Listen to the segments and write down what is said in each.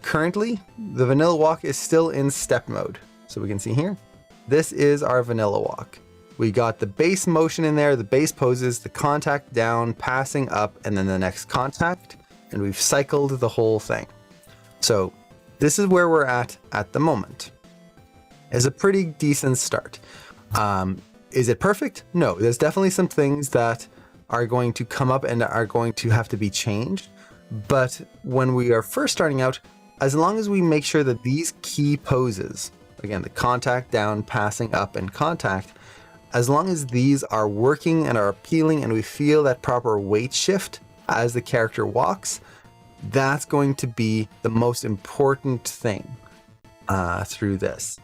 currently the vanilla walk is still in step mode. So we can see here, this is our vanilla walk. We got the base motion in there, the base poses, the contact down, passing up, and then the next contact, and we've cycled the whole thing. So this is where we're at the moment. It's a pretty decent start. Is it perfect? No, there's definitely some things that are going to come up and are going to have to be changed. But when we are first starting out, as long as we make sure that these key poses, again, the contact down, passing up, and contact, as long as these are working and are appealing and we feel that proper weight shift as the character walks, that's going to be the most important thing through this.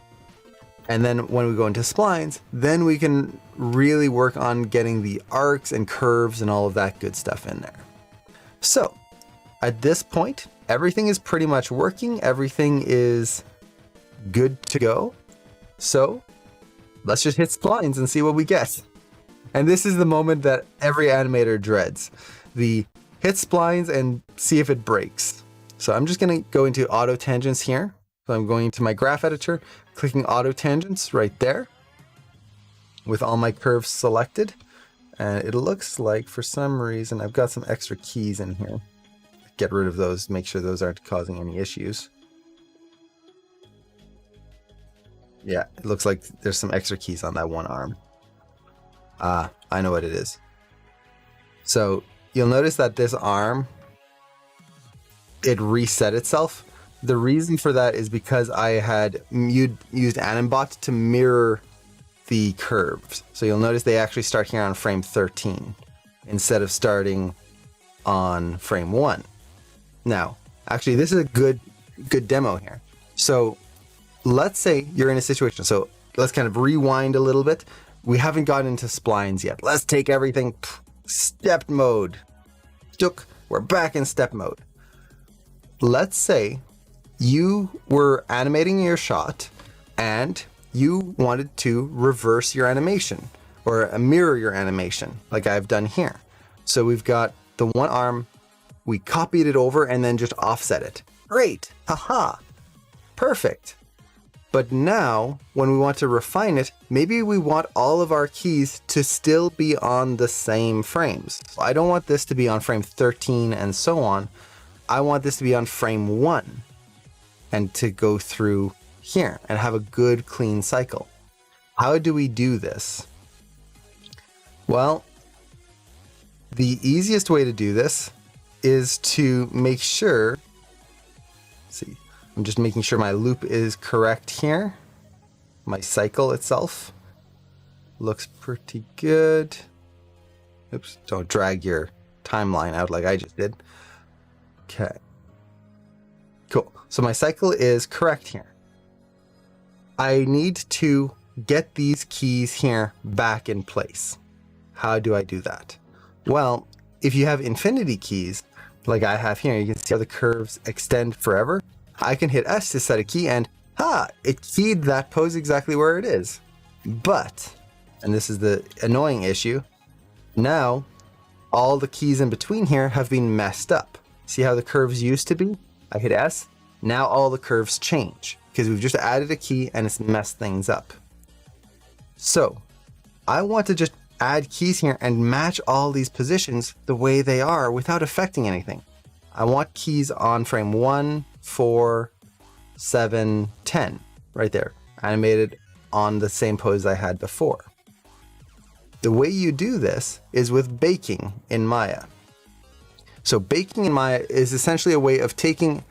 And then when we go into splines, then we can really work on getting the arcs and curves and all of that good stuff in there. So at this point, everything is pretty much working. Everything is good to go. So let's just hit splines and see what we get. And this is the moment that every animator dreads. The hit splines and see if it breaks. So I'm just going to go into auto tangents here. So I'm going to my graph editor, clicking auto tangents right there with all my curves selected. And it looks like for some reason I've got some extra keys in here. Get rid of those, make sure those aren't causing any issues. Yeah, it looks like there's some extra keys on that one arm. I know what it is. So you'll notice that this arm, it reset itself. The reason for that is because I had used Animbot to mirror the curves. So you'll notice they actually start here on frame 13 instead of starting on frame 1. Now, actually, this is a good demo here. So let's say you're in a situation. So let's kind of rewind a little bit. We haven't gotten into splines yet. Let's take everything step mode. We're back in step mode. Let's say you were animating your shot and you wanted to reverse your animation or mirror your animation like I've done here. So we've got the one arm, we copied it over and then just offset it. Great, haha, perfect. But now when we want to refine it, maybe we want all of our keys to still be on the same frames. So I don't want this to be on frame 13 and so on. I want this to be on frame 1 and to go through here and have a good clean cycle. How do we do this? Well, the easiest way to do this is to make sure, see, I'm just making sure my loop is correct here. My cycle itself looks pretty good. Oops, don't drag your timeline out like I just did. Okay. Cool. So my cycle is correct here. I need to get these keys here back in place. How do I do that? Well, if you have infinity keys, like I have here, you can see how the curves extend forever. I can hit S to set a key and it keyed that pose exactly where it is. But, and this is the annoying issue, now all the keys in between here have been messed up. See how the curves used to be? I hit S, now all the curves change because we've just added a key and it's messed things up. So I want to just add keys here and match all these positions the way they are without affecting anything. I want keys on frame 1, 4, 7, 10, right there, animated on the same pose I had before. The way you do this is with baking in Maya. So baking in Maya is essentially a way of taking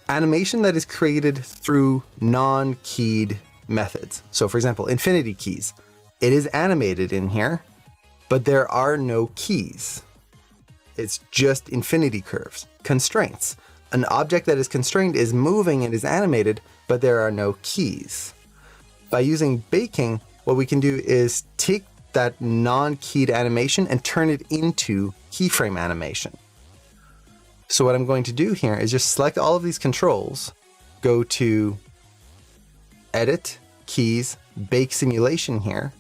animation that is created through non-keyed methods. So for example, infinity keys. It is animated in here, but there are no keys. It's just infinity curves. Constraints. An object that is constrained is moving and is animated, but there are no keys. By using baking, what we can do is take that non-keyed animation and turn it into keyframe animation. So what I'm going to do here is just select all of these controls, go to Edit, Keys, Bake Simulation here,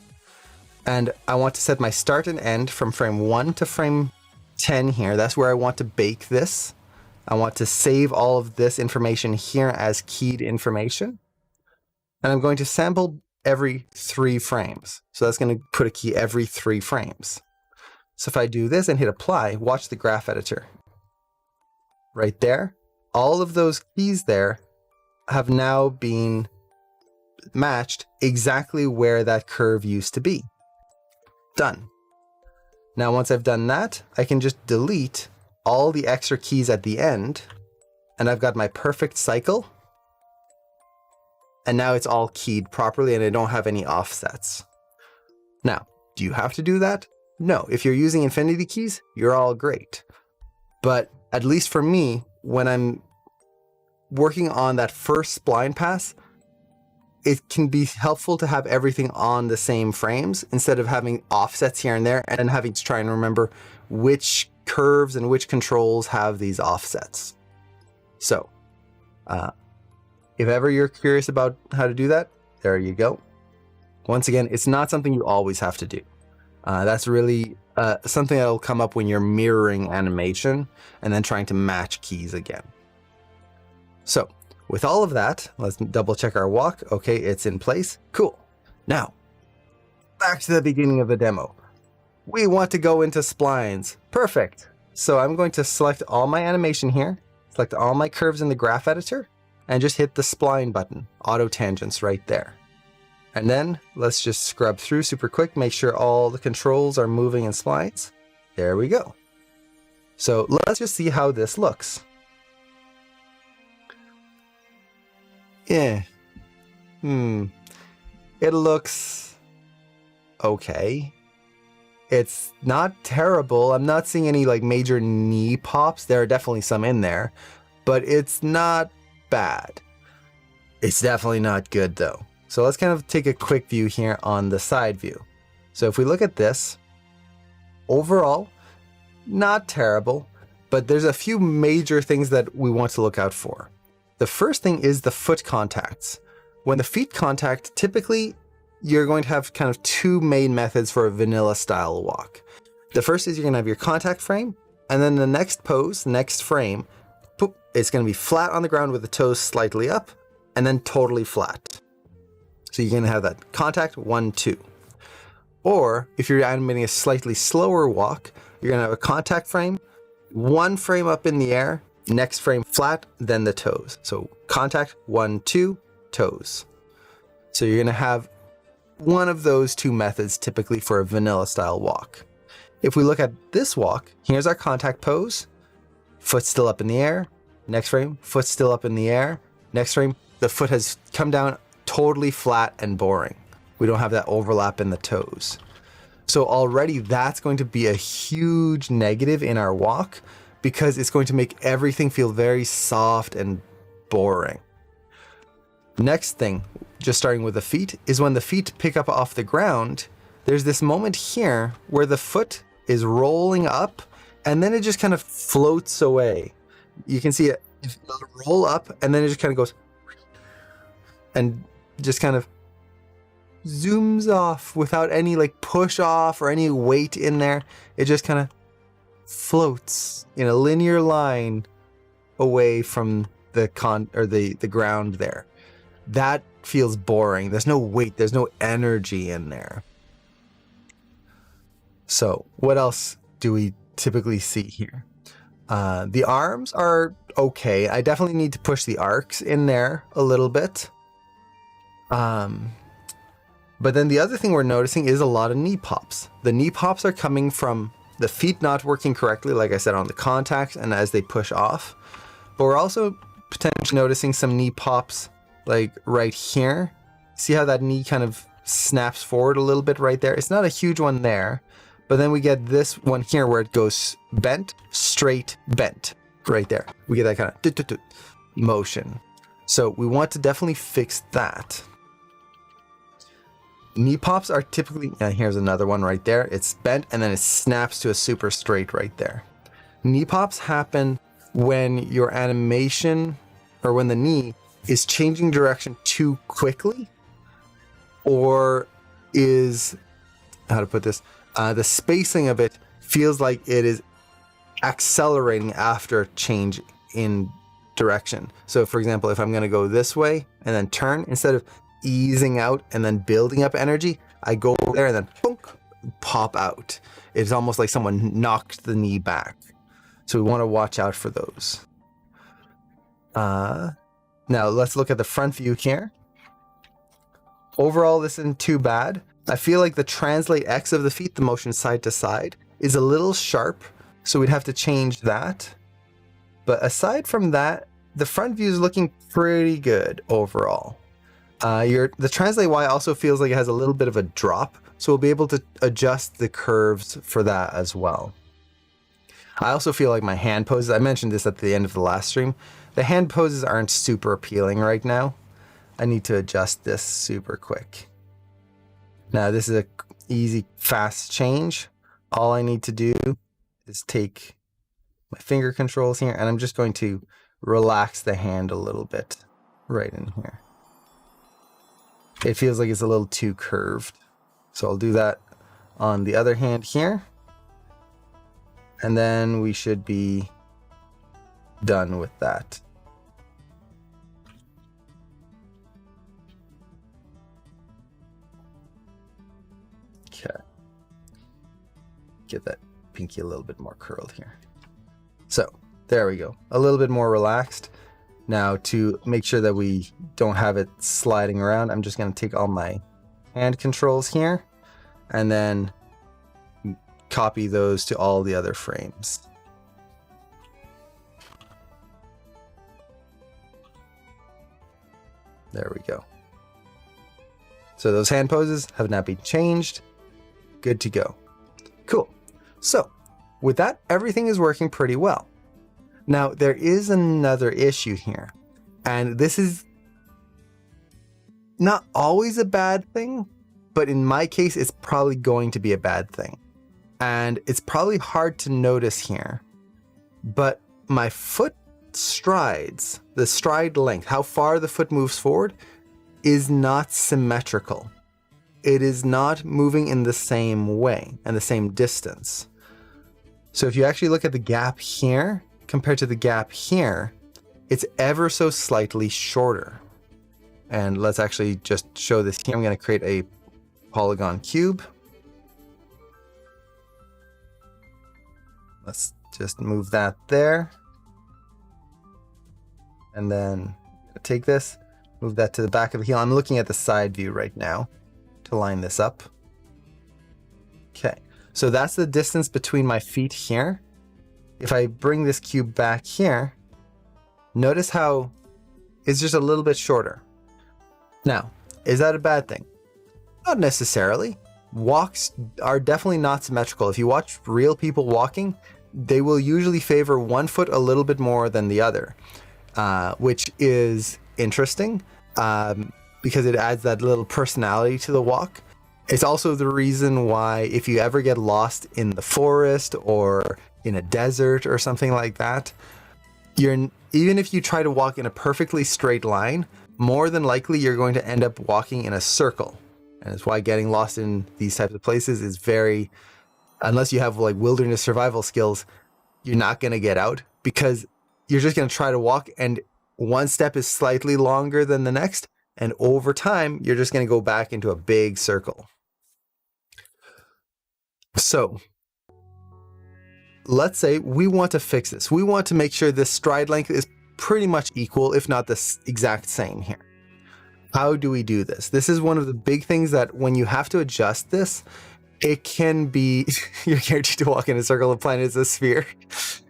and I want to set my start and end from frame 1 to frame 10 here. That's where I want to bake this. I want to save all of this information here as keyed information. And I'm going to sample every 3 frames. So that's going to put a key every 3 frames. So if I do this and hit apply, watch the graph editor. Right there, all of those keys there have now been matched exactly where that curve used to be. Done. Now once I've done that, I can just delete all the extra keys at the end, and I've got my perfect cycle. And now it's all keyed properly and I don't have any offsets. Now, do you have to do that? No, if you're using infinity keys, you're all great. But at least for me, when I'm working on that first spline pass, it can be helpful to have everything on the same frames instead of having offsets here and there and then having to try and remember which curves and which controls have these offsets. So, if ever you're curious about how to do that, there you go. Once again, it's not something you always have to do. That's really something that'll come up when you're mirroring animation and then trying to match keys again. So with all of that, let's double check our walk. Okay, it's in place. Cool. Now, back to the beginning of the demo. We want to go into splines. Perfect. So I'm going to select all my animation here, select all my curves in the graph editor, and just hit the spline button, auto tangents right there. And then let's just scrub through super quick, make sure all the controls are moving in splines. There we go. So let's just see how this looks. Yeah. It looks okay. It's not terrible. I'm not seeing any like major knee pops. There are definitely some in there, but it's not bad. It's definitely not good though. So let's kind of take a quick view here on the side view. So if we look at this, overall, not terrible, but there's a few major things that we want to look out for. The first thing is the foot contacts. When the feet contact, typically you're going to have kind of 2 main methods for a vanilla style walk. The first is you're going to have your contact frame, and then the next pose, next frame, it's going to be flat on the ground with the toes slightly up, and then totally flat. So you're going to have that contact 1, 2. Or if you're animating a slightly slower walk, you're going to have a contact frame, 1 frame up in the air, next frame flat, then the toes. So contact 1, 2, toes. So you're going to have one of those 2 methods typically for a vanilla style walk. If we look at this walk, here's our contact pose, foot still up in the air, next frame, foot still up in the air, next frame, the foot has come down totally flat and boring. We don't have that overlap in the toes. So already that's going to be a huge negative in our walk because it's going to make everything feel very soft and boring. Next thing, just starting with the feet, is when the feet pick up off the ground, there's this moment here where the foot is rolling up and then it just kind of floats away. You can see it roll up and then it just kind of goes and just kind of zooms off without any like push off or any weight in there. It just kind of floats in a linear line away from the ground there. That feels boring. There's no weight, there's no energy in there. So what else do we typically see here? The arms are okay. I definitely need to push the arcs in there a little bit. But then the other thing we're noticing is a lot of knee pops. The knee pops are coming from the feet not working correctly, like I said, on the contacts and as they push off. But we're also potentially noticing some knee pops like right here. See how that knee kind of snaps forward a little bit right there? It's not a huge one there, but then we get this one here where it goes bent, straight, bent. Right there. We get that kind of motion. So we want to definitely fix that. Knee pops are typically, here's another one right there. It's bent and then it snaps to a super straight right there. Knee pops happen when your animation or when the knee is changing direction too quickly, or is, how to put this, the spacing of it feels like it is accelerating after changing. in direction. So for example, if I'm going to go this way and then turn, instead of easing out and then building up energy, I go over there and then boom, pop out. It's almost like someone knocked the knee back. So we want to watch out for those. Now let's look at the front view here. Overall, this isn't too bad. I feel like the translate X of the feet, the motion side to side, is a little sharp. So we'd have to change that. But aside from that, the front view is looking pretty good overall. The translate Y also feels like it has a little bit of a drop, so we'll be able to adjust the curves for that as well. I also feel like my hand poses, I mentioned this at the end of the last stream, the hand poses aren't super appealing right now. I need to adjust this super quick. Now this is a easy, fast change. All I need to do is take my finger controls here, and I'm just going to relax the hand a little bit right in here. It feels like it's a little too curved. So I'll do that on the other hand here. And then we should be done with that. Okay. Get that pinky a little bit more curled here. So there we go. A little bit more relaxed. Now to make sure that we don't have it sliding around, I'm just going to take all my hand controls here and then copy those to all the other frames. There we go. So those hand poses have now been changed. Good to go. Cool. So with that, everything is working pretty well. Now there is another issue here, and this is not always a bad thing, but in my case, it's probably going to be a bad thing. And it's probably hard to notice here, but my foot strides, the stride length, how far the foot moves forward, is not symmetrical. It is not moving in the same way and the same distance. So if you actually look at the gap here compared to the gap here, it's ever so slightly shorter. And let's actually just show this here. I'm going to create a polygon cube. Let's just move that there. And then take this, move that to the back of the heel. I'm looking at the side view right now to line this up. Okay, so that's the distance between my feet here. If I bring this cube back here, notice how it's just a little bit shorter. Now, is that a bad thing? Not necessarily. Walks are definitely not symmetrical. If you watch real people walking, they will usually favor one foot a little bit more than the other, which is interesting because it adds that little personality to the walk. It's also the reason why if you ever get lost in the forest or in a desert or something like that, even if you try to walk in a perfectly straight line, more than likely you're going to end up walking in a circle. And it's why getting lost in these types of places is very, unless you have like wilderness survival skills, you're not going to get out because you're just going to try to walk and one step is slightly longer than the next. And over time, you're just going to go back into a big circle. So let's say we want to fix this. We want to make sure this stride length is pretty much equal, if not the exact same here. How do we do this? This is one of the big things that when you have to adjust this, it can be, you're guaranteed to walk in a circle, the planet is a sphere.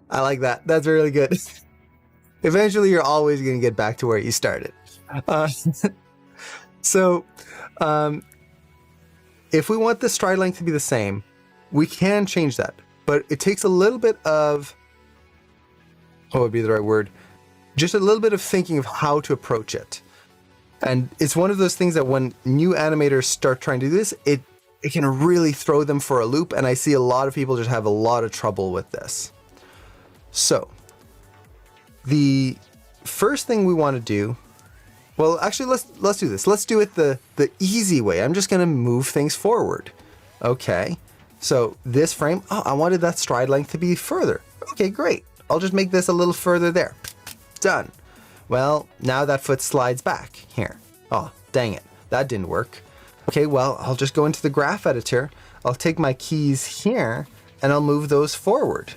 I like that. That's really good. Eventually, you're always going to get back to where you started. If we want the stride length to be the same, we can change that. But it takes a little bit of, what would be the right word? Just a little bit of thinking of how to approach it. And it's one of those things that when new animators start trying to do this, it can really throw them for a loop. And I see a lot of people just have a lot of trouble with this. So the first thing we want to do, well, actually, let's do this. Let's do it the easy way. I'm just going to move things forward. Okay. So this frame, oh, I wanted that stride length to be further. Okay, great. I'll just make this a little further there. Done. Well, now that foot slides back here. Oh, dang it. That didn't work. Okay, well, I'll just go into the graph editor. I'll take my keys here and I'll move those forward.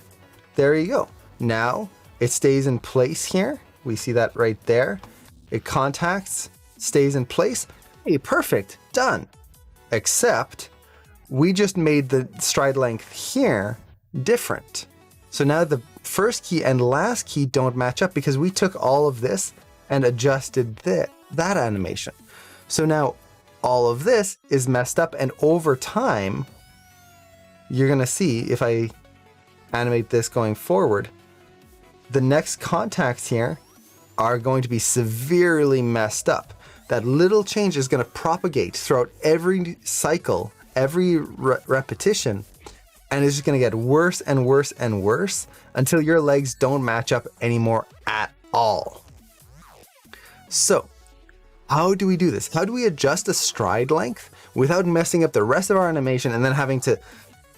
There you go. Now it stays in place here. We see that right there. It contacts, stays in place. Hey, perfect. Done. Except we just made the stride length here different. So now the first key and last key don't match up because we took all of this and adjusted that animation. So now all of this is messed up, and over time, you're gonna see if I animate this going forward, the next contacts here are going to be severely messed up. That little change is gonna propagate throughout every cycle, every repetition, and it's just gonna get worse and worse and worse until your legs don't match up anymore at all. So, how do we do this? How do we adjust the stride length without messing up the rest of our animation and then having to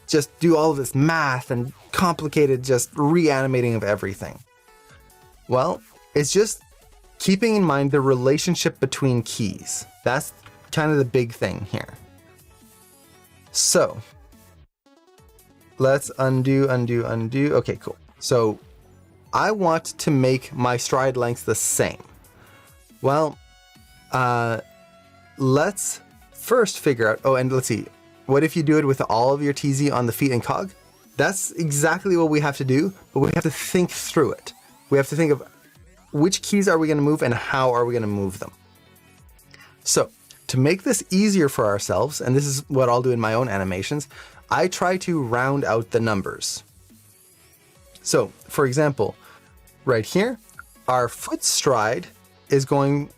just do all of this math and complicated just reanimating of everything? Well, it's just keeping in mind the relationship between keys. That's kind of the big thing here. So let's undo. Okay, cool. So I want to make my stride length the same. Well, let's first figure out, oh, and let's see, what if you do it with all of your TZ on the feet and cog? That's exactly what we have to do, but we have to think through it. We have to think of which keys are we going to move and how are we going to move them. So to make this easier for ourselves, and this is what I'll do in my own animations, I try to round out the numbers. So for example, right here, our foot stride is going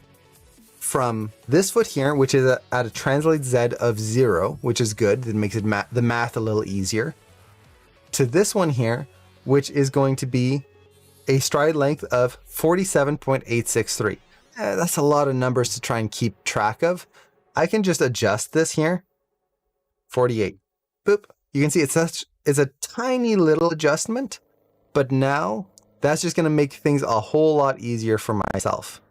from this foot here, which is at a translate Z of 0, which is good. It makes it the math a little easier, to this one here, which is going to be a stride length of 47.863. That's a lot of numbers to try and keep track of. I can just adjust this here. 48. Boop. You can see it's a tiny little adjustment, but now that's just going to make things a whole lot easier for myself.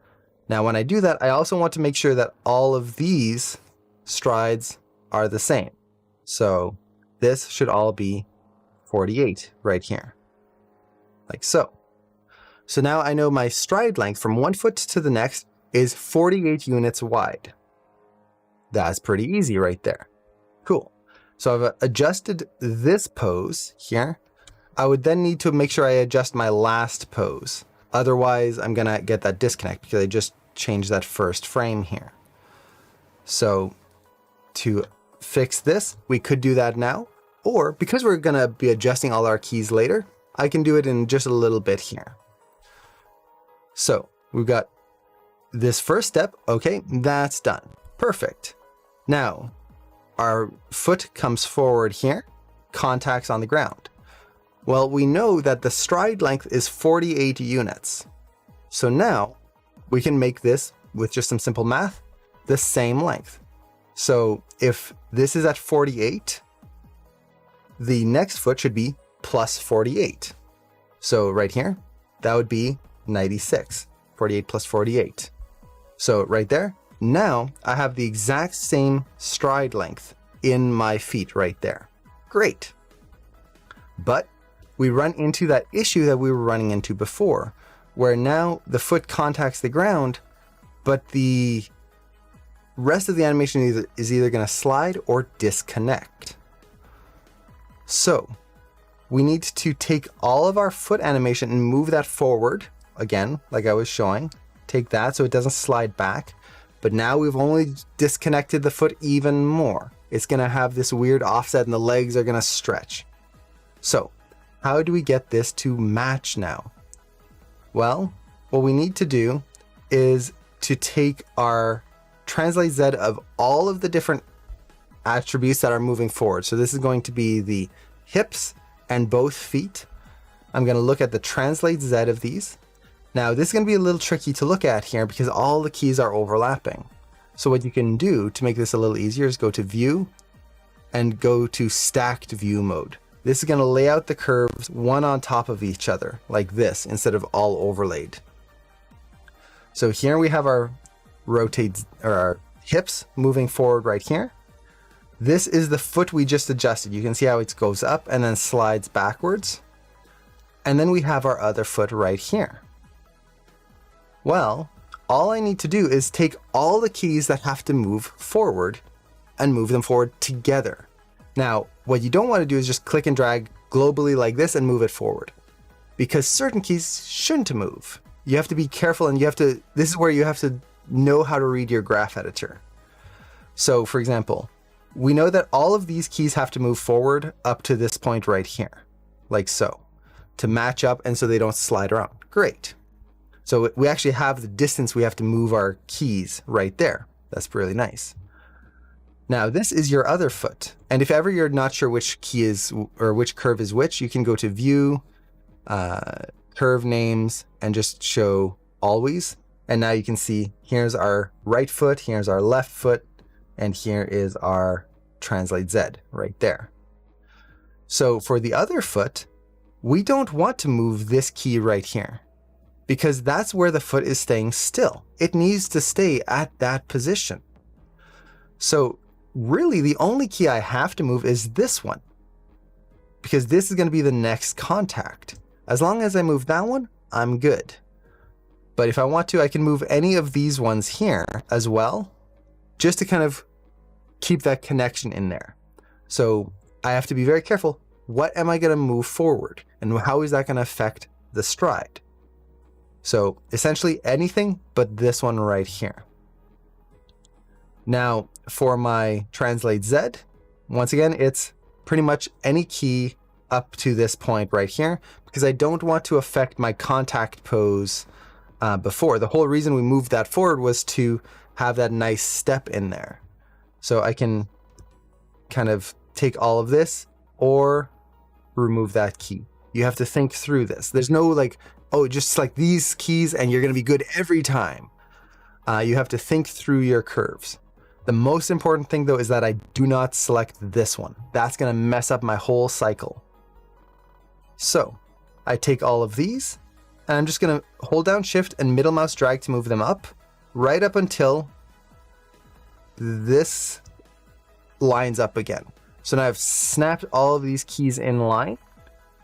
Now, when I do that, I also want to make sure that all of these strides are the same. So this should all be 48 right here, like so. So now I know my stride length from one foot to the next is 48 units wide. That's pretty easy right there. Cool. So I've adjusted this pose here. I would then need to make sure I adjust my last pose. Otherwise, I'm gonna get that disconnect because I just changed that first frame here. So to fix this, we could do that now, or because we're gonna be adjusting all our keys later, I can do it in just a little bit here. So we've got this first step. Okay, that's done. Perfect. Now our foot comes forward here, contacts on the ground. Well, we know that the stride length is 48 units. So now we can make this, with just some simple math, the same length. So if this is at 48, the next foot should be plus 48. So right here, that would be 96. 48 plus 48. So right there, now I have the exact same stride length in my feet right there. Great. But we run into that issue that we were running into before, where now the foot contacts the ground, but the rest of the animation is either going to slide or disconnect. So we need to take all of our foot animation and move that forward, again, like I was showing. Take that so it doesn't slide back, but now we've only disconnected the foot even more. It's going to have this weird offset and the legs are going to stretch. So how do we get this to match now? Well, what we need to do is to take our translate Z of all of the different attributes that are moving forward. So this is going to be the hips and both feet. I'm going to look at the translate Z of these. Now this is going to be a little tricky to look at here because all the keys are overlapping. So what you can do to make this a little easier is go to view and go to stacked view mode. This is going to lay out the curves one on top of each other like this instead of all overlaid. So here we have our rotate, or our hips moving forward right here. This is the foot we just adjusted. You can see how it goes up and then slides backwards. And then we have our other foot right here. Well, all I need to do is take all the keys that have to move forward and move them forward together. Now, what you don't want to do is just click and drag globally like this and move it forward, because certain keys shouldn't move. You have to be careful, and this is where you have to know how to read your graph editor. So for example, we know that all of these keys have to move forward up to this point right here, like so, to match up and so they don't slide around. Great. So we actually have the distance we have to move our keys right there. That's really nice. Now this is your other foot. And if ever you're not sure which key is, or which curve is which, you can go to View, Curve Names, and just show Always. And now you can see here's our right foot, here's our left foot, and here is our Translate Z right there. So for the other foot, we don't want to move this key right here, because that's where the foot is staying still. It needs to stay at that position. So really the only key I have to move is this one, because this is going to be the next contact. As long as I move that one, I'm good. But if I want to, I can move any of these ones here as well, just to kind of keep that connection in there. So I have to be very careful. What am I going to move forward? And how is that going to affect the stride? So essentially anything but this one right here. Now for my Translate Z, once again, it's pretty much any key up to this point right here, because I don't want to affect my contact pose before. The whole reason we moved that forward was to have that nice step in there. So I can kind of take all of this or remove that key. You have to think through this. There's no like, oh, just like these keys and you're going to be good every time. You have to think through your curves. The most important thing though is that I do not select this one. That's going to mess up my whole cycle. So I take all of these and I'm just going to hold down Shift and middle mouse drag to move them up, right up until this lines up again. So now I've snapped all of these keys in line,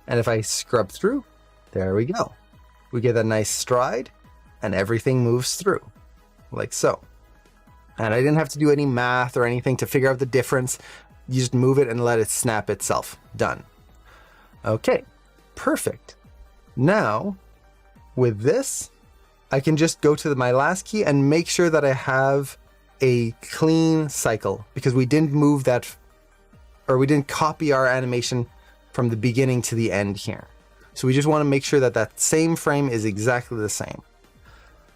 and if I scrub through, there we go. We get a nice stride and everything moves through like so. And I didn't have to do any math or anything to figure out the difference. You just move it and let it snap itself. Done. Okay, perfect. Now with this, I can just go to my last key and make sure that I have a clean cycle, because we didn't move that, or we didn't copy our animation from the beginning to the end here. So we just want to make sure that that same frame is exactly the same.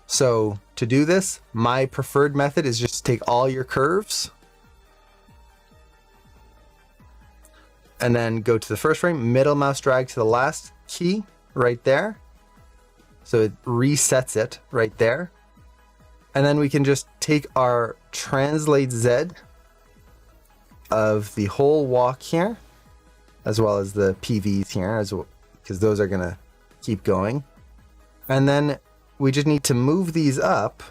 So to do this, my preferred method is just take all your curves and then go to the first frame, middle mouse drag to the last key right there. So it resets it right there. And then we can just take our Translate Z of the whole walk here, as well as the PVs here, as well, because those are gonna keep going. And then we just need to move these up.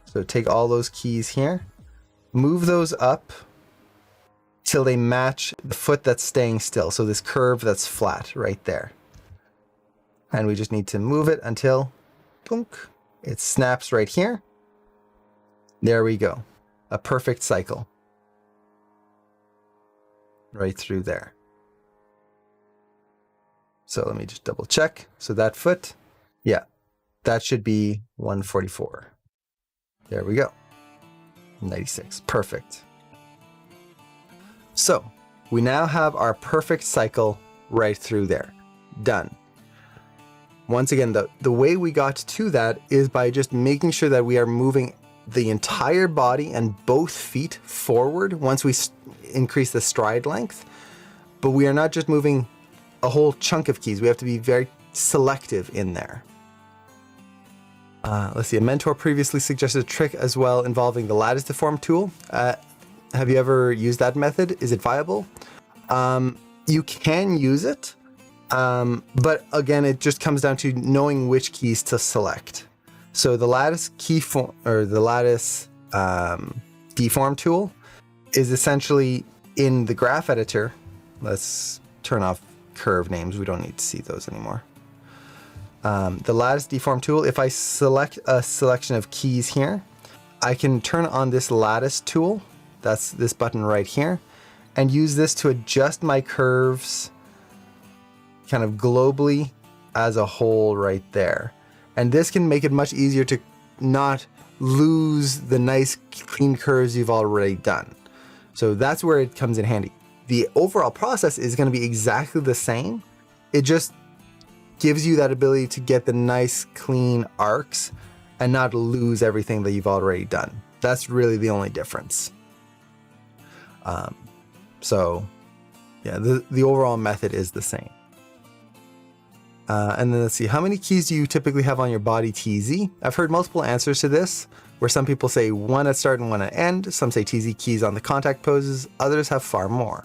So take all those keys here, move those up till they match the foot that's staying still. So this curve that's flat right there. And we just need to move it until boonk, it snaps right here. There we go. A perfect cycle. Right through there. So let me just double check. So that foot, yeah, that should be 144. There we go. 96. Perfect. So we now have our perfect cycle right through there. Done. Once again, the way we got to that is by just making sure that we are moving the entire body and both feet forward once we increase the stride length. But we are not just moving a whole chunk of keys. We have to be very selective in there. Let's see, a mentor previously suggested a trick as well involving the lattice deform tool. Have you ever used that method? Is it viable? You can use it. But again, it just comes down to knowing which keys to select. So the lattice keyform or the lattice deform tool is essentially in the graph editor. Let's turn off curve names. We don't need to see those anymore. The lattice deform tool, if I select a selection of keys here, I can turn on this lattice tool, that's this button right here, and use this to adjust my curves kind of globally as a whole right there. And this can make it much easier to not lose the nice clean curves you've already done. So that's where it comes in handy. The overall process is going to be exactly the same. It just gives you that ability to get the nice clean arcs and not lose everything that you've already done. That's really the only difference. So yeah, the overall method is the same. And then let's see, how many keys do you typically have on your body TZ? I've heard multiple answers to this, where some people say one at start and one at end, some say TZ keys on the contact poses, others have far more.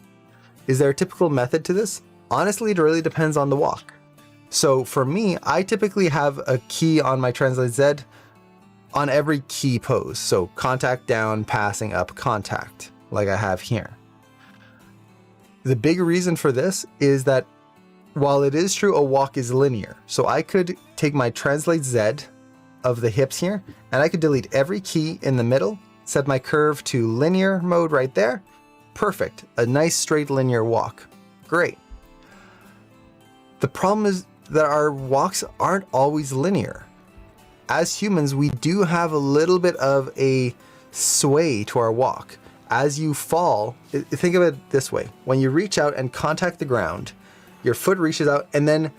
Is there a typical method to this? Honestly, it really depends on the walk. So for me, I typically have a key on my Translate Z on every key pose. So contact down, passing up, contact, like I have here. The big reason for this is that while it is true a walk is linear, so I could take my Translate Z of the hips here, and I could delete every key in the middle, set my curve to linear mode right there. Perfect, a nice straight linear walk. Great. The problem is that our walks aren't always linear. As humans, we do have a little bit of a sway to our walk. As you fall, think of it this way. When you reach out and contact the ground, your foot reaches out and then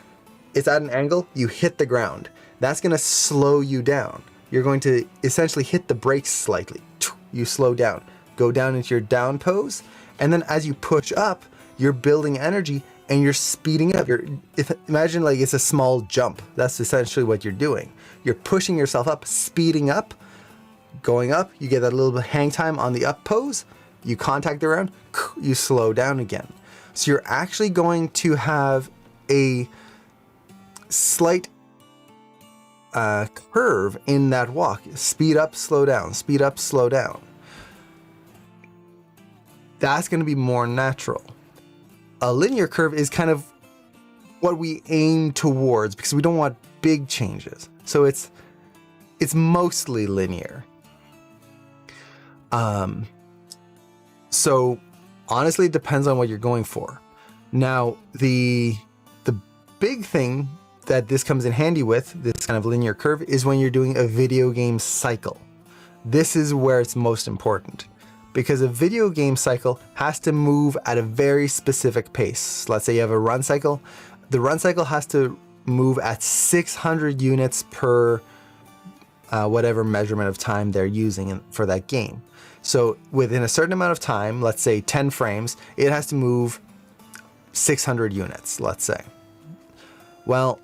it's at an angle, you hit the ground. That's going to slow you down. You're going to essentially hit the brakes slightly. You slow down, go down into your down pose, and then as you push up, you're building energy and you're speeding up. Imagine like it's a small jump. That's essentially what you're doing. You're pushing yourself up, speeding up, going up. You get that little bit of hang time on the up pose. You contact the ground, you slow down again. So you're actually going to have a slight curve in that walk. Speed up, slow down, speed up, slow down. That's going to be more natural. A linear curve is kind of what we aim towards because we don't want big changes. So it's mostly linear. So honestly, it depends on what you're going for. Now, the big thing that this comes in handy with, this kind of linear curve, is when you're doing a video game cycle. This is where it's most important, because a video game cycle has to move at a very specific pace. Let's say you have a run cycle. The run cycle has to move at 600 units per whatever measurement of time they're using for that game. So within a certain amount of time, let's say 10 frames, it has to move 600 units, let's say. Well,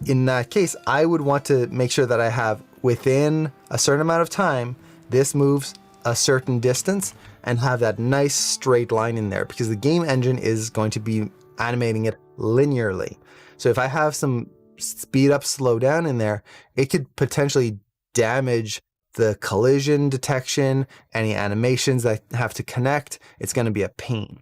in that case, I would want to make sure that I have within a certain amount of time, this moves a certain distance and have that nice straight line in there, because the game engine is going to be animating it linearly. So if I have some speed up, slow down in there, it could potentially damage the collision detection, any animations that have to connect. It's going to be a pain.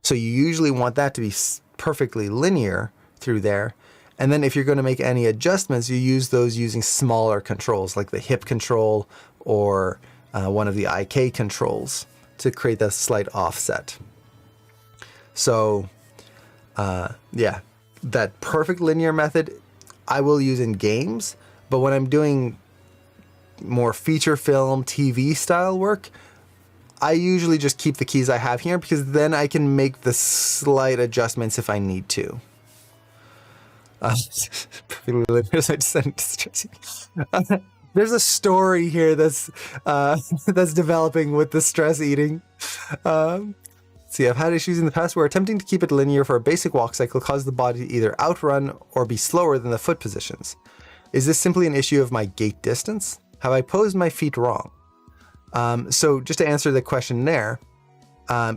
So you usually want that to be perfectly linear through there. And then if you're going to make any adjustments, you use those using smaller controls like the hip control or one of the IK controls to create that slight offset. So yeah, that perfect linear method I will use in games, but when I'm doing more feature film, TV style work, I usually just keep the keys I have here because then I can make the slight adjustments if I need to. There's a story here that's developing with the stress eating. See, I've had issues in the past where attempting to keep it linear for a basic walk cycle caused the body to either outrun or be slower than the foot positions. Is this simply an issue of my gait distance? Have I posed my feet wrong? So just to answer the question there,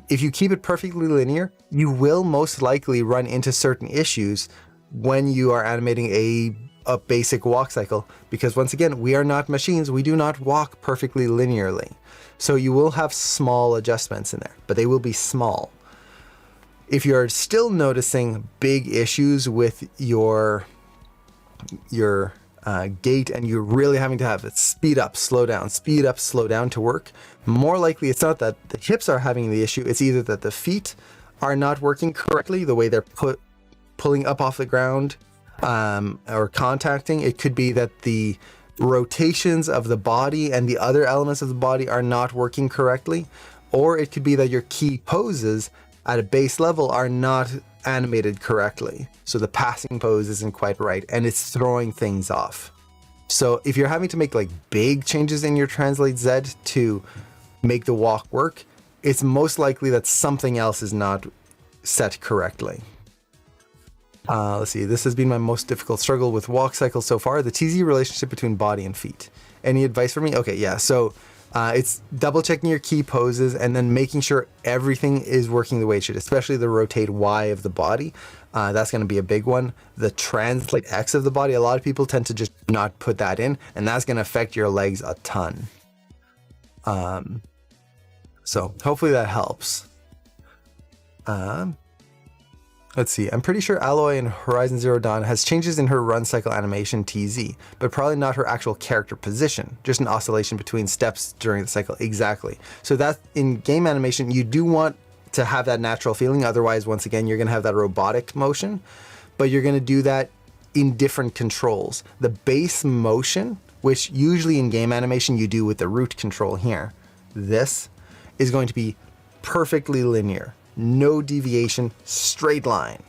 if you keep it perfectly linear, you will most likely run into certain issues when you are animating a a basic walk cycle, because once again, we are not machines. We do not walk perfectly linearly. So you will have small adjustments in there, but they will be small. If you're still noticing big issues with your gait, and you're really having to have it speed up, slow down to work, more likely it's not that the hips are having the issue. It's either that the feet are not working correctly, the way they're pulling up off the ground, or contacting. It could be that the rotations of the body and the other elements of the body are not working correctly, or it could be that your key poses at a base level are not animated correctly. So the passing pose isn't quite right and it's throwing things off. So if you're having to make like big changes in your Translate Z to make the walk work, it's most likely that something else is not set correctly. Let's see, this has been my most difficult struggle with walk cycle so far, the TZ relationship between body and feet. Any advice for me? Okay, yeah, so it's double checking your key poses and then making sure everything is working the way it should, especially the rotate Y of the body. That's going to be a big one. The Translate X of the body, a lot of people tend to just not put that in, and that's going to affect your legs a ton. So hopefully that helps. Let's see, I'm pretty sure Aloy in Horizon Zero Dawn has changes in her run cycle animation TZ, but probably not her actual character position, just an oscillation between steps during the cycle. Exactly. So that in game animation, you do want to have that natural feeling. Otherwise, once again, you're going to have that robotic motion, but you're going to do that in different controls. The base motion, which usually in game animation you do with the root control here, this is going to be perfectly linear. No deviation, straight line.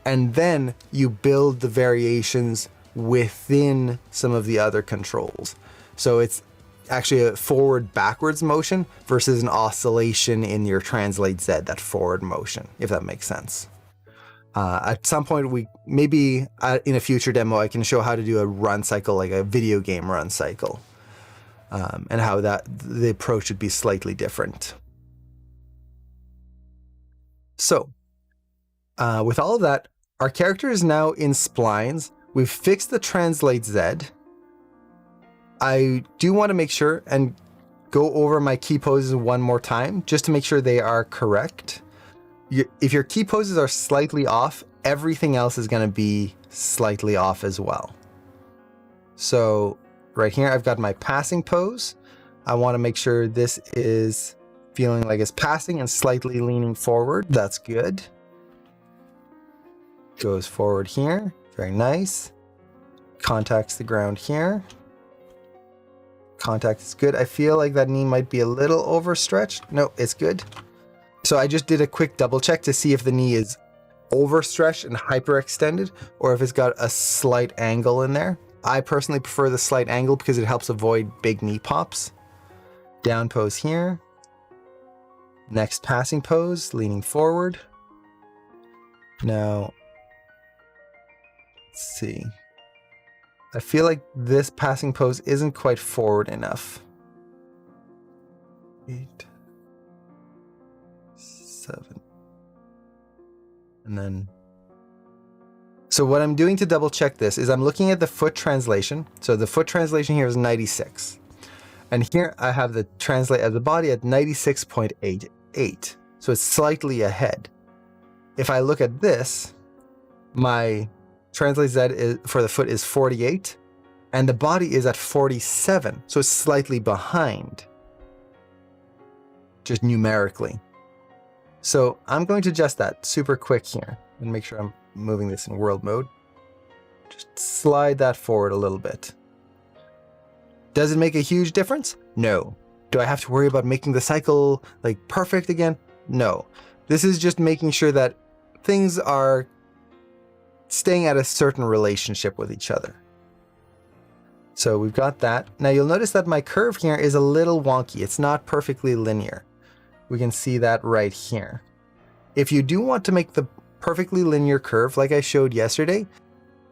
And then you build the variations within some of the other controls. So it's actually a forward backwards motion versus an oscillation in your Translate Z, that forward motion, if that makes sense. At some point, maybe in a future demo, I can show how to do a run cycle, like a video game run cycle, and how the approach should be slightly different. So, with all of that, our character is now in splines. We've fixed the Translate Z. I do want to make sure and go over my key poses one more time, just to make sure they are correct. If your key poses are slightly off, everything else is going to be slightly off as well. So, right here, I've got my passing pose. I want to make sure this is feeling like it's passing and slightly leaning forward. That's good. Goes forward here. Very nice. Contacts the ground here. Contact is good. I feel like that knee might be a little overstretched. No, it's good. So I just did a quick double check to see if the knee is overstretched and hyperextended, or if it's got a slight angle in there. I personally prefer the slight angle because it helps avoid big knee pops. Down pose here. Next passing pose, leaning forward. Now, let's see. I feel like this passing pose isn't quite forward enough. 8, 7. And then, so what I'm doing to double check this is I'm looking at the foot translation. So the foot translation here is 96. And here I have the translate of the body at 96.88. So it's slightly ahead. If I look at this, my Translate Z for the foot is 48, and the body is at 47. So it's slightly behind, just numerically. So I'm going to adjust that super quick here and make sure I'm moving this in world mode. Just slide that forward a little bit. Does it make a huge difference? No. Do I have to worry about making the cycle like perfect again? No. This is just making sure that things are staying at a certain relationship with each other. So we've got that. Now you'll notice that my curve here is a little wonky. It's not perfectly linear. We can see that right here. If you do want to make the perfectly linear curve like I showed yesterday,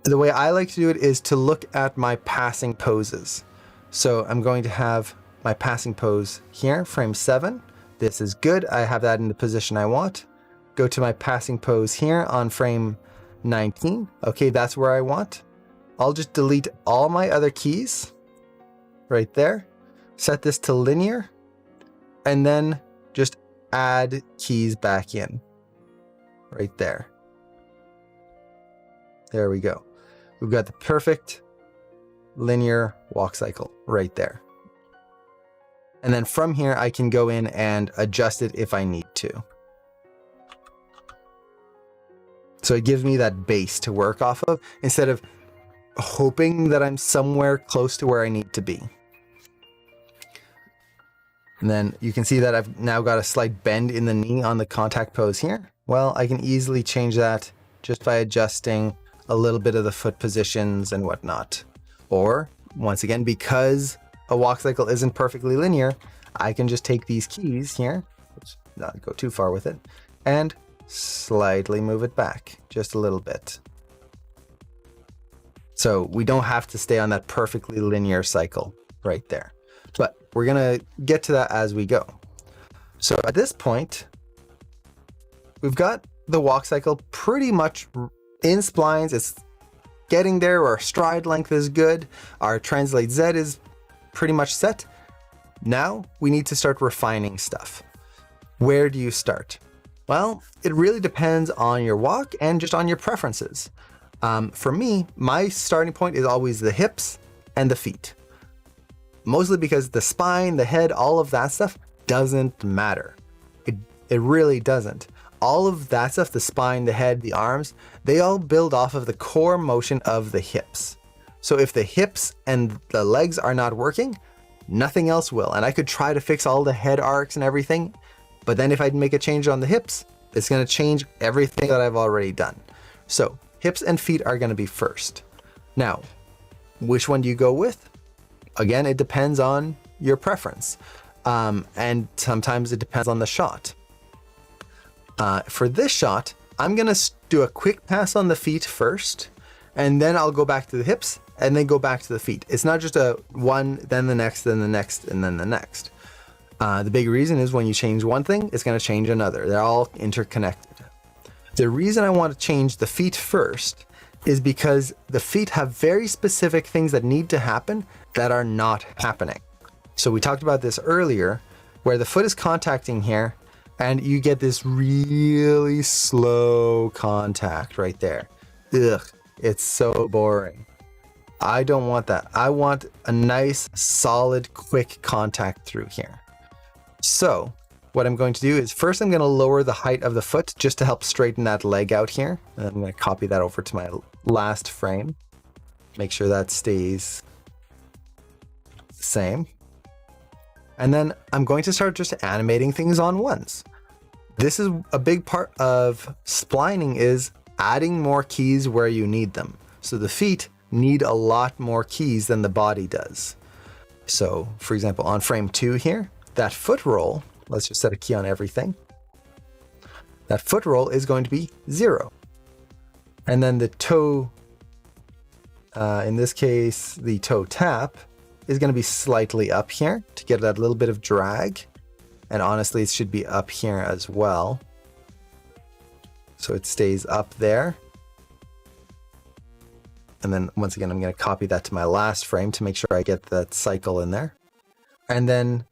the way I like to do it is to look at my passing poses. So I'm going to have my passing pose here, frame 7. This is good. I have that in the position I want. Go to my passing pose here on frame 19. Okay, that's where I want. I'll just delete all my other keys right there, set this to linear, and then just add keys back in right there. There we go. We've got the perfect linear walk cycle right there. And then from here, I can go in and adjust it if I need to. So it gives me that base to work off of instead of hoping that I'm somewhere close to where I need to be. And then you can see that I've now got a slight bend in the knee on the contact pose here. Well, I can easily change that just by adjusting a little bit of the foot positions and whatnot. Or once again, because a walk cycle isn't perfectly linear, I can just take these keys here, let's not go too far with it, and slightly move it back just a little bit. So we don't have to stay on that perfectly linear cycle right there, but we're gonna get to that as we go. So at this point, we've got the walk cycle pretty much in splines. It's getting there. Our stride length is good. Our translate Z is pretty much set. Now we need to start refining stuff. Where do you start? Well, it really depends on your walk and just on your preferences. For me, my starting point is always the hips and the feet. Mostly because the spine, the head, all of that stuff doesn't matter. It really doesn't. All of that stuff, the spine, the head, the arms, they all build off of the core motion of the hips. So if the hips and the legs are not working, nothing else will. And I could try to fix all the head arcs and everything, but then if I make a change on the hips, it's going to change everything that I've already done. So hips and feet are going to be first. Now, which one do you go with? Again, it depends on your preference. And sometimes it depends on the shot. For this shot, I'm going to do a quick pass on the feet first, and then I'll go back to the hips and then go back to the feet. It's not just a one, then the next, then the next, and then the next. The big reason is when you change one thing, it's going to change another. They're all interconnected. The reason I want to change the feet first is because the feet have very specific things that need to happen that are not happening. So we talked about this earlier, where the foot is contacting here, and you get this really slow contact right there. Ugh, it's so boring. I don't want that. I want a nice, solid, quick contact through here. So what I'm going to do is first I'm going to lower the height of the foot just to help straighten that leg out here. And I'm going to copy that over to my last frame. Make sure that stays the same. And then I'm going to start just animating things on ones. This is a big part of splining, is adding more keys where you need them. So the feet need a lot more keys than the body does. So for example, on frame 2 here, that foot roll, let's just set a key on everything. That foot roll is going to be 0. And then the toe, in this case, the toe tap is going to be slightly up here to get that little bit of drag. And honestly, it should be up here as well. So it stays up there. And then once again, I'm going to copy that to my last frame to make sure I get that cycle in there. And then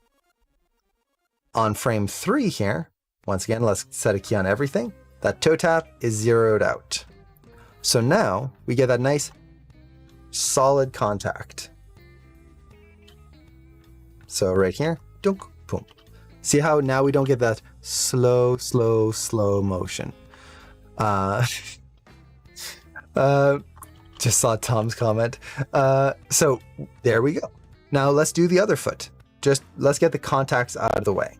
on frame 3 here, once again, let's set a key on everything. That toe tap is zeroed out. So now we get that nice solid contact. So right here, dunk, boom. See how now we don't get that slow motion. Just saw Tom's comment. So there we go. Now let's do the other foot. Just let's get the contacts out of the way.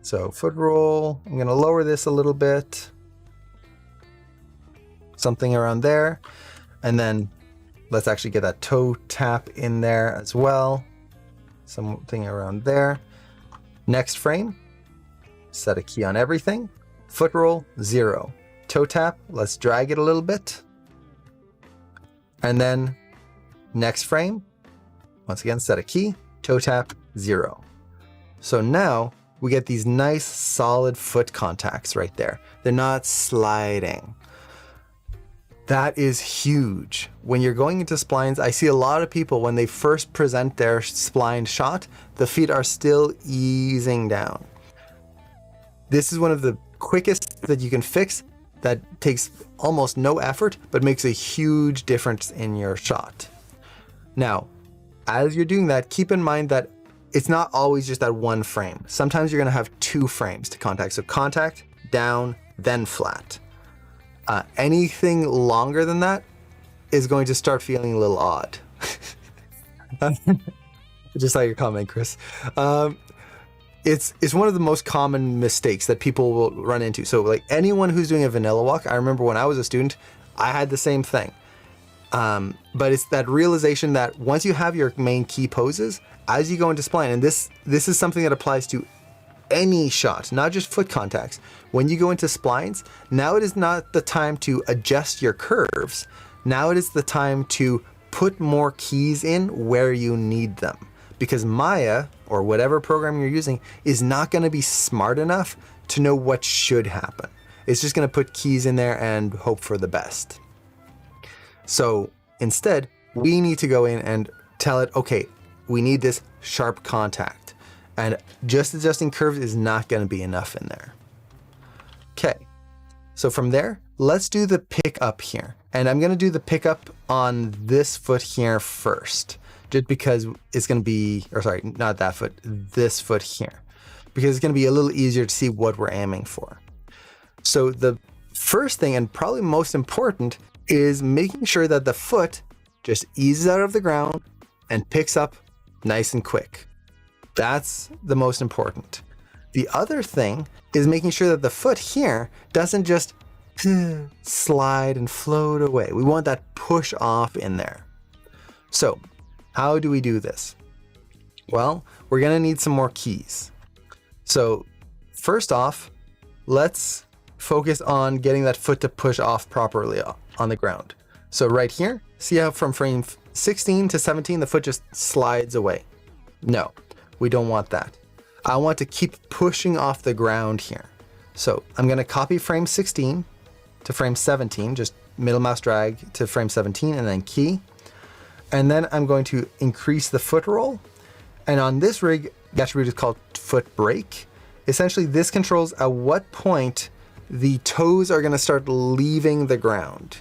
So foot roll, I'm going to lower this a little bit. Something around there. And then let's actually get that toe tap in there as well. Something around there. Next frame, set a key on everything. Foot roll, 0. Toe tap, let's drag it a little bit. And then next frame, once again, set a key. Toe tap, 0. So now we get these nice solid foot contacts right there. They're not sliding. That is huge. When you're going into splines, I see a lot of people when they first present their spline shot, the feet are still easing down. This is one of the quickest that you can fix that takes almost no effort, but makes a huge difference in your shot. Now, as you're doing that, keep in mind that it's not always just that one frame. Sometimes you're gonna have 2 frames to contact. So contact, down, then flat. Anything longer than that is going to start feeling a little odd. Just like your comment, Chris. It's one of the most common mistakes that people will run into. So like anyone who's doing a vanilla walk, I remember when I was a student, I had the same thing. But it's that realization that once you have your main key poses, as you go into spline, and this is something that applies to any shot, not just foot contacts. When you go into splines, now it is not the time to adjust your curves. Now it is the time to put more keys in where you need them. Because Maya, or whatever program you're using, is not going to be smart enough to know what should happen. It's just going to put keys in there and hope for the best. So instead, we need to go in and tell it, okay, we need this sharp contact. And just adjusting curves is not going to be enough in there. Okay, so from there, let's do the pick up here. And I'm going to do the pickup on this foot here first, just because it's going to be, or sorry, not that foot, this foot here, because it's going to be a little easier to see what we're aiming for. So the first thing, and probably most important, is making sure that the foot just eases out of the ground and picks up nice and quick. That's the most important. The other thing is making sure that the foot here doesn't just slide and float away. We want that push off in there. So how do we do this? Well, we're gonna need some more keys. So first off, let's focus on getting that foot to push off properly on the ground. So right here, see how from frame 16 to 17, the foot just slides away? No, we don't want that. I want to keep pushing off the ground here. So I'm gonna copy frame 16 to frame 17, just middle mouse drag to frame 17 and then key. And then I'm going to increase the foot roll. And on this rig, the attribute is called foot brake. Essentially, this controls at what point the toes are gonna start leaving the ground.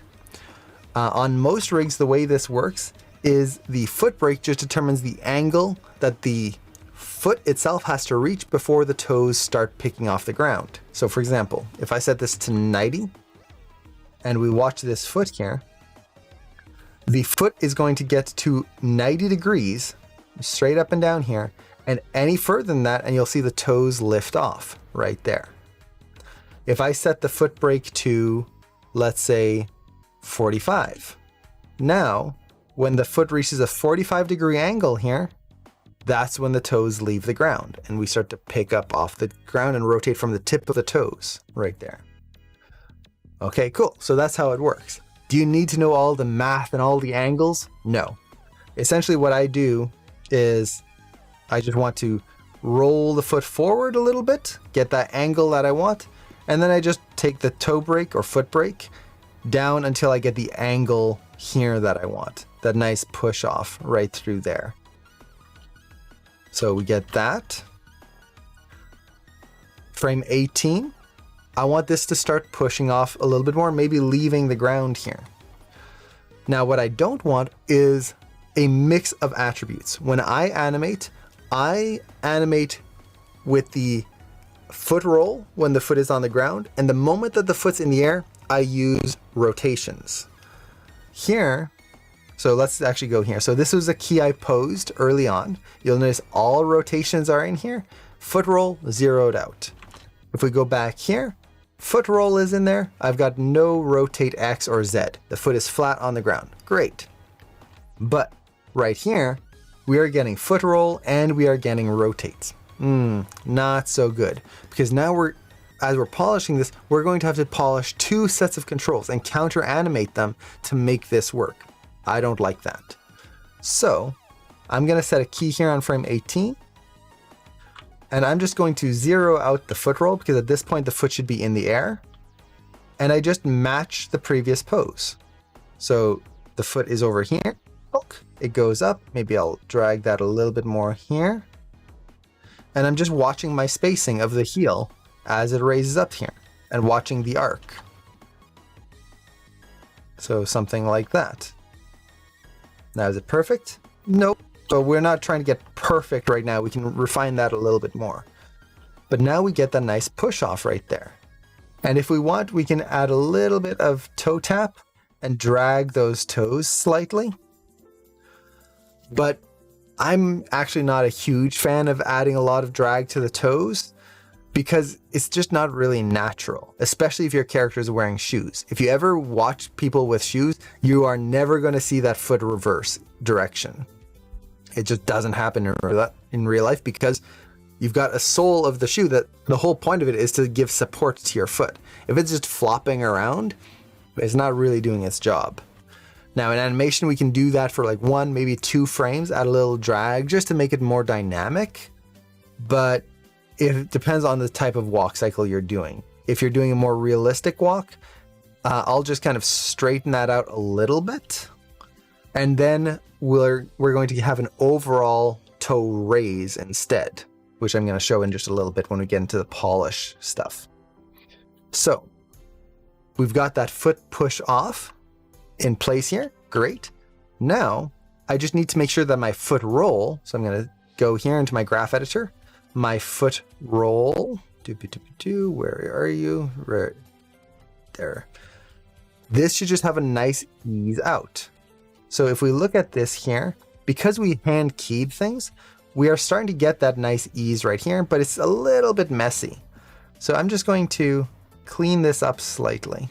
On most rigs, the way this works is the foot brake just determines the angle that the foot itself has to reach before the toes start picking off the ground. So for example, if I set this to 90 and we watch this foot here, the foot is going to get to 90 degrees straight up and down here, and any further than that and you'll see the toes lift off right there. If I set the foot brake to, let's say, 45, now when the foot reaches a 45-degree angle here, that's when the toes leave the ground and we start to pick up off the ground and rotate from the tip of the toes right there. Okay, cool. So that's how it works. Do you need to know all the math and all the angles? No. Essentially what I do is I just want to roll the foot forward a little bit, get that angle that I want, and then I just take the toe brake or foot brake down until I get the angle here that I want. That nice push off right through there. So we get that. Frame 18. I want this to start pushing off a little bit more, maybe leaving the ground here. Now what I don't want is a mix of attributes. When I animate with the foot roll when the foot is on the ground, and the moment that the foot's in the air, I use rotations. Here, so let's actually go here. So this was a key I posed early on. You'll notice all rotations are in here. Foot roll zeroed out. If we go back here, foot roll is in there. I've got no rotate X or Z. The foot is flat on the ground. Great. But right here, we are getting foot roll and we are getting rotates. Not so good, because now as we're polishing this, we're going to have to polish 2 sets of controls and counter animate them to make this work. I don't like that. So I'm going to set a key here on frame 18. And I'm just going to zero out the foot roll because at this point the foot should be in the air. And I just match the previous pose. So the foot is over here. Look, it goes up. Maybe I'll drag that a little bit more here. And I'm just watching my spacing of the heel as it raises up here and watching the arc. So something like that. Now, is it perfect? Nope. But we're not trying to get perfect right now. We can refine that a little bit more. But now we get that nice push off right there. And if we want, we can add a little bit of toe tap and drag those toes slightly. But I'm actually not a huge fan of adding a lot of drag to the toes because it's just not really natural, especially if your character is wearing shoes. If you ever watch people with shoes, you are never going to see that foot reverse direction. It just doesn't happen in real life because you've got a sole of the shoe that the whole point of it is to give support to your foot. If it's just flopping around, it's not really doing its job. Now in animation, we can do that for like 1, maybe 2 frames, add a little drag just to make it more dynamic. But it depends on the type of walk cycle you're doing. If you're doing a more realistic walk, I'll just kind of straighten that out a little bit. And then we're going to have an overall toe raise instead, which I'm going to show in just a little bit when we get into the polish stuff. So we've got that foot push off in place here. Great. Now I just need to make sure that my foot roll. So I'm going to go here into my graph editor, my foot roll. Where are you? Right there. This should just have a nice ease out. So if we look at this here, because we hand keyed things, we are starting to get that nice ease right here, but it's a little bit messy. So I'm just going to clean this up slightly.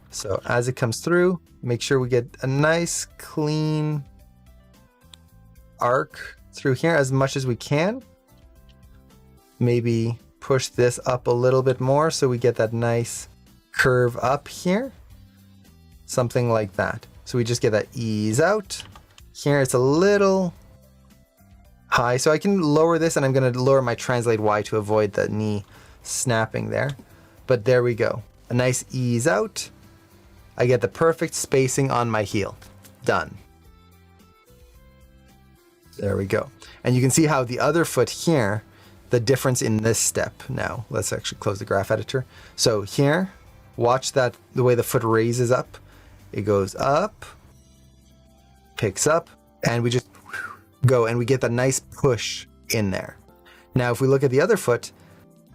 So as it comes through, make sure we get a nice clean arc through here as much as we can. Maybe push this up a little bit more so we get that nice curve up here. Something like that. So we just get that ease out. Here it's a little high, so I can lower this, and I'm going to lower my translate Y to avoid the knee snapping there. But there we go. A nice ease out. I get the perfect spacing on my heel. Done. There we go. And you can see how the other foot here, the difference in this step. Now, let's actually close the graph editor. So here, watch that, the way the foot raises up. It goes up, picks up, and we just go, and we get that nice push in there. Now, if we look at the other foot,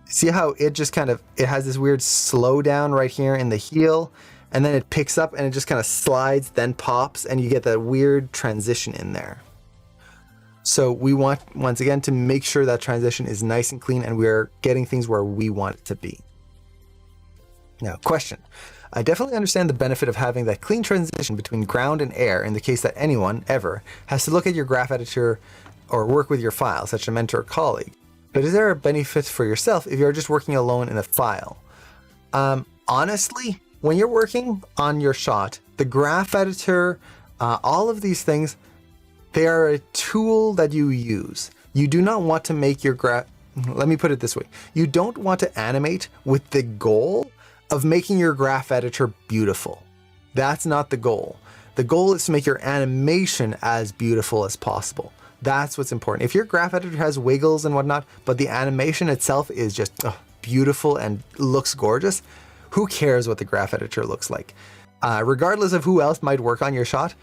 see how it just kind of, it has this weird slowdown right here in the heel, and then it picks up and it just kind of slides, then pops, and you get that weird transition in there. So we want, once again, to make sure that transition is nice and clean and we're getting things where we want it to be. Now, question. I definitely understand the benefit of having that clean transition between ground and air in the case that anyone, ever, has to look at your graph editor or work with your file, such as a mentor or colleague. But is there a benefit for yourself if you're just working alone in a file? Honestly, when you're working on your shot, the graph editor, all of these things, they are a tool that you use. You do not want to make your graph, let me put it this way. You don't want to animate with the goal of making your graph editor beautiful. That's not the goal. The goal is to make your animation as beautiful as possible. That's what's important. If your graph editor has wiggles and whatnot, but the animation itself is just beautiful and looks gorgeous, who cares what the graph editor looks like? Regardless of who else might work on your shot,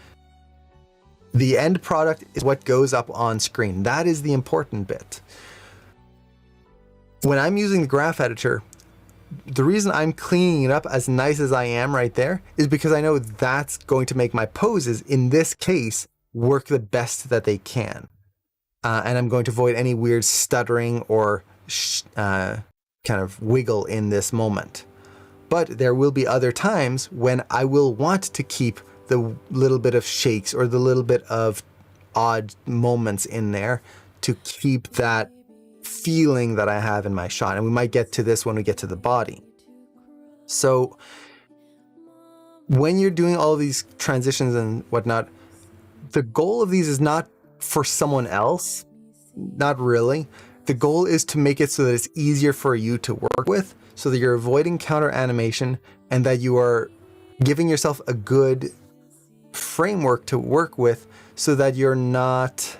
the end product is what goes up on screen. That is the important bit. When I'm using the graph editor, the reason I'm cleaning it up as nice as I am right there is because I know that's going to make my poses, in this case, work the best that they can. And I'm going to avoid any weird stuttering or kind of wiggle in this moment. But there will be other times when I will want to keep the little bit of shakes or the little bit of odd moments in there to keep that feeling that I have in my shot. And we might get to this when we get to the body. So when you're doing all these transitions and whatnot, the goal of these is not for someone else, not really. The goal is to make it so that it's easier for you to work with, so that you're avoiding counter animation and that you are giving yourself a good framework to work with so that you're not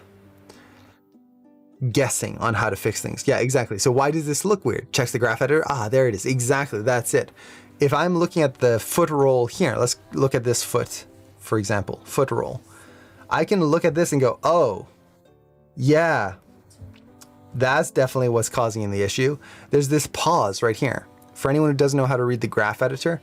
guessing on how to fix things. Yeah, exactly. So why does this look weird? Checks the graph editor. Ah, there it is. Exactly. That's it. If I'm looking at the foot roll here, let's look at this foot, for example, foot roll. I can look at this and go, oh, yeah, that's definitely what's causing the issue. There's this pause right here. For anyone who doesn't know how to read the graph editor,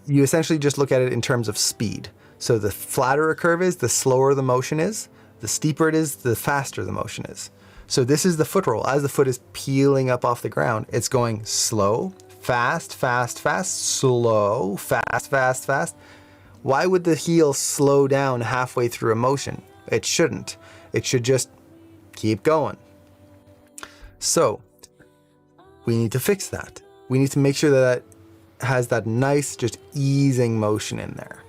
you essentially just look at it in terms of speed. So the flatter a curve is, the slower the motion is. The steeper it is, the faster the motion is. So this is the foot roll. As the foot is peeling up off the ground, it's going slow, fast, fast, fast, slow, fast, fast, fast. Why would the heel slow down halfway through a motion? It shouldn't. It should just keep going. So we need to fix that. We need to make sure that it has that nice, just easing motion in there.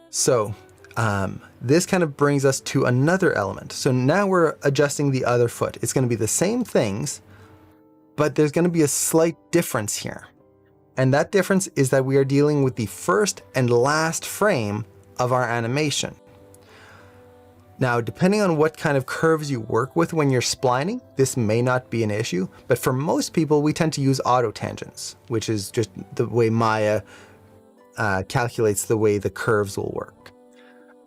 So this kind of brings us to another element. So now we're adjusting the other foot. It's going to be the same things, but there's going to be a slight difference here. And that difference is that we are dealing with the first and last frame of our animation. Now, depending on what kind of curves you work with when you're splining, this may not be an issue, but for most people, we tend to use auto tangents, which is just the way Maya calculates the way the curves will work.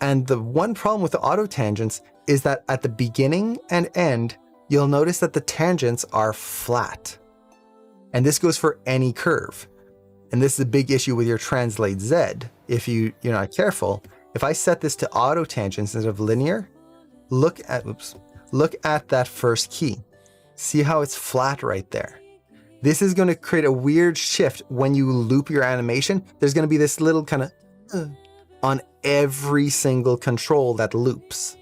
And the one problem with the auto tangents is that at the beginning and end, you'll notice that the tangents are flat. And this goes for any curve. And this is a big issue with your Translate Z. If you're not careful, if I set this to auto tangents instead of linear, look at that first key. See how it's flat right there. This is going to create a weird shift when you loop your animation. There's going to be this little kind of on every single control that loops.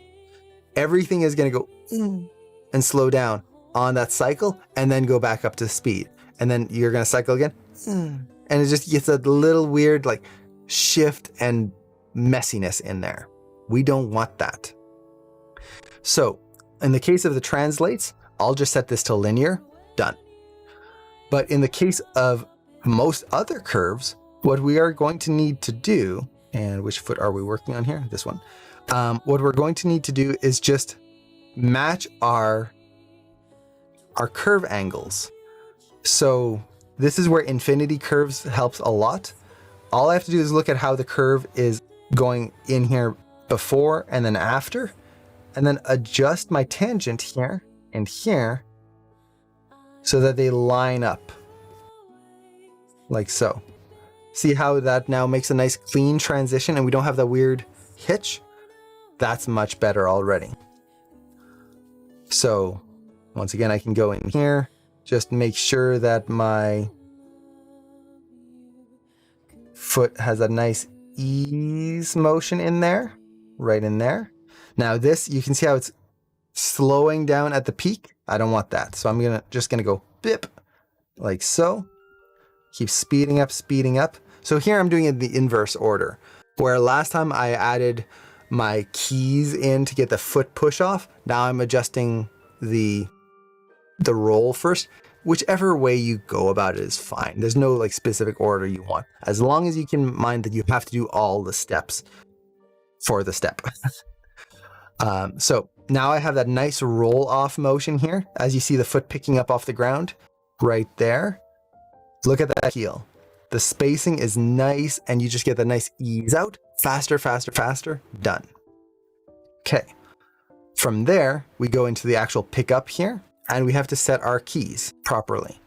Everything is going to go and slow down on that cycle and then go back up to speed. And then you're going to cycle again. And it just gets a little weird like shift and messiness in there. We don't want that. So in the case of the translates, I'll just set this to linear, done. But in the case of most other curves, what we are going to need to do, and which foot are we working on here? This one. What we're going to need to do is just match our curve angles. So this is where infinity curves helps a lot. All I have to do is look at how the curve is going in here before and then after, and then adjust my tangent here and here so that they line up like so. See how that now makes a nice clean transition and we don't have that weird hitch? That's much better already. So once again, I can go in here, just make sure that my foot has a nice ease motion in there, right in there. Now this, you can see how it's slowing down at the peak. I don't want that. So I'm just gonna go bip, like so. Keep speeding up, speeding up. So here I'm doing it in the inverse order, where last time I added my keys in to get the foot push off. Now I'm adjusting the roll first. Whichever way you go about it is fine. There's no like specific order you want, as long as you can mind that you have to do all the steps for the step. So now I have that nice roll off motion here. As you see the foot picking up off the ground right there. Look at that heel. The spacing is nice and you just get the nice ease out. Faster, faster, faster, done. Okay. From there, we go into the actual pickup here. And we have to set our keys properly.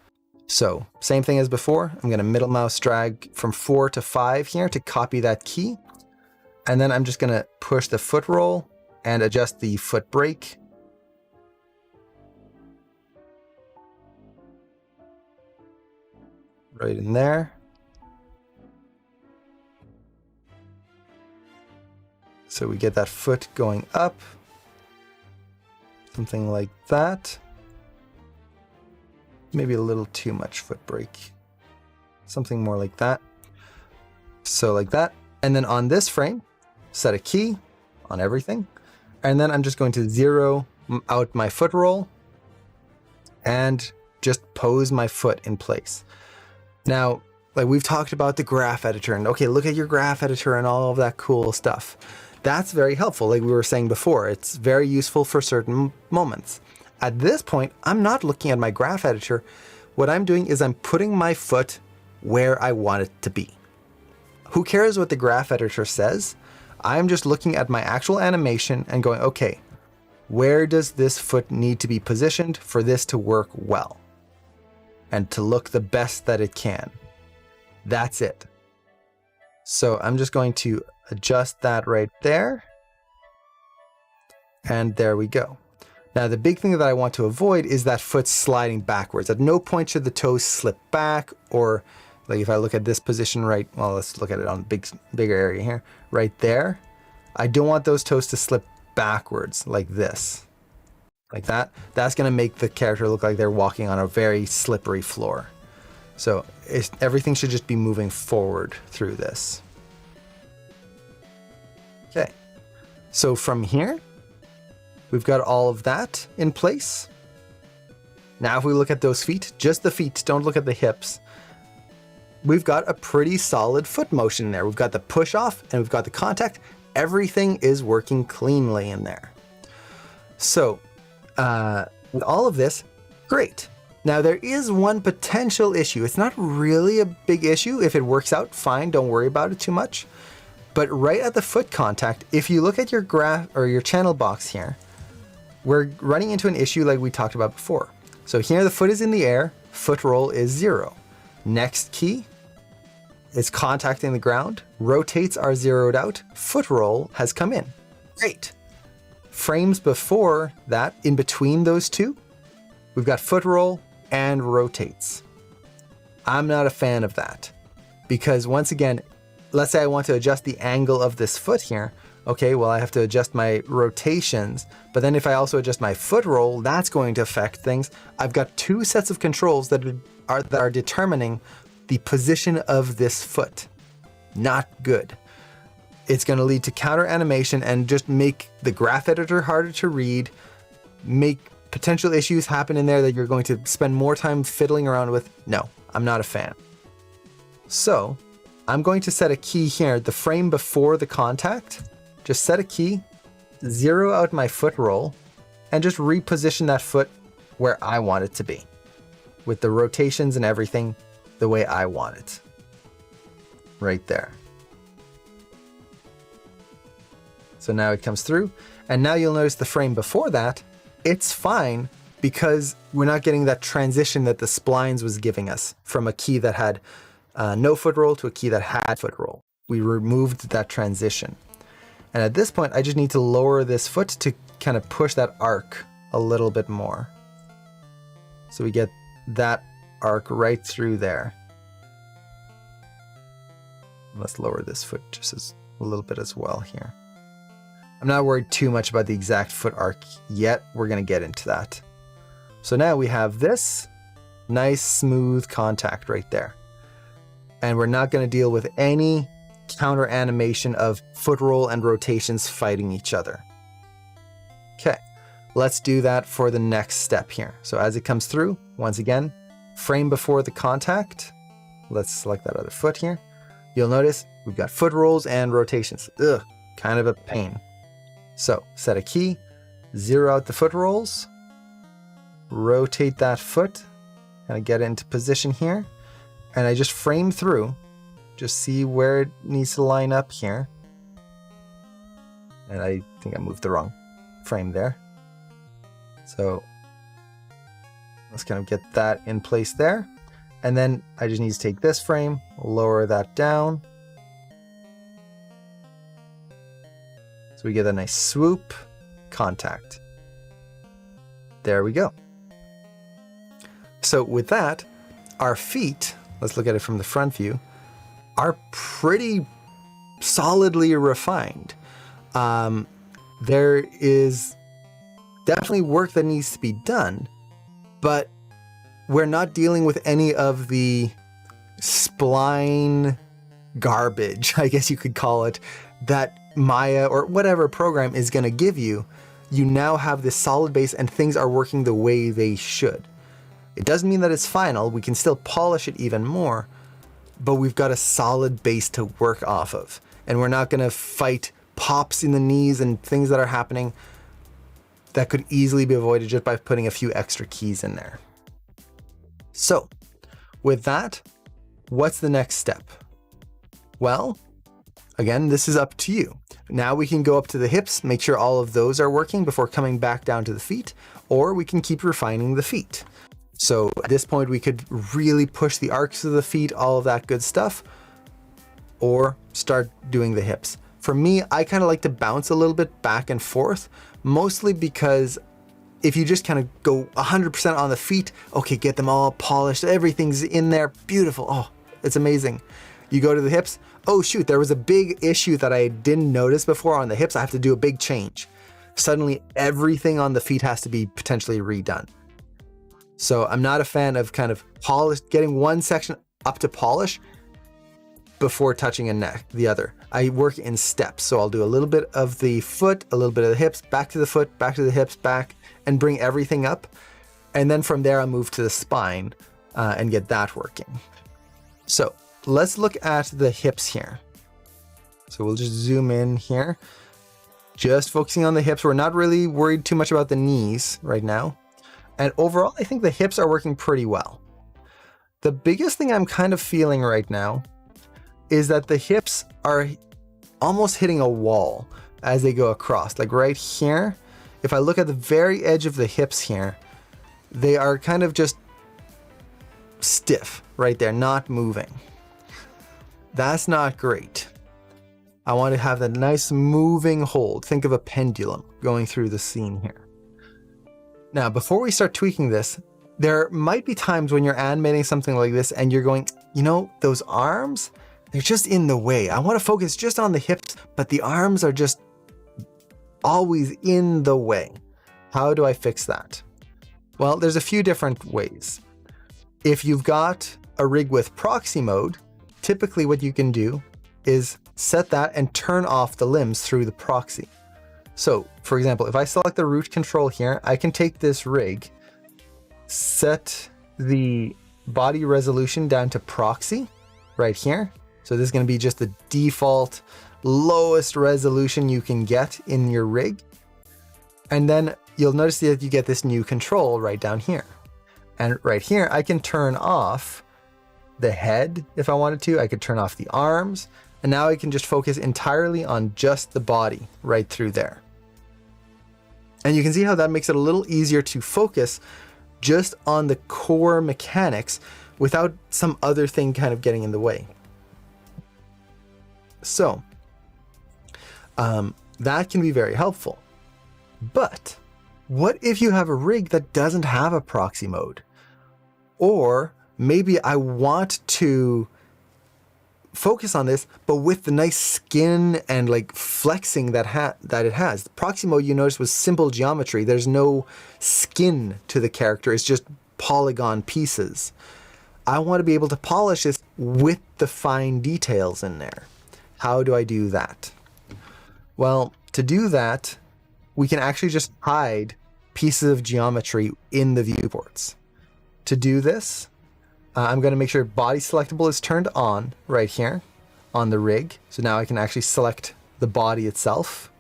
So same thing as before. I'm going to middle mouse drag from 4 to 5 here to copy that key. And then I'm just going to push the foot roll and adjust the foot brake. Right in there. So we get that foot going up. Something like that. Maybe a little too much foot brake. Something more like that. So like that. And then on this frame, set a key on everything. And then I'm just going to zero out my foot roll and just pose my foot in place. Now, Like we've talked about the graph editor and okay, look at your graph editor and all of that cool stuff. That's very helpful. Like we were saying before, it's very useful for certain moments. At this point, I'm not looking at my graph editor. What I'm doing is I'm putting my foot where I want it to be. Who cares what the graph editor says? I'm just looking at my actual animation and going, okay, where does this foot need to be positioned for this to work well and to look the best that it can? That's it. So I'm just going to adjust that right there. And there we go. Now, the big thing that I want to avoid is that foot sliding backwards. At no point should the toes slip back, or like if I look at this position right, well, let's look at it on bigger area here, right there. I don't want those toes to slip backwards like this, like that. That's going to make the character look like they're walking on a very slippery floor. So everything should just be moving forward through this. Okay, so from here, we've got all of that in place. Now if we look at those feet, just the feet, don't look at the hips, we've got a pretty solid foot motion in there. We've got the push off and we've got the contact. Everything is working cleanly in there. So with all of this, great. Now there is one potential issue. It's not really a big issue. If it works out, fine, don't worry about it too much. But right at the foot contact, if you look at your graph or your channel box here, we're running into an issue like we talked about before. So here the foot is in the air, foot roll is 0. Next key is contacting the ground, rotates are zeroed out, foot roll has come in. Great. Frames before that, in between those two, we've got foot roll and rotates. I'm not a fan of that because once again, let's say I want to adjust the angle of this foot here. Okay, well, I have to adjust my rotations, but then if I also adjust my foot roll, that's going to affect things. I've got two sets of controls that are determining the position of this foot. Not good. It's going to lead to counter animation and just make the graph editor harder to read, make potential issues happen in there that you're going to spend more time fiddling around with. No, I'm not a fan. So I'm going to set a key here, the frame before the contact. Just set a key, zero out my foot roll, and just reposition that foot where I want it to be, with the rotations and everything the way I want it. Right there. So now it comes through, and now you'll notice the frame before that, it's fine because we're not getting that transition that the splines was giving us from a key that had no foot roll to a key that had foot roll. We removed that transition. And at this point, I just need to lower this foot to kind of push that arc a little bit more. So we get that arc right through there. Let's lower this foot just a little bit as well here. I'm not worried too much about the exact foot arc yet. We're going to get into that. So now we have this nice smooth contact right there. And we're not going to deal with any counter animation of foot roll and rotations fighting each other. Okay, let's do that for the next step here. So as it comes through, once again, frame before the contact. Let's select that other foot here. You'll notice we've got foot rolls and rotations. Ugh, kind of a pain. So set a key, zero out the foot rolls, rotate that foot, kind of get it into position here, and I just frame through, just see where it needs to line up here. And I think I moved the wrong frame there. So let's kind of get that in place there. And then I just need to take this frame, lower that down. So we get a nice swoop, contact. There we go. So with that, our feet, let's look at it from the front view, are pretty solidly refined. There is definitely work that needs to be done, but we're not dealing with any of the spline garbage, I guess you could call it, that Maya or whatever program is going to give you. You now have this solid base and things are working the way they should. It doesn't mean that it's final. We can still polish it even more, but we've got a solid base to work off of. And we're not going to fight pops in the knees and things that are happening that could easily be avoided just by putting a few extra keys in there. So with that, what's the next step? Well, again, this is up to you. Now we can go up to the hips, make sure all of those are working before coming back down to the feet, or we can keep refining the feet. So at this point, we could really push the arcs of the feet, all of that good stuff, or start doing the hips. For me, I kind of like to bounce a little bit back and forth, mostly because if you just kind of go 100% on the feet, okay, get them all polished, everything's in there, beautiful, oh, it's amazing. You go to the hips, oh shoot, there was a big issue that I didn't notice before on the hips, I have to do a big change. Suddenly everything on the feet has to be potentially redone. So I'm not a fan of kind of getting one section up to polish before touching the other. I work in steps. So I'll do a little bit of the foot, a little bit of the hips, back to the foot, back to the hips, back, and bring everything up. And then from there, I'll move to the spine and get that working. So let's look at the hips here. So we'll just zoom in here. Just focusing on the hips. We're not really worried too much about the knees right now. And overall, I think the hips are working pretty well. The biggest thing I'm kind of feeling right now is that the hips are almost hitting a wall as they go across. Like right here, if I look at the very edge of the hips here, they are kind of just stiff right there, not moving. That's not great. I want to have that nice moving hold. Think of a pendulum going through the scene here. Now, before we start tweaking this, there might be times when you're animating something like this and you're going, you know, those arms, they're just in the way. I want to focus just on the hips, but the arms are just always in the way. How do I fix that? Well, there's a few different ways. If you've got a rig with proxy mode, typically what you can do is set that and turn off the limbs through the proxy. So for example, if I select the root control here, I can take this rig, set the body resolution down to proxy right here. So this is going to be just the default lowest resolution you can get in your rig. And then you'll notice that you get this new control right down here. And right here, I can turn off the head if I wanted to. I could turn off the arms. And now I can just focus entirely on just the body right through there. And you can see how that makes it a little easier to focus just on the core mechanics without some other thing kind of getting in the way. So that can be very helpful. But what if you have a rig that doesn't have a proxy mode? Or maybe I want to focus on this, but with the nice skin and like flexing that it has. The proxy mode, you notice, was simple geometry. There's no skin to the character. It's just polygon pieces. I want to be able to polish this with the fine details in there. How do I do that? Well, to do that, we can actually just hide pieces of geometry in the viewports. To do this, I'm going to make sure body selectable is turned on right here on the rig. So now I can actually select the body itself.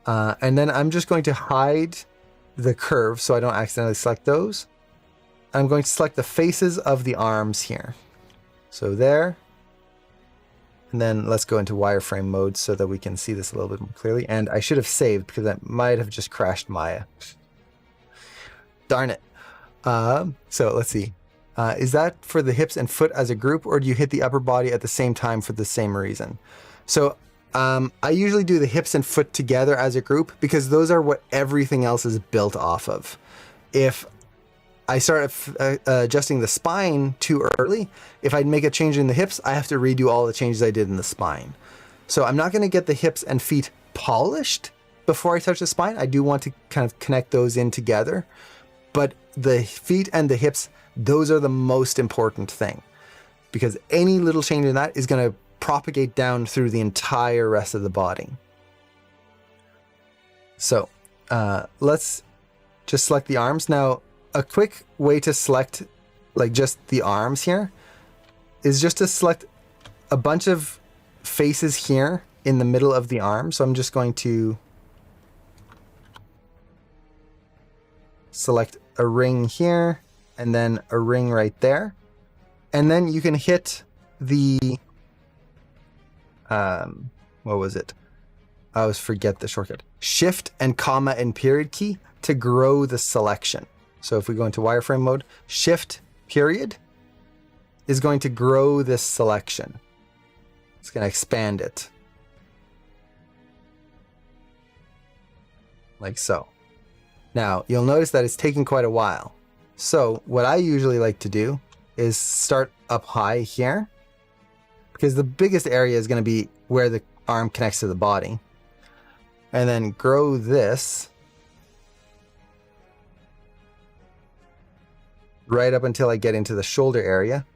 And then I'm just going to hide the curve so I don't accidentally select those. I'm going to select the faces of the arms here. So there. And then let's go into wireframe mode so that we can see this a little bit more clearly. And I should have saved because I might have just crashed Maya. Darn it. So let's see. Is that for the hips and foot as a group, or do you hit the upper body at the same time for the same reason? So I usually do the hips and foot together as a group because those are what everything else is built off of. If I start adjusting the spine too early, if I make a change in the hips, I have to redo all the changes I did in the spine. So I'm not going to get the hips and feet polished before I touch the spine. I do want to kind of connect those in together, but the feet and the hips, those are the most important thing, because any little change in that is going to propagate down through the entire rest of the body. So let's just select the arms. Now, a quick way to select like just the arms here is just to select a bunch of faces here in the middle of the arm. So I'm just going to select a ring here and then a ring right there. And then you can hit the, what was it? I always forget the shortcut. Shift and comma and period key to grow the selection. So if we go into wireframe mode, Shift period is going to grow this selection. It's going to expand it. Like so. Now, you'll notice that it's taking quite a while. So what I usually like to do is start up high here, because the biggest area is going to be where the arm connects to the body. And then grow this right up until I get into the shoulder area.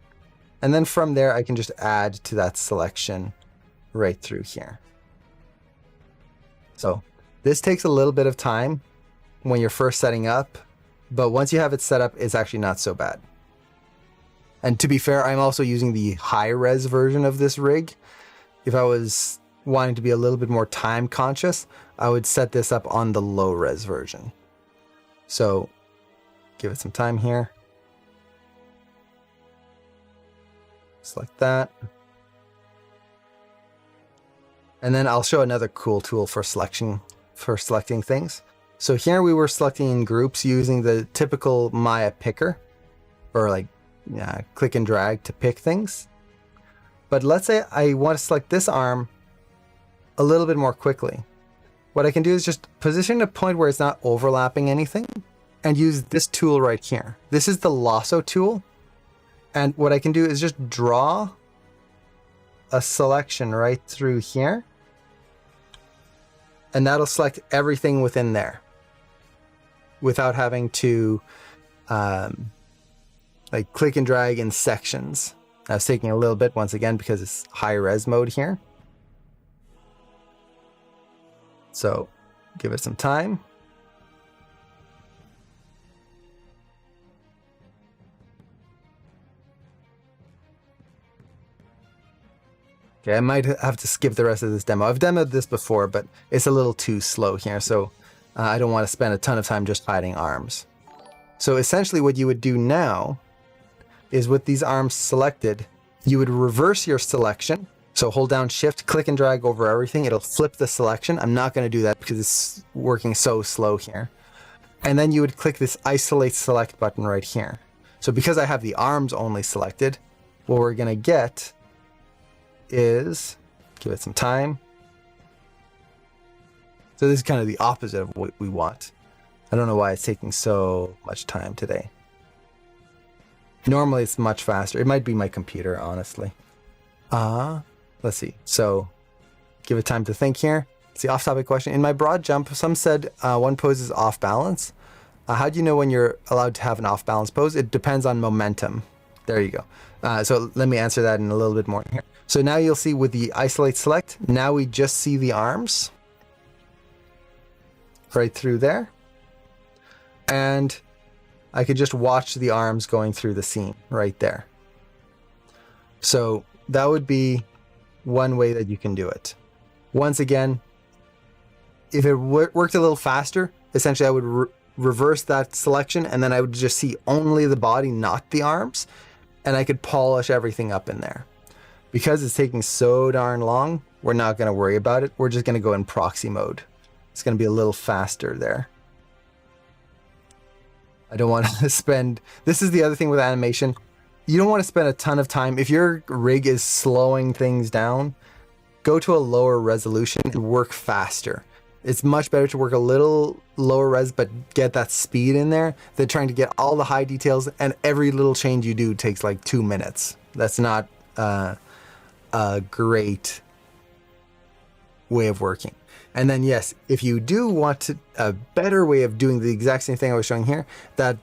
And then from there, I can just add to that selection right through here. So this takes a little bit of time when you're first setting up, but once you have it set up, it's actually not so bad. And to be fair, I'm also using the high-res version of this rig. If I was wanting to be a little bit more time conscious, I would set this up on the low-res version. So give it some time here. Select that. And then I'll show another cool tool for selecting things. So here we were selecting in groups using the typical Maya picker, or like click and drag to pick things. But let's say I want to select this arm a little bit more quickly. What I can do is just position a point where it's not overlapping anything and use this tool right here. This is the lasso tool. And what I can do is just draw a selection right through here. And that'll select everything within there without having to like click and drag in sections. I was taking a little bit once again because it's high res mode here. So give it some time. Okay, I might have to skip the rest of this demo. I've demoed this before, but it's a little too slow here, so I don't want to spend a ton of time just hiding arms. So essentially what you would do now is with these arms selected, you would reverse your selection. So hold down Shift, click and drag over everything. It'll flip the selection. I'm not going to do that because it's working so slow here. And then you would click this Isolate Select button right here. So because I have the arms only selected, what we're going to get is, give it some time. So this is kind of the opposite of what we want. I don't know why it's taking so much time today. Normally it's much faster. It might be my computer, honestly. Let's see. So give it time to think here. It's the off-topic question. In my broad jump, some said one pose is off balance. How do you know when you're allowed to have an off balance pose? It depends on momentum. There you go. So let me answer that in a little bit more here. So now you'll see with the Isolate Select, now we just see the arms right through there. And I could just watch the arms going through the scene right there. So that would be one way that you can do it. Once again, if it worked a little faster, essentially I would reverse that selection and then I would just see only the body, not the arms, and I could polish everything up in there. Because it's taking so darn long, we're not going to worry about it. We're just going to go in proxy mode. It's going to be a little faster there. I don't want to spend... This is the other thing with animation. You don't want to spend a ton of time. If your rig is slowing things down, go to a lower resolution and work faster. It's much better to work a little lower res, but get that speed in there than trying to get all the high details, and every little change you do takes like 2 minutes. That's not a great way of working. And then yes, if you do want a better way of doing the exact same thing I was showing here, that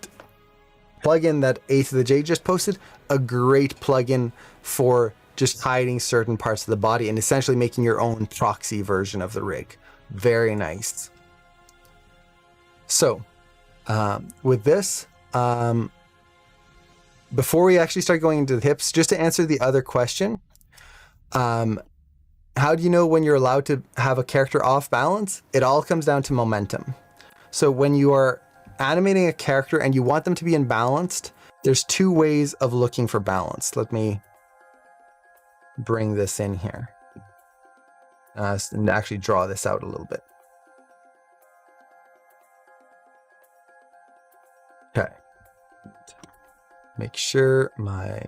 plugin that A to the J just posted, a great plugin for just hiding certain parts of the body and essentially making your own proxy version of the rig. Very nice. So with this, before we actually start going into the hips, just to answer the other question, how do you know when you're allowed to have a character off balance? It all comes down to momentum. So when you are animating a character and you want them to be imbalanced, there's two ways of looking for balance. Let me bring this in here and actually draw this out a little bit. Okay. Make sure my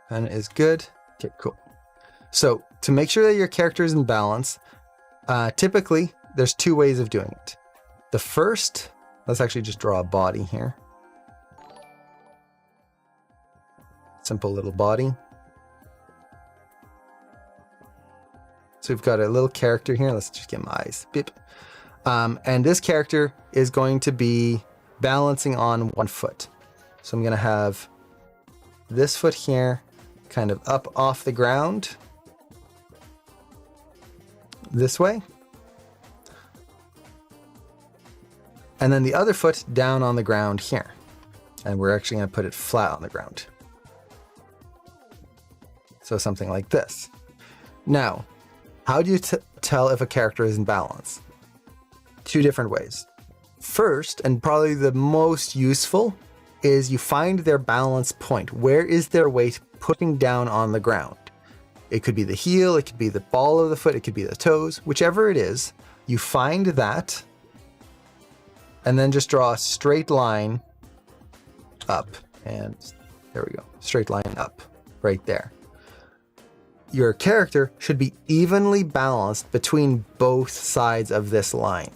pen is good. Okay, cool. So to make sure that your character is in balance, typically there's two ways of doing it. The first, let's actually just draw a body here. Simple little body. So we've got a little character here. Let's just get my eyes. Beep. And this character is going to be balancing on one foot. So I'm going to have this foot here kind of up off the ground this way. And then the other foot down on the ground here. And we're actually going to put it flat on the ground. So something like this. Now, how do you tell if a character is in balance? Two different ways. First, and probably the most useful, is you find their balance point. Where is their weight putting down on the ground? It could be the heel, it could be the ball of the foot, it could be the toes, whichever it is, you find that, and then just draw a straight line up. And there we go, straight line up, right there. Your character should be evenly balanced between both sides of this line.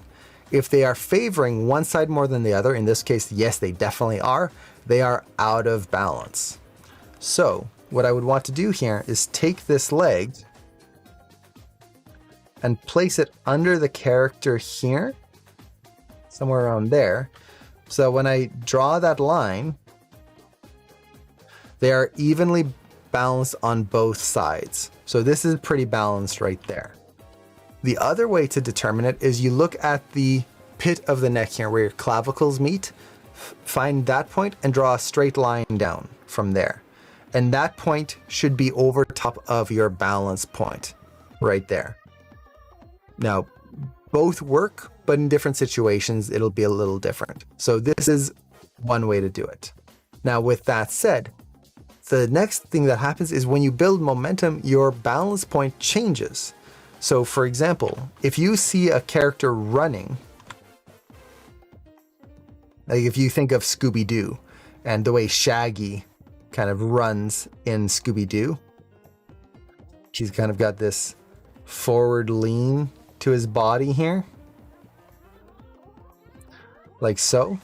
If they are favoring one side more than the other, in this case, yes, they definitely are, they are out of balance. So what I would want to do here is take this leg and place it under the character here, somewhere around there. So when I draw that line, they are evenly balanced on both sides. So this is pretty balanced right there. The other way to determine it is you look at the pit of the neck here where your clavicles meet, find that point and draw a straight line down from there. And that point should be over top of your balance point right there. Now, both work, but in different situations, it'll be a little different. So this is one way to do it. Now, with that said, the next thing that happens is when you build momentum, your balance point changes. So for example, if you see a character running, like if you think of Scooby-Doo and the way Shaggy kind of runs in Scooby-Doo, he's kind of got this forward lean to his body here, like so.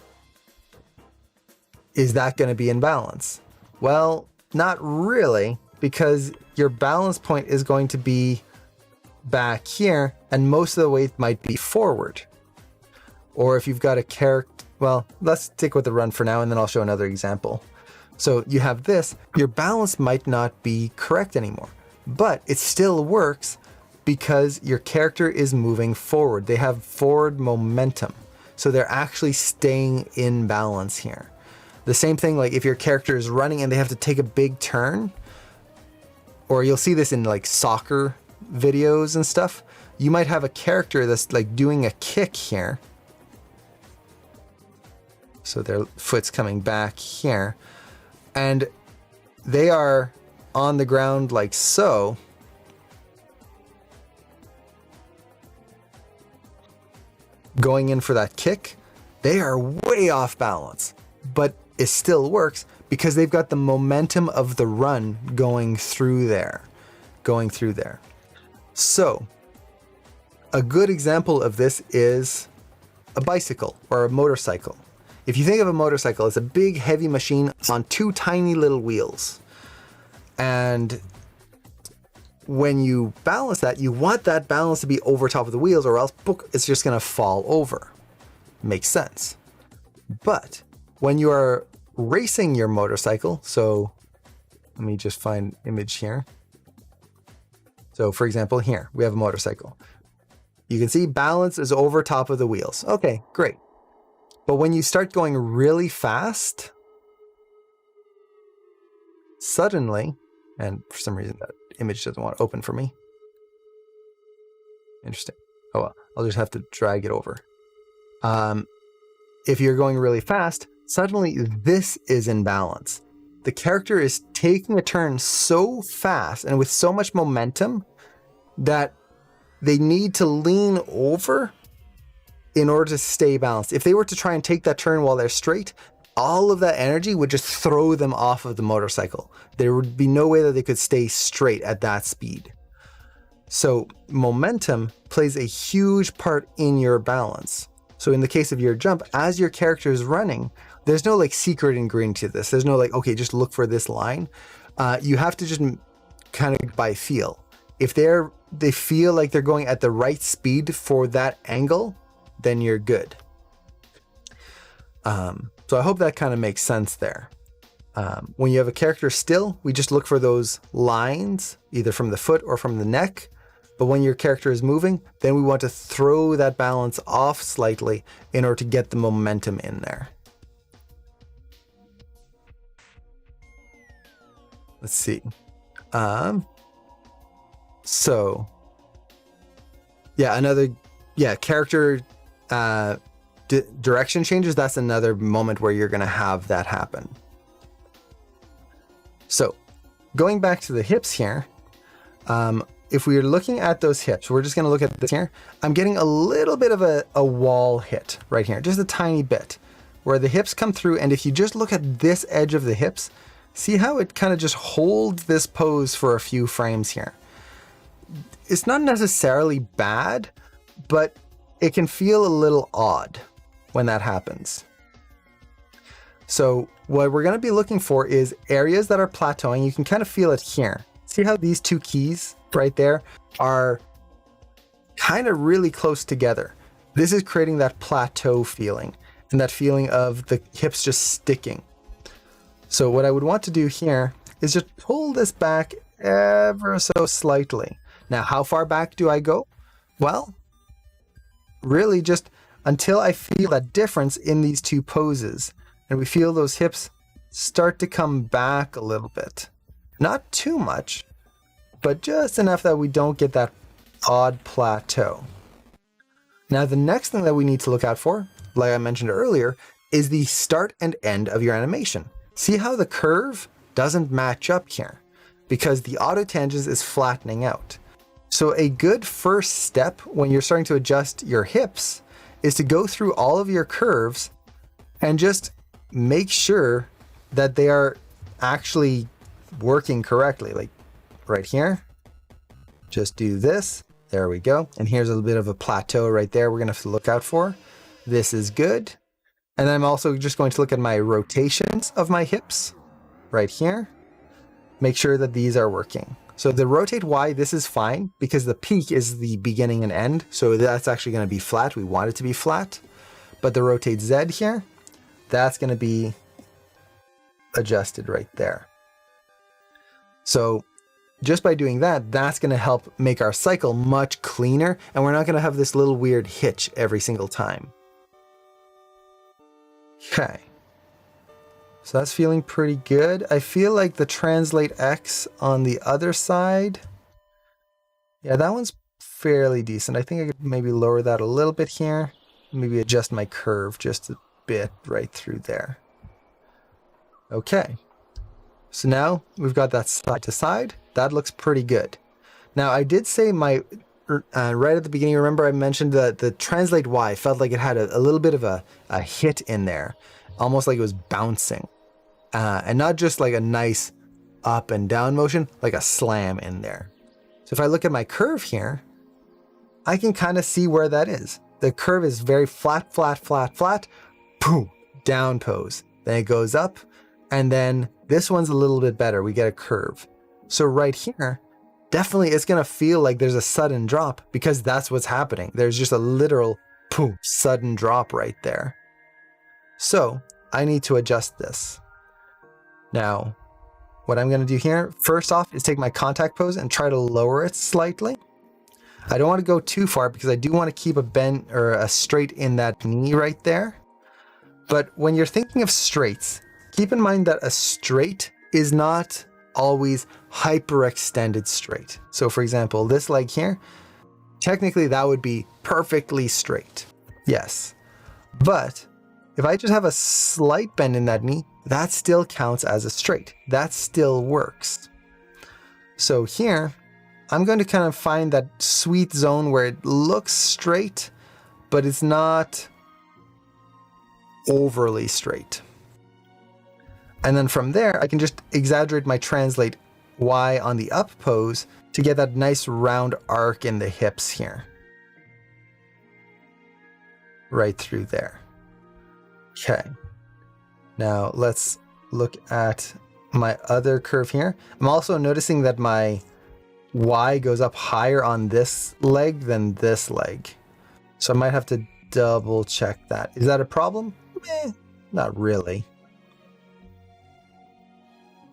Is that going to be in balance? Well, not really, because your balance point is going to be back here and most of the weight might be forward. Or if you've got a character, well, let's stick with the run for now and then I'll show another example. So you have this, your balance might not be correct anymore, but it still works because your character is moving forward. They have forward momentum. So they're actually staying in balance here. The same thing, like if your character is running and they have to take a big turn, or you'll see this in like soccer videos and stuff, you might have a character that's like doing a kick here. So their foot's coming back here and they are on the ground like so. Going in for that kick, they are way off balance, but it still works because they've got the momentum of the run going through there. So a good example of this is a bicycle or a motorcycle. If you think of a motorcycle, it's a big heavy machine on two tiny little wheels. And when you balance that, you want that balance to be over top of the wheels or else it's just going to fall over. Makes sense. But when you are racing your motorcycle, so let me just find an image here. So for example, here we have a motorcycle. You can see balance is over top of the wheels. Okay, great. But when you start going really fast, suddenly, and for some reason that image doesn't want to open for me. Interesting. Oh well, I'll just have to drag it over. If you're going really fast, suddenly this is in balance. The character is taking a turn so fast and with so much momentum that they need to lean over in order to stay balanced. If they were to try and take that turn while they're straight, all of that energy would just throw them off of the motorcycle. There would be no way that they could stay straight at that speed. So momentum plays a huge part in your balance. So in the case of your jump, as your character is running, there's no like secret ingredient to this. There's no like, okay, just look for this line. You have to just kind of by feel. If they feel like they're going at the right speed for that angle, then you're good. So I hope that kind of makes sense there. When you have a character still, we just look for those lines, either from the foot or from the neck. But when your character is moving, then we want to throw that balance off slightly in order to get the momentum in there. Let's see. Character direction changes. That's another moment where you're going to have that happen. So going back to the hips here, if we're looking at those hips, we're just going to look at this here. I'm getting a little bit of a wall hit right here, just a tiny bit where the hips come through. And if you just look at this edge of the hips, see how it kind of just holds this pose for a few frames here. It's not necessarily bad, but it can feel a little odd when that happens. So what we're going to be looking for is areas that are plateauing. You can kind of feel it here. See how these two keys right there are kind of really close together. This is creating that plateau feeling and that feeling of the hips just sticking. So what I would want to do here is just pull this back ever so slightly. Now, how far back do I go? Well, really just until I feel that difference in these two poses and we feel those hips start to come back a little bit. Not too much, but just enough that we don't get that odd plateau. Now, the next thing that we need to look out for, like I mentioned earlier, is the start and end of your animation. See how the curve doesn't match up here because the auto tangents is flattening out. So a good first step when you're starting to adjust your hips is to go through all of your curves and just make sure that they are actually working correctly. Like right here, just do this. There we go. And here's a little bit of a plateau right there we're going to have to look out for. This is good. And then I'm also just going to look at my rotations of my hips right here. Make sure that these are working. So the rotate Y, this is fine because the peak is the beginning and end. So that's actually going to be flat. We want it to be flat. But the rotate Z here, that's going to be adjusted right there. So just by doing that, that's going to help make our cycle much cleaner. And we're not going to have this little weird hitch every single time. Okay. So that's feeling pretty good. I feel like the translate X on the other side, yeah, that one's fairly decent. I think I could maybe lower that a little bit here. Maybe adjust my curve just a bit right through there. Okay. So now we've got that side to side. That looks pretty good. Now I did say right at the beginning, remember I mentioned that the translate Y felt like it had a little bit of a hit in there, almost like it was bouncing. And not just like a nice up and down motion, like a slam in there. So if I look at my curve here, I can kind of see where that is. The curve is very flat, flat, flat, flat, boom, down pose. Then it goes up, and then this one's a little bit better. We get a curve. So right here, definitely it's going to feel like there's a sudden drop because that's what's happening. There's just a literal boom, sudden drop right there. So I need to adjust this. Now, what I'm going to do here, first off, is take my contact pose and try to lower it slightly. I don't want to go too far because I do want to keep a bend or a straight in that knee right there. But when you're thinking of straights, keep in mind that a straight is not always hyperextended straight. So for example, this leg here, technically that would be perfectly straight. Yes. But if I just have a slight bend in that knee, that still counts as a straight. That still works. So here, I'm going to kind of find that sweet zone where it looks straight, but it's not overly straight. And then from there, I can just exaggerate my translate Y on the up pose to get that nice round arc in the hips here. Right through there. Okay. Now let's look at my other curve here. I'm also noticing that my Y goes up higher on this leg than this leg. So I might have to double check that. Is that a problem? Not really.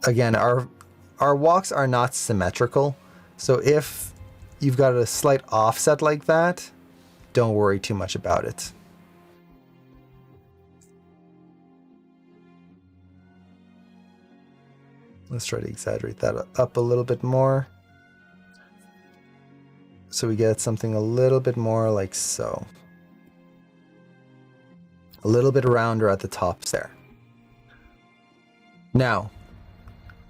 Again, our walks are not symmetrical. So if you've got a slight offset like that, don't worry too much about it. Let's try to exaggerate that up a little bit more. So we get something a little bit more like so. A little bit rounder at the tops there. Now,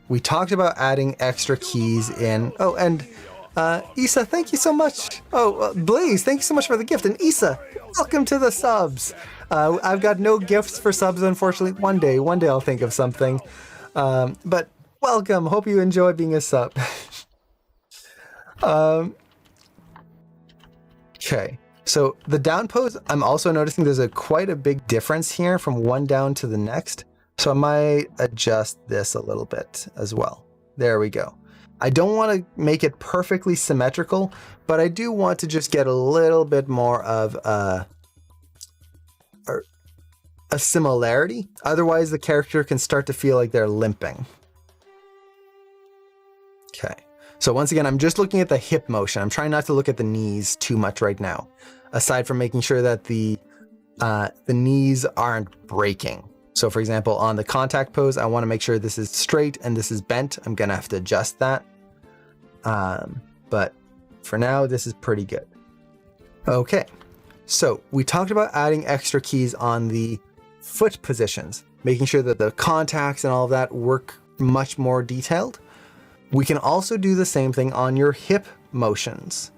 we talked about adding extra keys in. Oh, and Isa, thank you so much. Oh, Blaze, thank you so much for the gift. And Isa, welcome to the subs. I've got no gifts for subs, unfortunately. One day I'll think of something. But welcome. Hope you enjoy being a sub. Okay. So the down pose, I'm also noticing there's quite a big difference here from one down to the next. So I might adjust this a little bit as well. There we go. I don't want to make it perfectly symmetrical, but I do want to just get a little bit more of a similarity. Otherwise, the character can start to feel like they're limping. Okay. So once again, I'm just looking at the hip motion. I'm trying not to look at the knees too much right now, aside from making sure that the knees aren't breaking. So for example, on the contact pose, I want to make sure this is straight and this is bent. I'm going to have to adjust that. But for now, this is pretty good. Okay. So we talked about adding extra keys on the foot positions, making sure that the contacts and all of that work much more detailed. We can also do the same thing on your hip motions.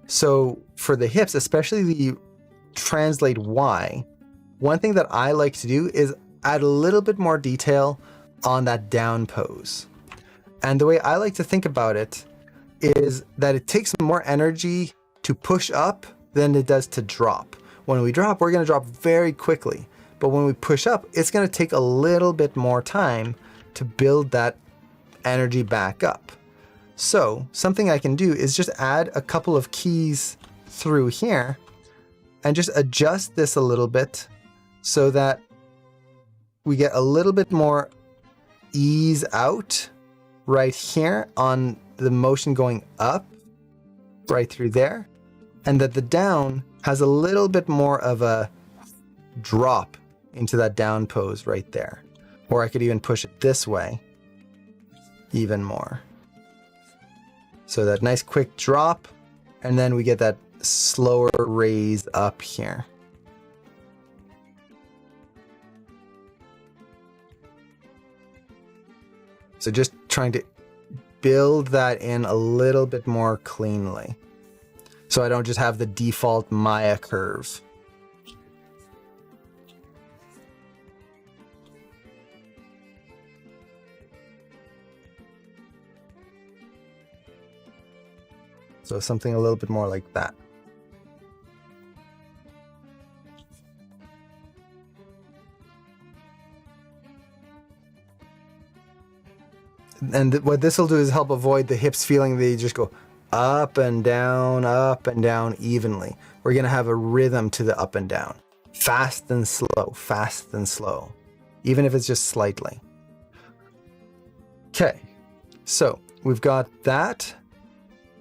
So for the hips, especially the translate Y, one thing that I like to do is add a little bit more detail on that down pose. And the way I like to think about it is that it takes more energy to push up than it does to drop. When we drop, we're going to drop very quickly. But when we push up, it's going to take a little bit more time to build that energy back up. So something I can do is just add a couple of keys through here and just adjust this a little bit so that we get a little bit more ease out right here on the motion going up right through there, and that the down has a little bit more of a drop into that down pose right there. Or I could even push it this way even more. So that nice quick drop, and then we get that slower raise up here. So just trying to build that in a little bit more cleanly, so I don't just have the default Maya curve. So something a little bit more like that. And what this will do is help avoid the hips feeling they just go up and down evenly. We're going to have a rhythm to the up and down. Fast and slow, even if it's just slightly. Okay, so we've got that.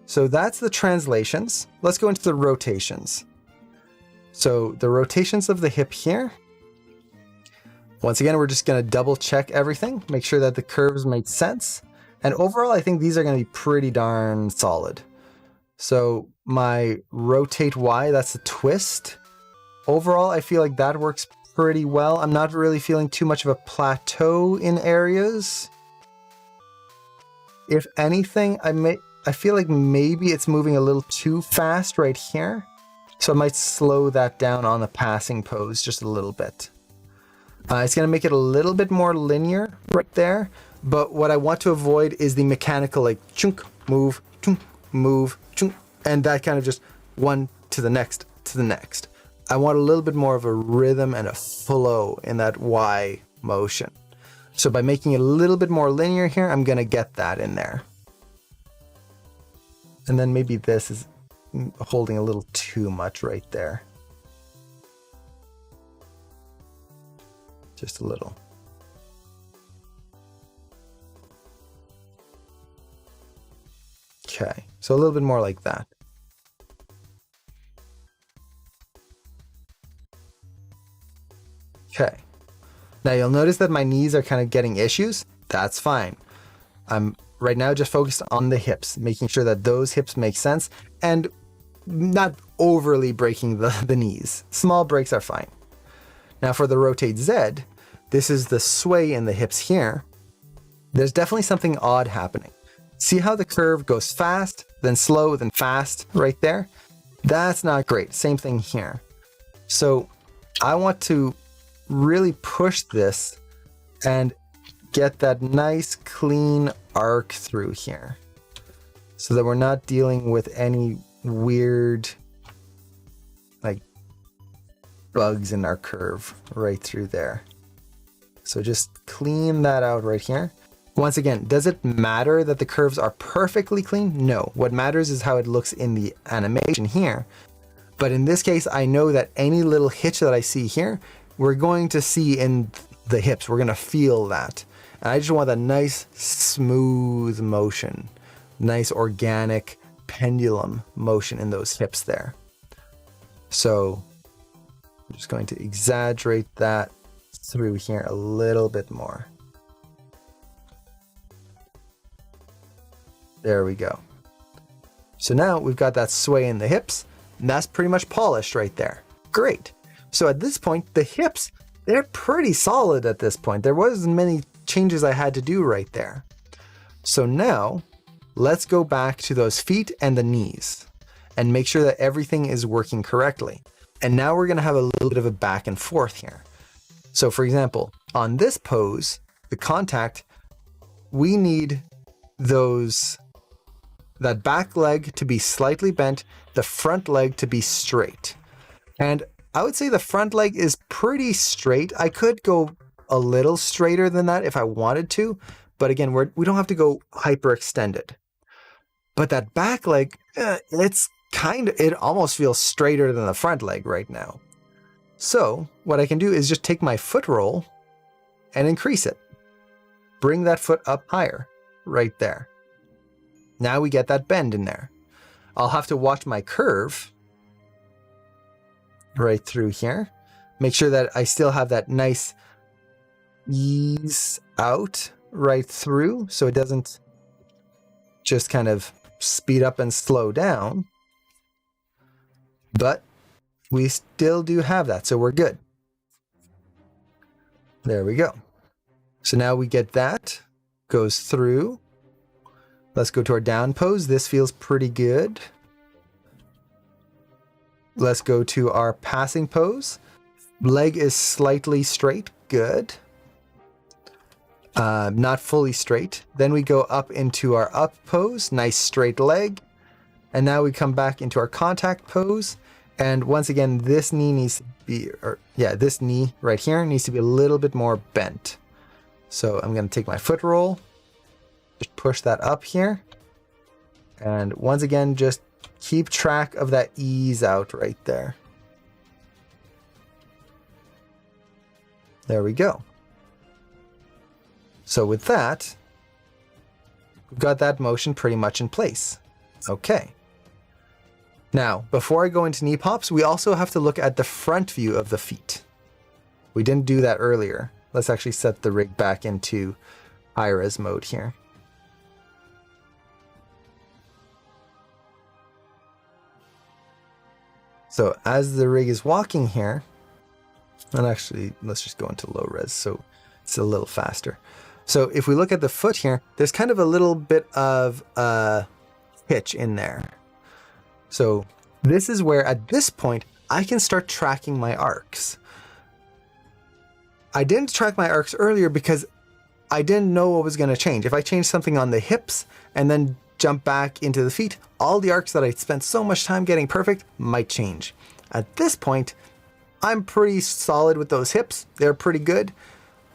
So that's the translations. Let's go into the rotations. So the rotations of the hip here. Once again, we're just going to double check everything, make sure that the curves make sense. And overall, I think these are going to be pretty darn solid. So my rotate Y, that's a twist. Overall, I feel like that works pretty well. I'm not really feeling too much of a plateau in areas. If anything, I feel like maybe it's moving a little too fast right here. So I might slow that down on the passing pose just a little bit. It's going to make it a little bit more linear right there. But what I want to avoid is the mechanical like chunk, move, chunk, move, chunk, and that kind of just one to the next, to the next. I want a little bit more of a rhythm and a flow in that Y motion. So by making it a little bit more linear here, I'm going to get that in there. And then maybe this is holding a little too much right there. Just a little. Okay, so a little bit more like that. Okay. Now you'll notice that my knees are kind of getting issues. That's fine. I'm right now just focused on the hips, making sure that those hips make sense and not overly breaking the knees. Small breaks are fine. Now for the rotate Z, this is the sway in the hips here. There's definitely something odd happening. See how the curve goes fast, then slow, then fast right there? That's not great. Same thing here. So I want to really push this and get that nice clean arc through here so that we're not dealing with any weird like bugs in our curve right through there. So just clean that out right here. Once again, does it matter that the curves are perfectly clean? No. What matters is how it looks in the animation here. But in this case, I know that any little hitch that I see here, we're going to see in the hips. We're going to feel that. And I just want that nice, smooth motion, nice organic pendulum motion in those hips there. So I'm just going to exaggerate that through here a little bit more. There we go. So now we've got that sway in the hips, and that's pretty much polished right there. Great. So at this point, the hips, they're pretty solid at this point. There wasn't many changes I had to do right there. So now let's go back to those feet and the knees and make sure that everything is working correctly. And now we're going to have a little bit of a back and forth here. So for example, on this pose, the contact, we need that back leg to be slightly bent, the front leg to be straight. And I would say the front leg is pretty straight. I could go a little straighter than that if I wanted to, but again, we don't have to go hyperextended. But that back leg, it almost feels straighter than the front leg right now. So what I can do is just take my foot roll and increase it. Bring that foot up higher, right there. Now we get that bend in there. I'll have to watch my curve right through here. Make sure that I still have that nice ease out right through so it doesn't just kind of speed up and slow down. But we still do have that, so we're good. There we go. So now we get that, goes through. Let's go to our down pose. This feels pretty good. Let's go to our passing pose. Leg is slightly straight. Good. Not fully straight. Then we go up into our up pose. Nice straight leg. And now we come back into our contact pose. And once again, this knee needs to be, this knee right here needs to be a little bit more bent. So I'm going to take my foot roll. Just push that up here. And once again, just keep track of that ease out right there. There we go. So with that, we've got that motion pretty much in place. Okay. Now, before I go into knee pops, we also have to look at the front view of the feet. We didn't do that earlier. Let's actually set the rig back into high res mode here. So as the rig is walking here, and actually let's just go into low res so it's a little faster. So if we look at the foot here, there's kind of a little bit of a hitch in there. So this is where at this point I can start tracking my arcs. I didn't track my arcs earlier because I didn't know what was going to change. If I changed something on the hips and then jump back into the feet, all the arcs that I spent so much time getting perfect might change. At this point, I'm pretty solid with those hips. They're pretty good.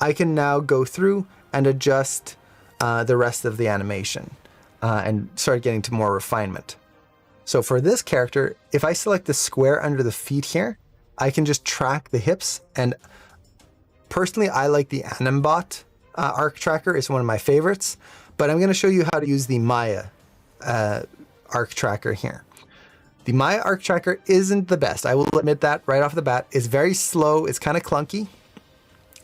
I can now go through and adjust the rest of the animation and start getting to more refinement. So for this character, if I select the square under the feet here, I can just track the hips. And personally, I like the Animbot arc tracker. It's one of my favorites, but I'm going to show you how to use the Maya arc tracker here. The Maya arc tracker isn't the best. I will admit that right off the bat. It's very slow. It's kind of clunky,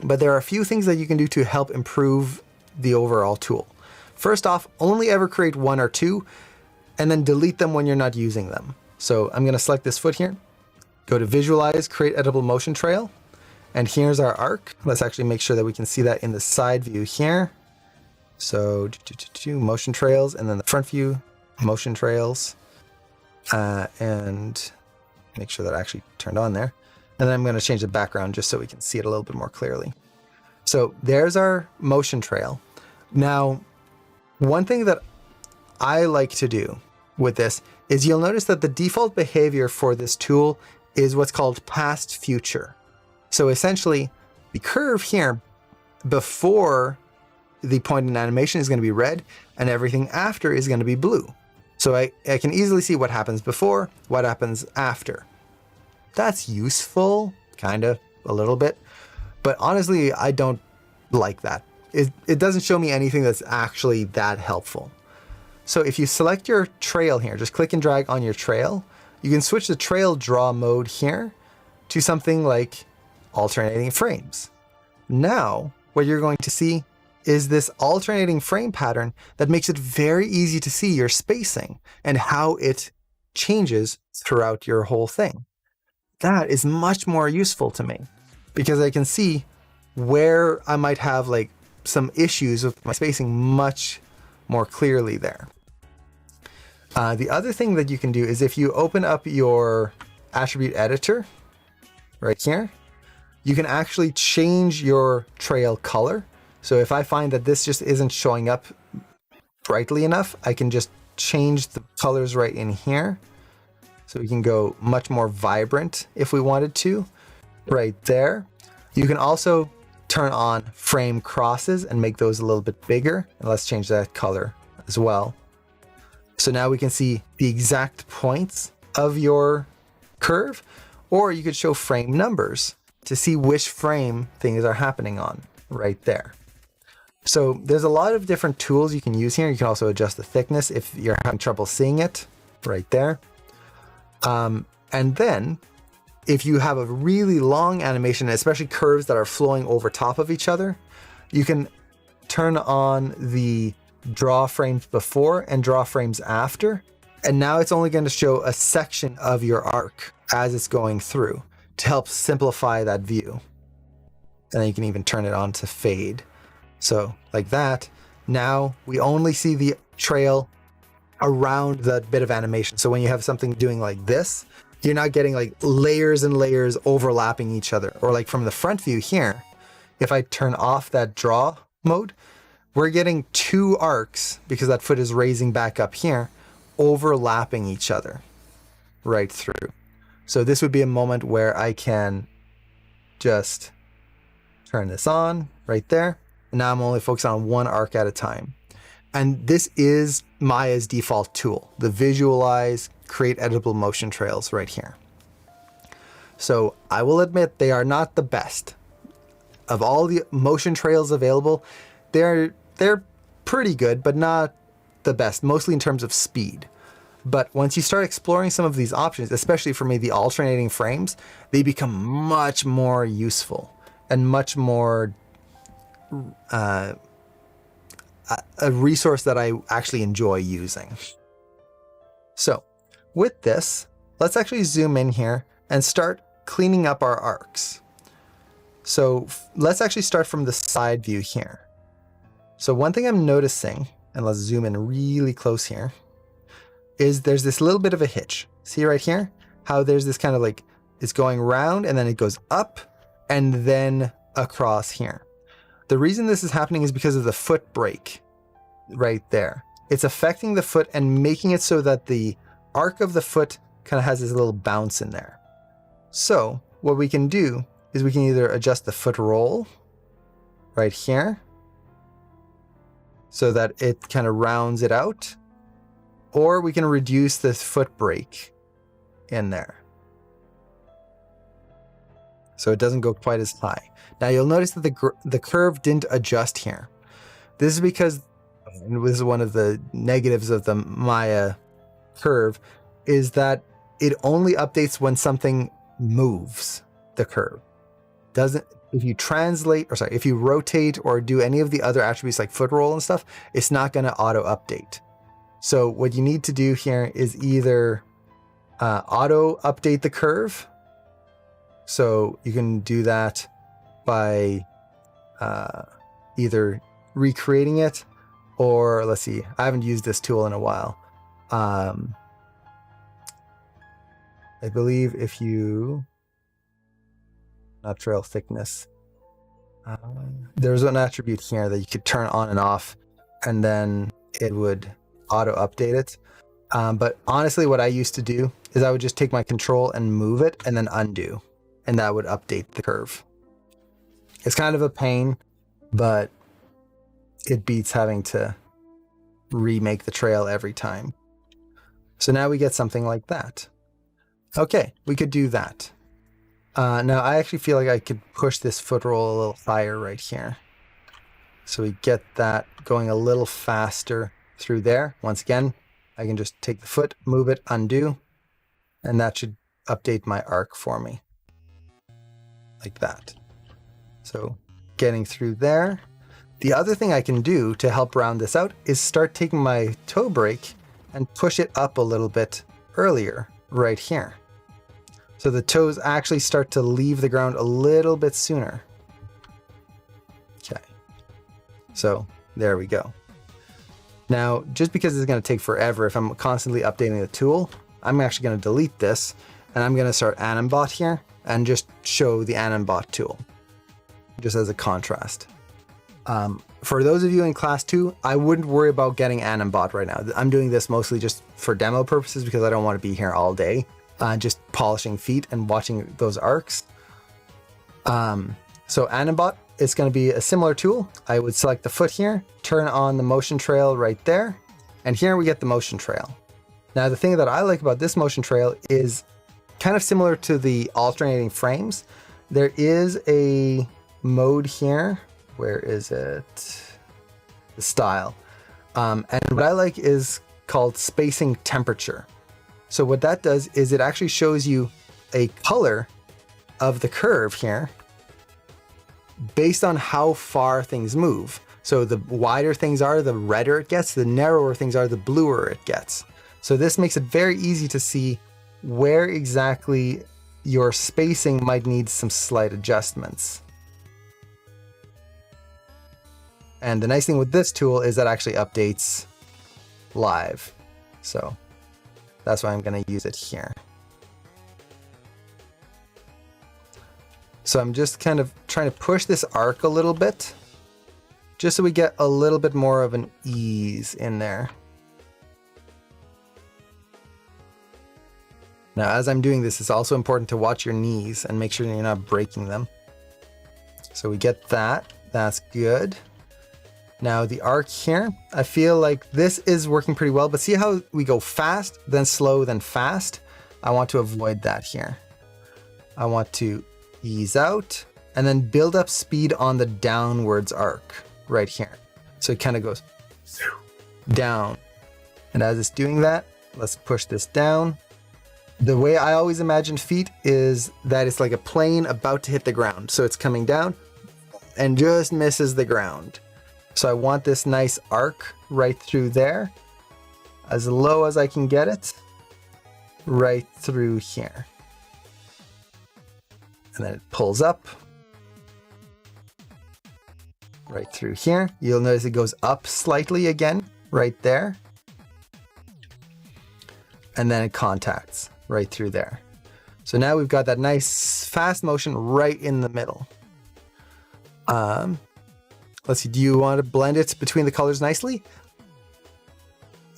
but there are a few things that you can do to help improve the overall tool. First off, only ever create one or two and then delete them when you're not using them. So I'm going to select this foot here, go to visualize, create editable motion trail. And here's our arc. Let's actually make sure that we can see that in the side view here. So motion trails, and then the front view, motion trails, and make sure that I actually turned on there. And then I'm going to change the background just so we can see it a little bit more clearly. So there's our motion trail. Now, one thing that I like to do with this is you'll notice that the default behavior for this tool is what's called past future. So essentially, the curve here before the point in animation is going to be red, and everything after is going to be blue. So I can easily see what happens before, what happens after. That's useful, kind of, a little bit. But honestly, I don't like that. It doesn't show me anything that's actually that helpful. So if you select your trail here, just click and drag on your trail, you can switch the trail draw mode here to something like alternating frames. Now, what you're going to see is this alternating frame pattern that makes it very easy to see your spacing and how it changes throughout your whole thing. That is much more useful to me because I can see where I might have like some issues with my spacing much more clearly there. The other thing that you can do is if you open up your attribute editor right here, you can actually change your trail color. So if I find that this just isn't showing up brightly enough, I can just change the colors right in here. So we can go much more vibrant if we wanted to, right there. You can also turn on frame crosses and make those a little bit bigger. And let's change that color as well. So now we can see the exact points of your curve, or you could show frame numbers to see which frame things are happening on right there. So there's a lot of different tools you can use here. You can also adjust the thickness if you're having trouble seeing it right there. And then if you have a really long animation, especially curves that are flowing over top of each other, you can turn on the draw frames before and draw frames after. And now it's only going to show a section of your arc as it's going through to help simplify that view. And then you can even turn it on to fade. So like that, now we only see the trail around that bit of animation. So when you have something doing like this, you're not getting like layers and layers overlapping each other. Or like from the front view here, if I turn off that draw mode, we're getting two arcs because that foot is raising back up here, overlapping each other right through. So this would be a moment where I can just turn this on right there. And now I'm only focused on one arc at a time. And this is Maya's default tool, the visualize, create editable motion trails right here. So I will admit they are not the best. Of all the motion trails available, they're pretty good, but not the best, mostly in terms of speed. But once you start exploring some of these options, especially for me, the alternating frames, they become much more useful and much more a resource that I actually enjoy using. So with this, let's actually zoom in here and start cleaning up our arcs. So let's actually start from the side view here. So one thing I'm noticing, and let's zoom in really close here, is there's this little bit of a hitch. See right here? How there's this kind of like, it's going round and then it goes up and then across here. The reason this is happening is because of the foot brake right there. It's affecting the foot and making it so that the arc of the foot kind of has this little bounce in there. So what we can do is we can either adjust the foot roll right here so that it kind of rounds it out, or we can reduce this foot brake in there so it doesn't go quite as high. Now you'll notice that the curve didn't adjust here. This is because, and this is one of the negatives of the Maya curve, is that it only updates when something moves the curve. If you translate, or sorry, if you rotate or do any of the other attributes like foot roll and stuff, it's not going to auto update. So what you need to do here is either auto update the curve. So you can do that by either recreating it, or let's see, I haven't used this tool in a while. I believe if you, not trail thickness, there's an attribute here that you could turn on and off, and then it would auto update it. But honestly, what I used to do is I would just take my control and move it and then undo, and that would update the curve. It's kind of a pain, but it beats having to remake the trail every time. So now we get something like that. Okay, we could do that. Now I actually feel like I could push this foot roll a little higher right here. So we get that going a little faster through there. Once again, I can just take the foot, move it, undo, and that should update my arc for me. Like that. So getting through there. The other thing I can do to help round this out is start taking my toe brake and push it up a little bit earlier right here. So the toes actually start to leave the ground a little bit sooner. Okay. So there we go. Now, just because it's going to take forever, if I'm constantly updating the tool, I'm actually going to delete this, and I'm going to start Animbot here and just show the Animbot tool, just as a contrast. For those of you in class 2, I wouldn't worry about getting Animbot right now. I'm doing this mostly just for demo purposes because I don't want to be here all day, just polishing feet and watching those arcs. So Animbot is going to be a similar tool. I would select the foot here, turn on the motion trail right there, and here we get the motion trail. Now the thing that I like about this motion trail is kind of similar to the alternating frames. There is a mode here. Where is it? The style. And what I like is called spacing temperature. So what that does is it actually shows you a color of the curve here based on how far things move. So the wider things are, the redder it gets, the narrower things are, the bluer it gets. So this makes it very easy to see where exactly your spacing might need some slight adjustments. And the nice thing with this tool is that it actually updates live. So that's why I'm going to use it here. So I'm just kind of trying to push this arc a little bit, just so we get a little bit more of an ease in there. Now, as I'm doing this, it's also important to watch your knees and make sure you're not breaking them. So we get that. That's good. Now the arc here, I feel like this is working pretty well, but see how we go fast, then slow, then fast? I want to avoid that here. I want to ease out and then build up speed on the downwards arc right here. So it kind of goes down. And as it's doing that, let's push this down. The way I always imagine feet is that it's like a plane about to hit the ground. So it's coming down and just misses the ground. So I want this nice arc right through there, as low as I can get it. right through here. And then it pulls up right through here. You'll notice it goes up slightly again, right there. And then it contacts right through there. So now we've got that nice fast motion right in the middle. Let's see, do you want to blend it between the colors nicely?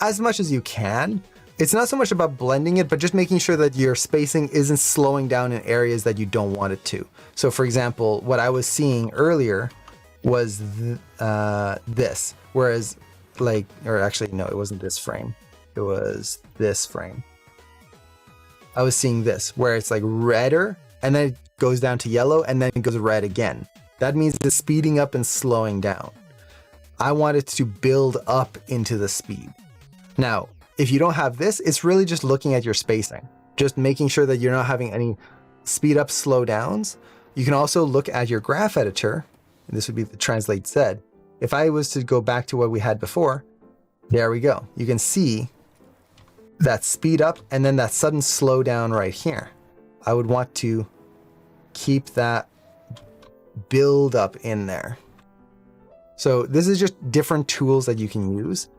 As much as you can. It's not so much about blending it, but just making sure that your spacing isn't slowing down in areas that you don't want it to. So for example, what I was seeing earlier was this, whereas like, or actually no, it wasn't this frame. It was this frame. I was seeing this, where it's like redder, and then it goes down to yellow, and then it goes red again. That means it's speeding up and slowing down. I want it to build up into the speed. Now, if you don't have this, it's really just looking at your spacing, just making sure that you're not having any speed up, slow downs. You can also look at your graph editor, and this would be the Translate Z. If I was to go back to what we had before, there we go. You can see that speed up and then that sudden slow down right here. I would want to keep that build up in there. So this is just different tools that you can use,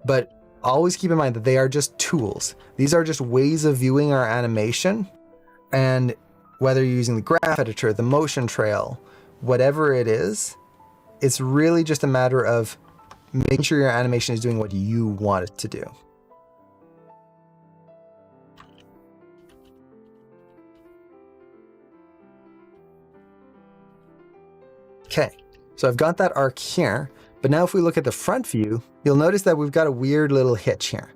but always keep in mind that they are just tools. These are just ways of viewing our animation, and whether you're using the graph editor, the motion trail, whatever it is, it's really just a matter of making sure your animation is doing what you want it to do. Okay, so I've got that arc here, but now if we look at the front view, you'll notice that we've got a weird little hitch here.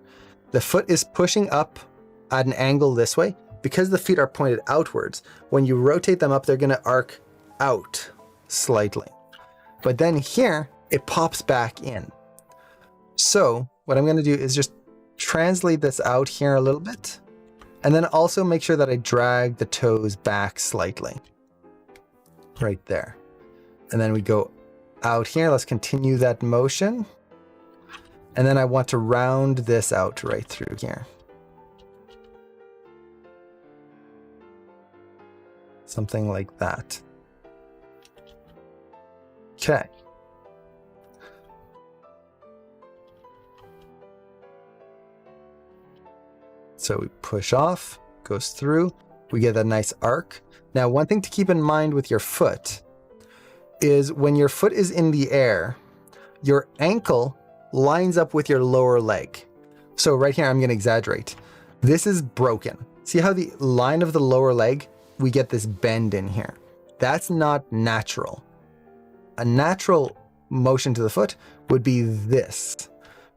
The foot is pushing up at an angle this way. Because the feet are pointed outwards, when you rotate them up, they're going to arc out slightly. But then here, it pops back in. So what I'm going to do is just translate this out here a little bit, and then also make sure that I drag the toes back slightly. Right there. And then we go out here. Let's continue that motion. And then I want to round this out right through here. Something like that. Okay. So we push off, goes through, we get a nice arc. Now, one thing to keep in mind with your foot is when your foot is in the air, your ankle lines up with your lower leg. So right here, I'm going to exaggerate. This is broken. See how the line of the lower leg, we get this bend in here. That's not natural. A natural motion to the foot would be this,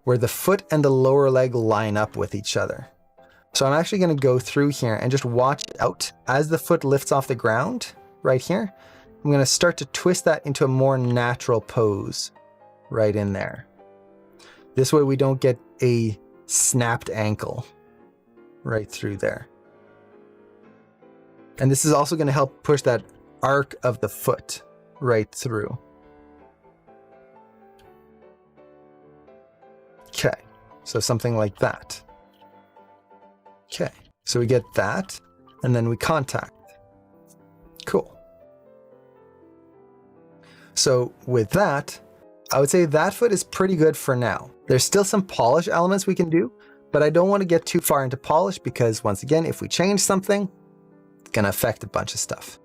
where the foot and the lower leg line up with each other. So I'm actually going to go through here and just watch out as the foot lifts off the ground right here. I'm going to start to twist that into a more natural pose right in there. This way we don't get a snapped ankle right through there. And this is also going to help push that arc of the foot right through. Okay, so something like that. Okay, so we get that, and then we contact. Cool. So with that, I would say that foot is pretty good for now. There's still some polish elements we can do, but I don't want to get too far into polish because once again, if we change something, it's going to affect a bunch of stuff.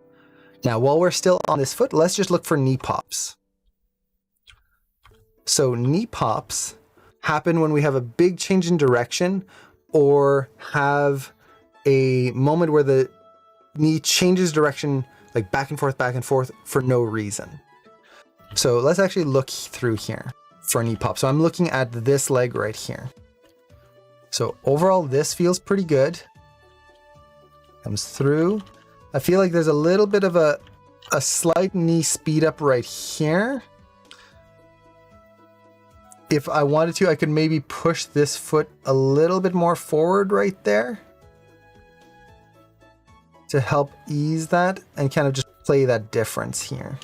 Now, while we're still on this foot, let's just look for knee pops. So knee pops happen when we have a big change in direction or have a moment where the knee changes direction, like back and forth for no reason. So let's actually look through here for knee pop. So I'm looking at this leg right here. So overall, this feels pretty good. Comes through. I feel like there's a little bit of a slight knee speed up right here. If I wanted to, I could maybe push this foot a little bit more forward right there to help ease that and kind of just play that difference here.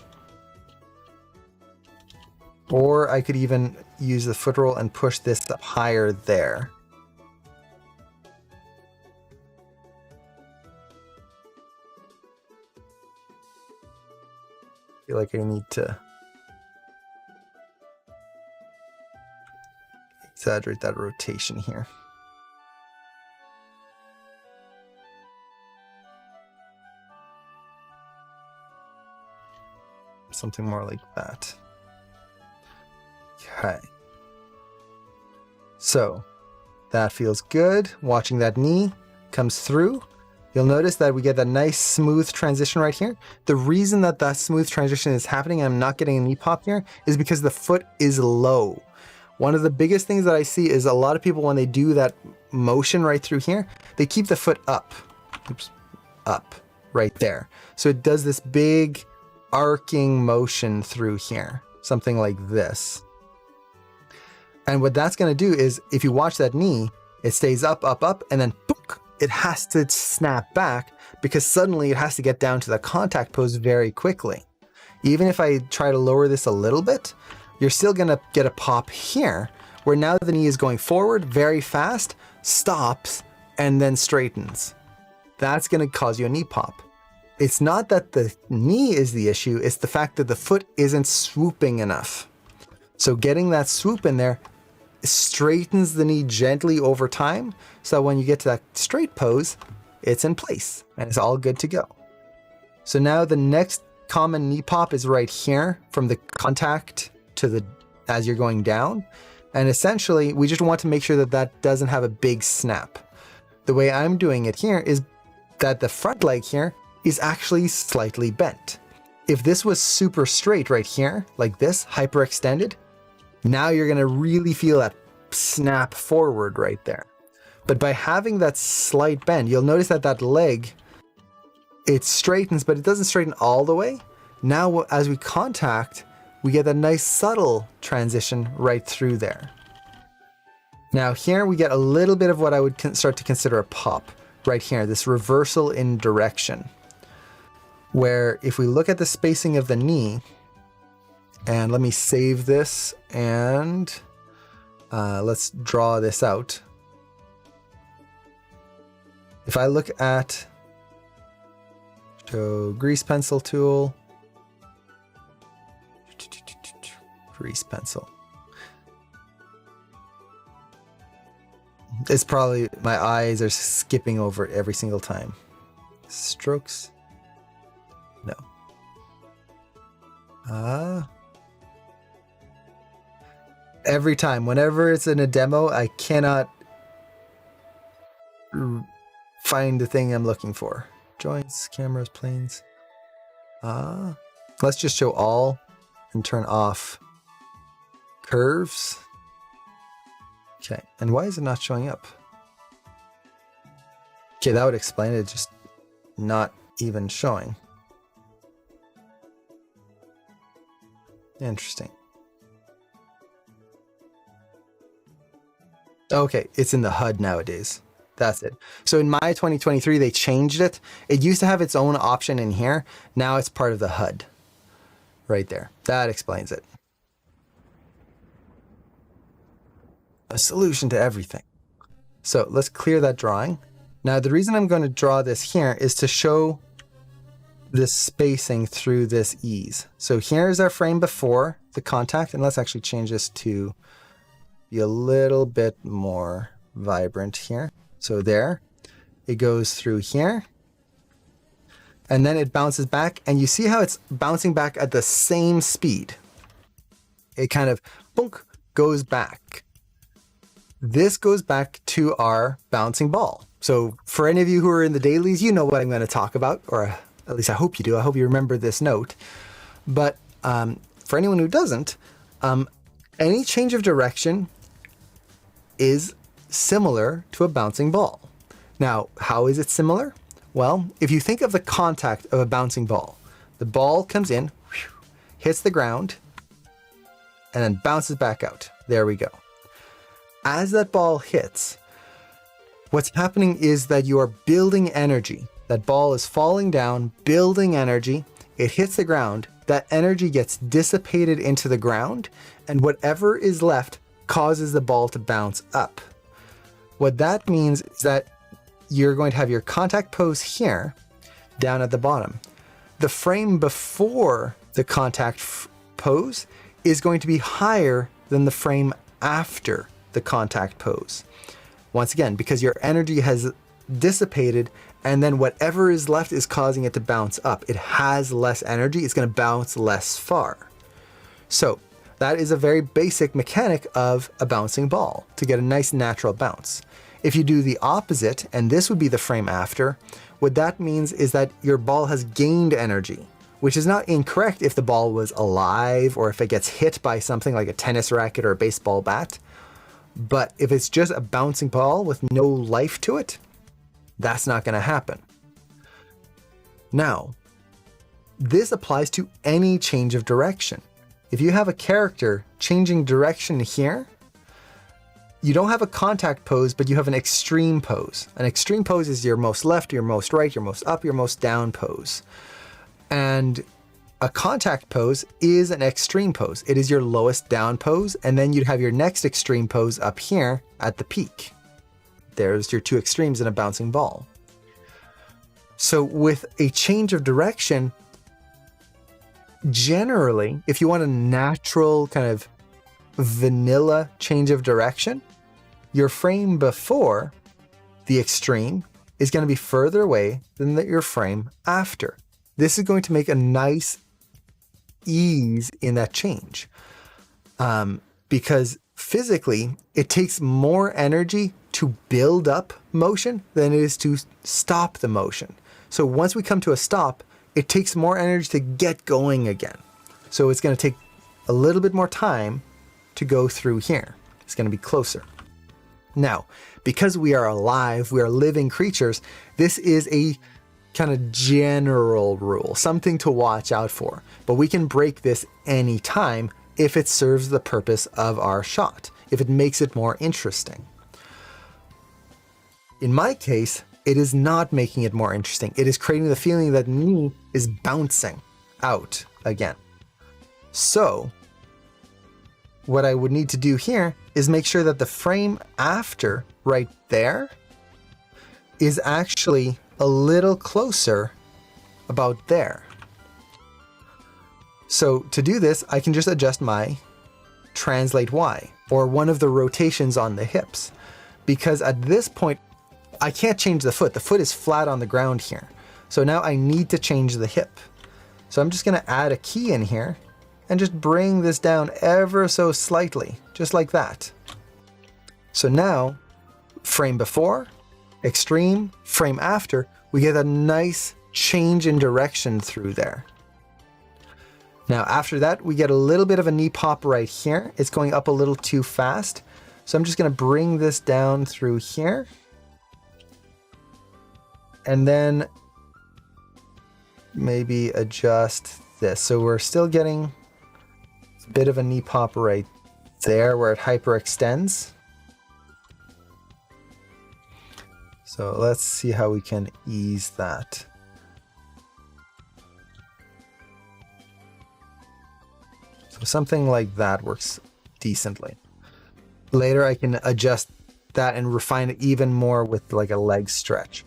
Or I could even use the foot roll and push this up higher there. feel like I need to exaggerate that rotation here. Something more like that. Okay. So that feels good. Watching that knee comes through. You'll notice that we get that nice smooth transition right here. The reason that that smooth transition is happening and I'm not getting a knee pop here is because the foot is low. One of the biggest things that I see is a lot of people, when they do that motion right through here, they keep the foot up. Oops, up right there. So it does this big arcing motion through here, something like this. And what that's going to do is, if you watch that knee, it stays up, up, up, and then book, it has to snap back because suddenly it has to get down to the contact pose very quickly. Even if I try to lower this a little bit, you're still going to get a pop here, where now the knee is going forward very fast, stops, and then straightens. That's going to cause you a knee pop. It's not that the knee is the issue, it's the fact that the foot isn't swooping enough. So getting that swoop in there straightens the knee gently over time, so when you get to that straight pose, it's in place and it's all good to go. So now the next common knee pop is right here from the contact to the as you're going down, and essentially we just want to make sure that that doesn't have a big snap. The way I'm doing it here is that the front leg here is actually slightly bent. If this was super straight right here, like this, hyperextended, now you're going to really feel that snap forward right there. But by having that slight bend, you'll notice that that leg, it straightens, but it doesn't straighten all the way. Now, as we contact, we get a nice subtle transition right through there. Now here we get a little bit of what I would start to consider a pop right here, this reversal in direction, where if we look at the spacing of the knee, and let me save this and let's draw this out. If I look at grease pencil tool, grease pencil. It's probably, my eyes are skipping over it every single time. Strokes. No. Every time, whenever it's in a demo, I cannot find the thing I'm looking for. Joints, cameras, planes. Let's just show all and turn off curves. Okay, and why is it not showing up? Okay, that would explain it, just not even showing. Interesting. Okay, it's in the HUD nowadays. That's it. So in my 2023, they changed it. It used to have its own option in here. Now it's part of the HUD. Right there. That explains it. A solution to everything. So let's clear that drawing. Now the reason I'm going to draw this here is to show this spacing through this ease. So here's our frame before the contact, and let's actually change this to be a little bit more vibrant here. So there, it goes through here, and then it bounces back, and you see how it's bouncing back at the same speed. It kind of boonk, goes back. This goes back to our bouncing ball. So for any of you who are in the dailies, you know what I'm going to talk about, or at least I hope you do. I hope you remember this note. But for anyone who doesn't, any change of direction is similar to a bouncing ball. Now, how is it similar? Well, if you think of the contact of a bouncing ball, the ball comes in, hits the ground, and then bounces back out. There we go. As that ball hits, what's happening is that you are building energy. That ball is falling down, building energy. It hits the ground. That energy gets dissipated into the ground, and whatever is left causes the ball to bounce up. What that means is that you're going to have your contact pose here, down at the bottom. The frame before the contact pose is going to be higher than the frame after the contact pose. Once again, because your energy has dissipated, and then whatever is left is causing it to bounce up. It has less energy, it's going to bounce less far. So that is a very basic mechanic of a bouncing ball, to get a nice natural bounce. If you do the opposite, and this would be the frame after, what that means is that your ball has gained energy, which is not incorrect if the ball was alive or if it gets hit by something like a tennis racket or a baseball bat. But if it's just a bouncing ball with no life to it, that's not going to happen. Now, this applies to any change of direction. If you have a character changing direction here, you don't have a contact pose, but you have an extreme pose. An extreme pose is your most left, your most right, your most up, your most down pose. And a contact pose is an extreme pose. It is your lowest down pose, and then you'd have your next extreme pose up here at the peak. There's your two extremes in a bouncing ball. So with a change of direction, generally, if you want a natural kind of vanilla change of direction, your frame before the extreme is going to be further away than your frame after. This is going to make a nice ease in that change, because physically it takes more energy to build up motion than it is to stop the motion. So once we come to a stop, it takes more energy to get going again. So it's going to take a little bit more time to go through here. It's going to be closer. Now, because we are alive, we are living creatures, this is a kind of general rule, something to watch out for. But we can break this anytime if it serves the purpose of our shot, if it makes it more interesting. In my case, it is not making it more interesting. It is creating the feeling that knee is bouncing out again. So what I would need to do here is make sure that the frame after right there is actually a little closer about there. So to do this, I can just adjust my translate Y, or one of the rotations on the hips, because at this point, I can't change the foot. The foot is flat on the ground here. So now I need to change the hip. So I'm just going to add a key in here and just bring this down ever so slightly, just like that. So now, frame before, extreme, frame after, we get a nice change in direction through there. Now after that, we get a little bit of a knee pop right here. It's going up a little too fast. So I'm just going to bring this down through here. And then maybe adjust this. So we're still getting a bit of a knee pop right there where it hyperextends. So let's see how we can ease that. So something like that works decently. Later I can adjust that and refine it even more with like a leg stretch.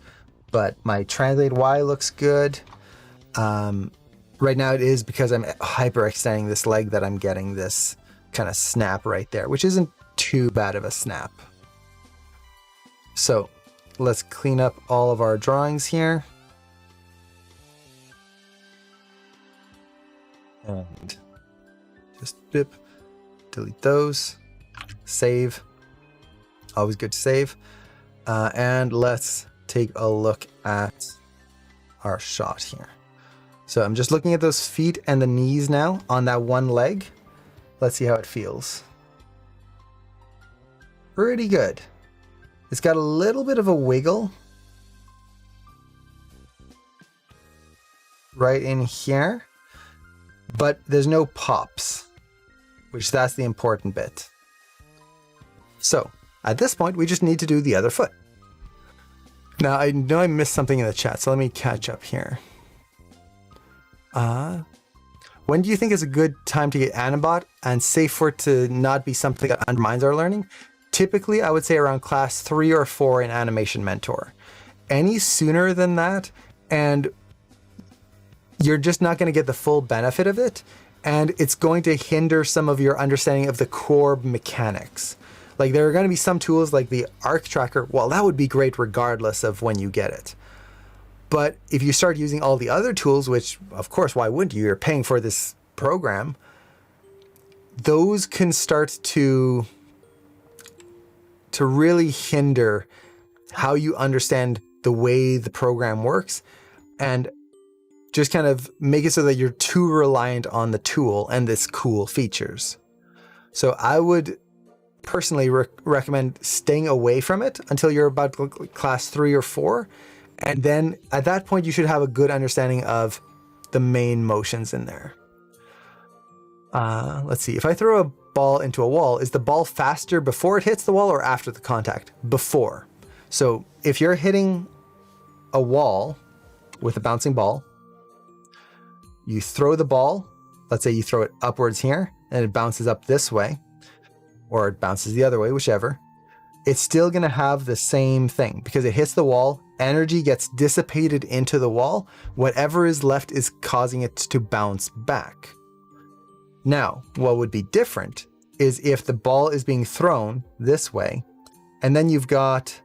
But my translate Y looks good. Right now it is because I'm hyperextending this leg that I'm getting this kind of snap right there, which isn't too bad of a snap. So let's clean up all of our drawings here. And just dip, delete those, save. Always good to save. And let's take a look at our shot here. So I'm just looking at those feet and the knees now on that one leg. Let's see how it feels. Pretty good. It's got a little bit of a wiggle right in here, but there's no pops, which that's the important bit. So at this point, we just need to do the other foot. Now, I know I missed something in the chat, so let me catch up here. When do you think is a good time to get Animbot and safe for it to not be something that undermines our learning? Typically, I would say around class 3 or 4 in Animation Mentor. Any sooner than that, and you're just not going to get the full benefit of it. And it's going to hinder some of your understanding of the core mechanics. Like there are going to be some tools like the arc tracker. Well, that would be great regardless of when you get it. But if you start using all the other tools, which of course, why wouldn't you? You're paying for this program. Those can start to really hinder how you understand the way the program works, and just kind of make it so that you're too reliant on the tool and its cool features. So I would personally recommend staying away from it until you're about class 3 or 4. And then at that point, you should have a good understanding of the main motions in there. Let's see. If I throw a ball into a wall, is the ball faster before it hits the wall or after the contact? Before. So if you're hitting a wall with a bouncing ball, you throw the ball, let's say you throw it upwards here, and it bounces up this way, or it bounces the other way, whichever. It's still going to have the same thing because it hits the wall, energy gets dissipated into the wall, whatever is left is causing it to bounce back. Now, what would be different is if the ball is being thrown this way, and then you've got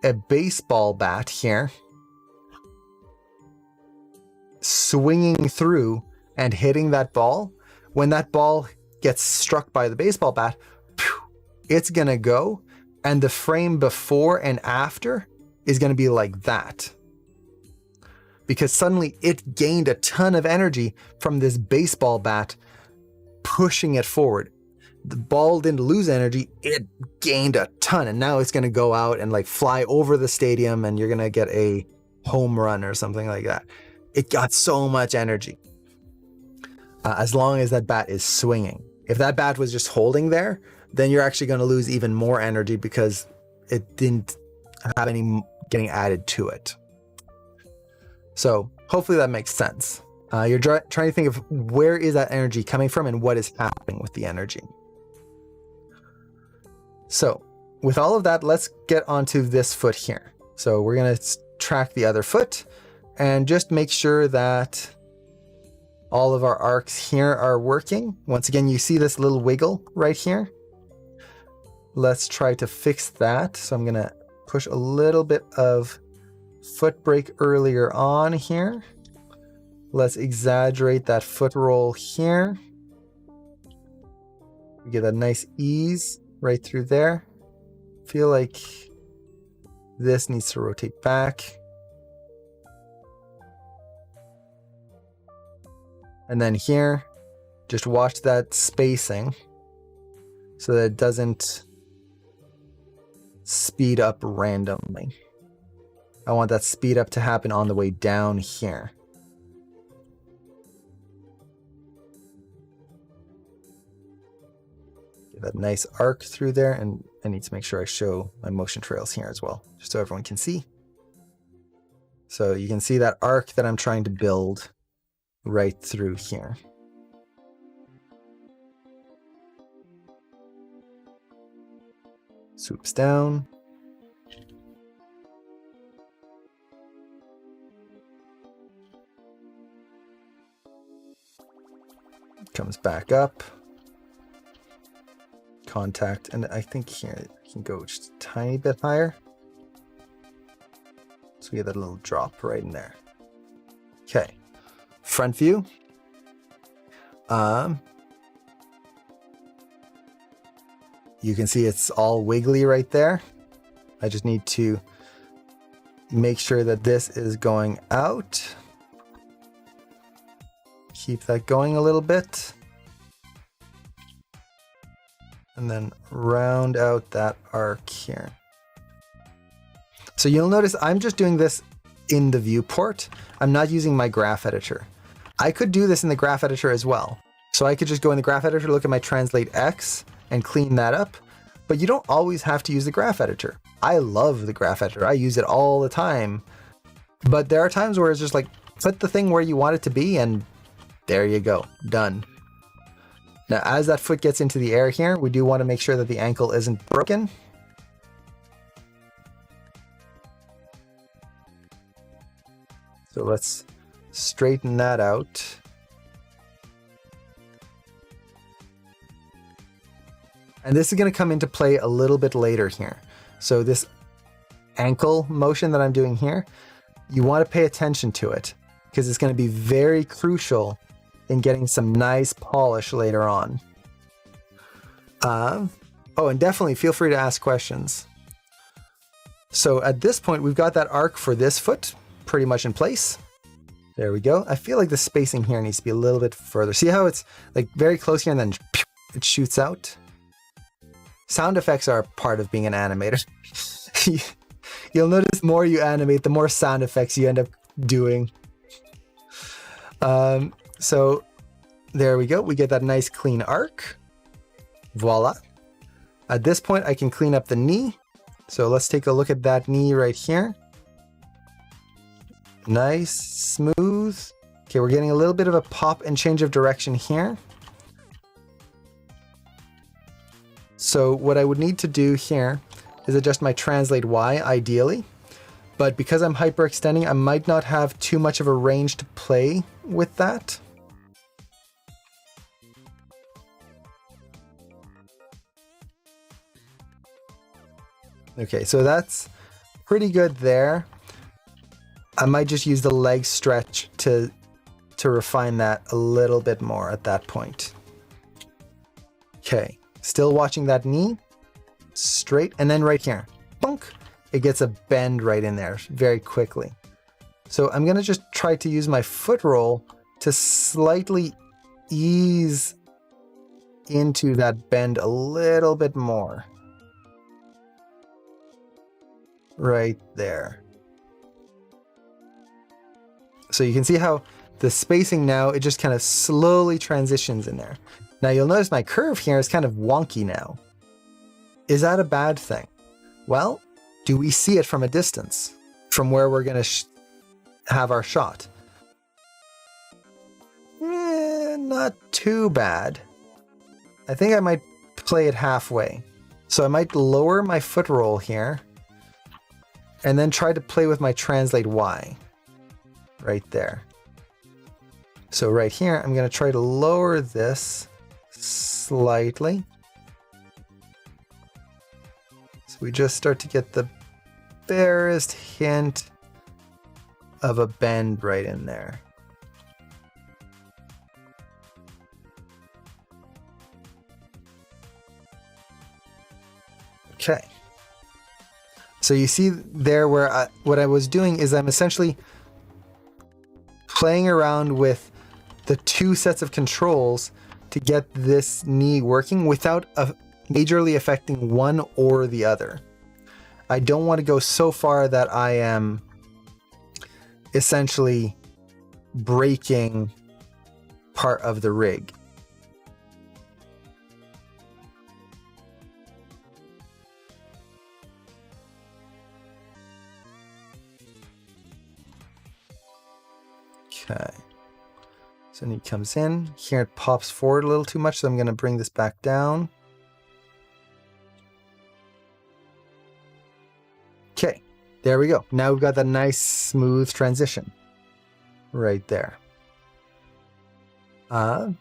a baseball bat here swinging through and hitting that ball. When that ball gets struck by the baseball bat, it's going to go, and the frame before and after is going to be like that. Because suddenly it gained a ton of energy from this baseball bat pushing it forward. The ball didn't lose energy, it gained a ton, and now it's going to go out and like fly over the stadium, and you're going to get a home run or something like that. It got so much energy. As long as that bat is swinging. If that bat was just holding there, then you're actually going to lose even more energy because it didn't have any getting added to it. So hopefully that makes sense. You're trying to think of where is that energy coming from and what is happening with the energy. So with all of that, let's get onto this foot here. So we're going to track the other foot and just make sure that all of our arcs here are working. Once again, you see this little wiggle right here. Let's try to fix that. So I'm going to push a little bit of foot brake earlier on here. Let's exaggerate that foot roll here. We get a nice ease right through there. Feel like this needs to rotate back. And then here, just watch that spacing so that it doesn't speed up randomly. I want that speed up to happen on the way down here. Get that nice arc through there, and I need to make sure I show my motion trails here as well, just so everyone can see. So you can see that arc that I'm trying to build right through here. Swoops down. Comes back up. Contact, and I think here I can go just a tiny bit higher. So we get that little drop right in there. Okay. Front view. You can see it's all wiggly right there. I just need to make sure that this is going out. Keep that going a little bit. And then round out that arc here. So you'll notice I'm just doing this in the viewport. I'm not using my graph editor. I could do this in the graph editor as well. So I could just go in the graph editor, look at my translate X and clean that up. But you don't always have to use the graph editor. I love the graph editor. I use it all the time. But there are times where it's just like, put the thing where you want it to be and there you go, done. Now, as that foot gets into the air here, we do want to make sure that the ankle isn't broken. So let's straighten that out. And this is going to come into play a little bit later here. So this ankle motion that I'm doing here, you want to pay attention to it because it's going to be very crucial in getting some nice polish later on. Oh, and definitely feel free to ask questions. So at this point, we've got that arc for this foot pretty much in place. There we go. I feel like the spacing here needs to be a little bit further. See how it's like very close here and then it shoots out? Sound effects are part of being an animator. You'll notice the more you animate, the more sound effects you end up doing. So there we go. We get that nice clean arc. Voila. At this point, I can clean up the knee. So let's take a look at that knee right here. Nice, smooth. Okay, we're getting a little bit of a pop and change of direction here. So what I would need to do here is adjust my translate Y ideally, but because I'm hyperextending, I might not have too much of a range to play with that. Okay, so that's pretty good there. I might just use the leg stretch to refine that a little bit more at that point. Okay. Still watching that knee, straight, and then right here, bunk, it gets a bend right in there very quickly. So I'm gonna just try to use my foot roll to slightly ease into that bend a little bit more. Right there. So you can see how the spacing now, it just kind of slowly transitions in there. Now you'll notice my curve here is kind of wonky now. Is that a bad thing? Well, do we see it from a distance? From where we're going to have our shot? Not too bad. I think I might play it halfway. So I might lower my foot roll here and then try to play with my translate Y right there. So right here, I'm going to try to lower this slightly. So we just start to get the barest hint of a bend right in there. Okay. So you see there where what I was doing is I'm essentially playing around with the two sets of controls to get this knee working without majorly affecting one or the other. I don't want to go so far that I am essentially breaking part of the rig. Okay. So knee comes in. Here it pops forward a little too much, so I'm going to bring this back down. Okay, there we go. Now we've got that nice smooth transition right there. Then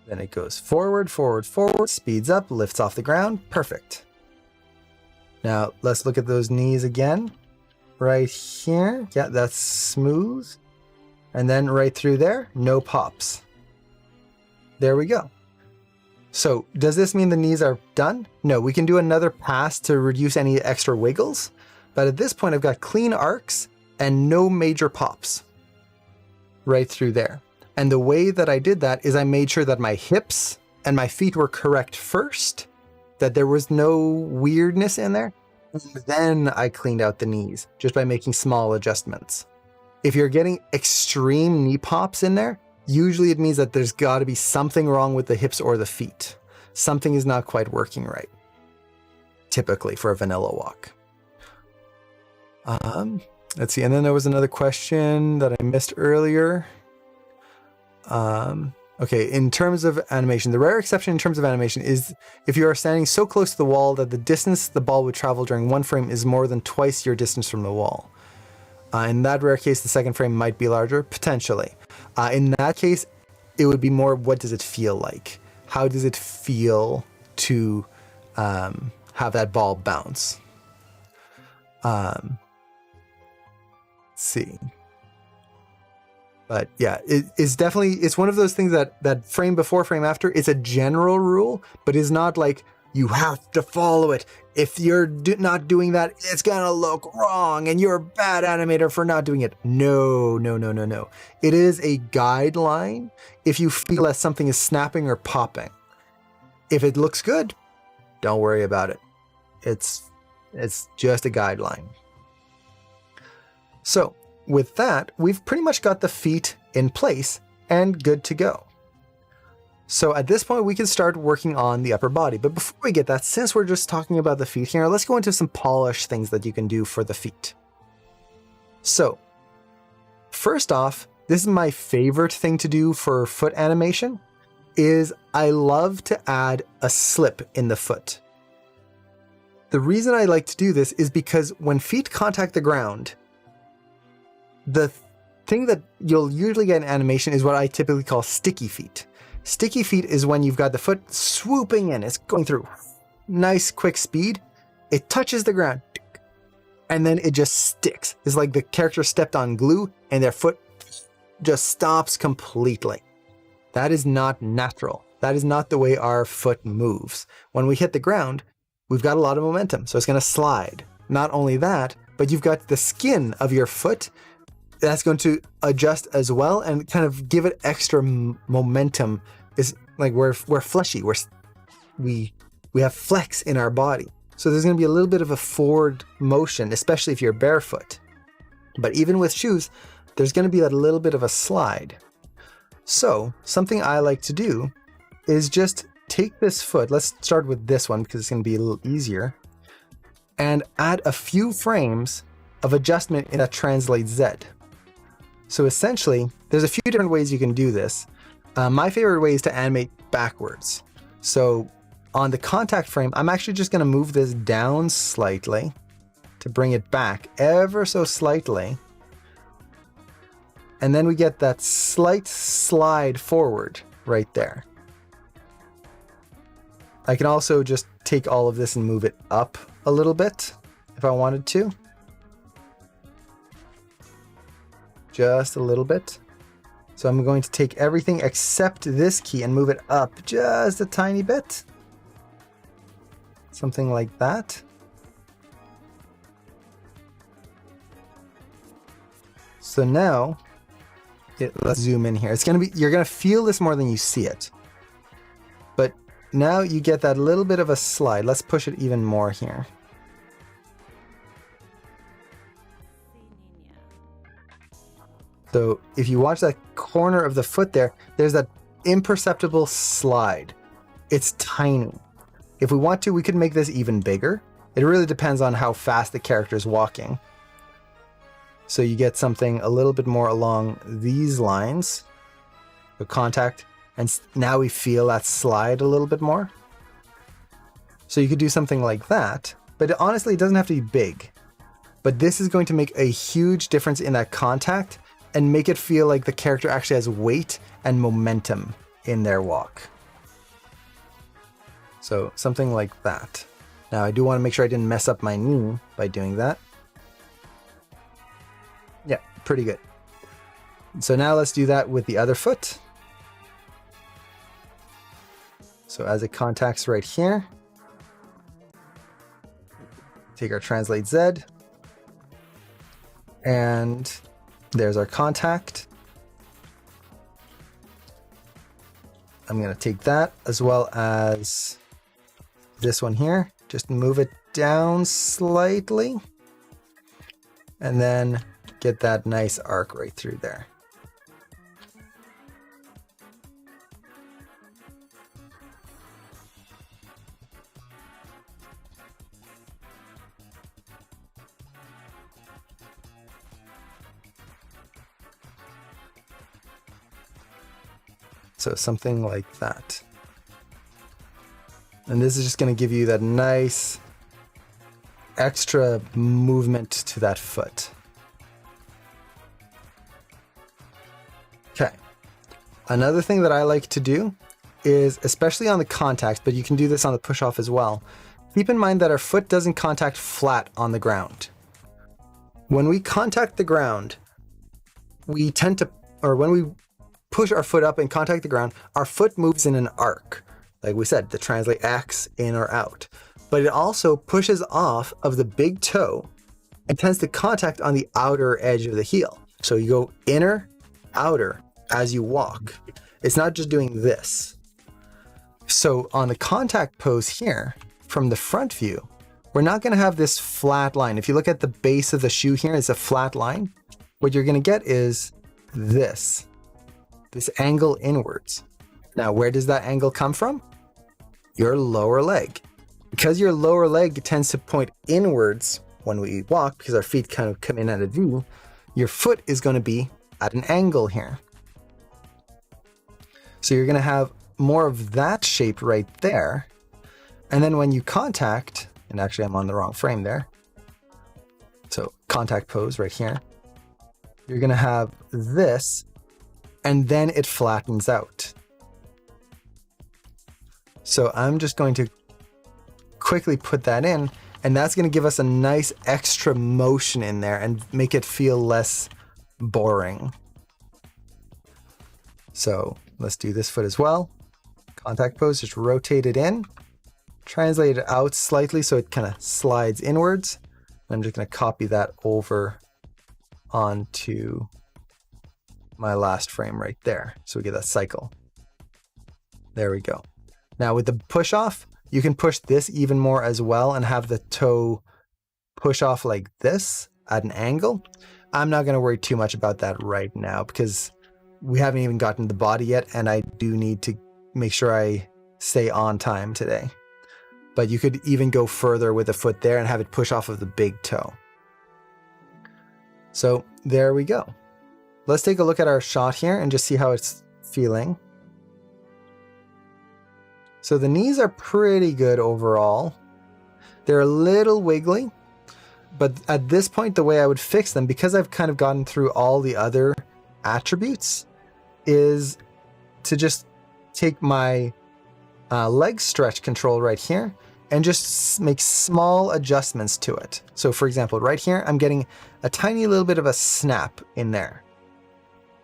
it goes forward, forward, forward, speeds up, lifts off the ground. Perfect. Now let's look at those knees again. Right here. Yeah, that's smooth. And then right through there, no pops. There we go. So does this mean the knees are done? No, we can do another pass to reduce any extra wiggles. But at this point, I've got clean arcs and no major pops right through there. And the way that I did that is I made sure that my hips and my feet were correct first, that there was no weirdness in there. Then I cleaned out the knees just by making small adjustments. If you're getting extreme knee pops in there, usually it means that there's got to be something wrong with the hips or the feet. Something is not quite working right, typically for a vanilla walk. Let's see. And then there was another question that I missed earlier. Okay, in terms of animation, the rare exception in terms of animation is if you are standing so close to the wall that the distance the ball would travel during one frame is more than twice your distance from the wall. In that rare case, the second frame might be larger, potentially. In that case, it would be more, what does it feel like? How does it feel to have that ball bounce? Let's see. But yeah, it's one of those things that frame before, frame after, it's a general rule, but it's not like you have to follow it. If you're not doing that, it's gonna look wrong and you're a bad animator for not doing it. No. It is a guideline if you feel that something is snapping or popping. If it looks good, don't worry about it. It's just a guideline. So, with that, we've pretty much got the feet in place and good to go. So at this point, we can start working on the upper body. But before we get that, since we're just talking about the feet here, let's go into some polish things that you can do for the feet. So first off, this is my favorite thing to do for foot animation, is I love to add a slip in the foot. The reason I like to do this is because when feet contact the ground, the thing that you'll usually get in animation is what I typically call sticky feet. Sticky feet is when you've got the foot swooping in, it's going through nice quick speed, it touches the ground, and then it just sticks. It's like the character stepped on glue and their foot just stops completely. That is not natural. That is not the way our foot moves. When we hit the ground, we've got a lot of momentum, so it's going to slide. Not only that, but you've got the skin of your foot that's going to adjust as well and kind of give it extra momentum. Is like we're fleshy, we have flex in our body, so there's going to be a little bit of a forward motion, especially if you're barefoot. But even with shoes, there's going to be that little bit of a slide. So something I like to do is just take this foot, let's start with this one because it's going to be a little easier, and add a few frames of adjustment in that Translate Z. So essentially, there's a few different ways you can do this. My favorite way is to animate backwards. So on the contact frame, I'm actually just going to move this down slightly to bring it back ever so slightly. And then we get that slight slide forward right there. I can also just take all of this and move it up a little bit if I wanted to. Just a little bit. So I'm going to take everything except this key and move it up just a tiny bit. Something like that. So now, let's zoom in here. You're gonna feel this more than you see it. But now you get that little bit of a slide. Let's push it even more here. So if you watch that corner of the foot there, there's that imperceptible slide. It's tiny. If we want to, we could make this even bigger. It really depends on how fast the character is walking. So you get something a little bit more along these lines, the contact, and now we feel that slide a little bit more. So you could do something like that, but honestly, it doesn't have to be big. But this is going to make a huge difference in that contact and make it feel like the character actually has weight and momentum in their walk. So something like that. Now I do want to make sure I didn't mess up my knee by doing that. Yeah, pretty good. So now let's do that with the other foot. So as it contacts right here, take our Translate Z, and there's our contact. I'm going to take that as well as this one here, just move it down slightly, and then get that nice arc right through there. So something like that. And this is just going to give you that nice extra movement to that foot. Okay. Another thing that I like to do is, especially on the contact, but you can do this on the push off as well, keep in mind that our foot doesn't contact flat on the ground. When we contact the ground, we tend to, or when we push our foot up and contact the ground, our foot moves in an arc. Like we said, to translate X in or out. But it also pushes off of the big toe and tends to contact on the outer edge of the heel. So you go inner, outer as you walk. It's not just doing this. So on the contact pose here, from the front view, we're not going to have this flat line. If you look at the base of the shoe here, it's a flat line. What you're going to get is this angle inwards. Now, where does that angle come from? Your lower leg. Because your lower leg tends to point inwards when we walk, because our feet kind of come in at a V, your foot is going to be at an angle here. So you're going to have more of that shape right there. And then when you contact, and actually I'm on the wrong frame there. So contact pose right here. You're going to have this, and then it flattens out. So I'm just going to quickly put that in, and that's going to give us a nice extra motion in there and make it feel less boring. So let's do this foot as well. Contact pose, just rotate it in, translate it out slightly so it kind of slides inwards. I'm just going to copy that over onto my last frame right there. So we get that cycle. There we go. Now with the push off, you can push this even more as well and have the toe push off like this at an angle. I'm not going to worry too much about that right now because we haven't even gotten the body yet, and I do need to make sure I stay on time today. But you could even go further with the foot there and have it push off of the big toe. So there we go. Let's take a look at our shot here and just see how it's feeling. So the knees are pretty good overall. They're a little wiggly, but at this point, the way I would fix them, because I've kind of gotten through all the other attributes, is to just take my leg stretch control right here and just make small adjustments to it. So for example, right here, I'm getting a tiny little bit of a snap in there.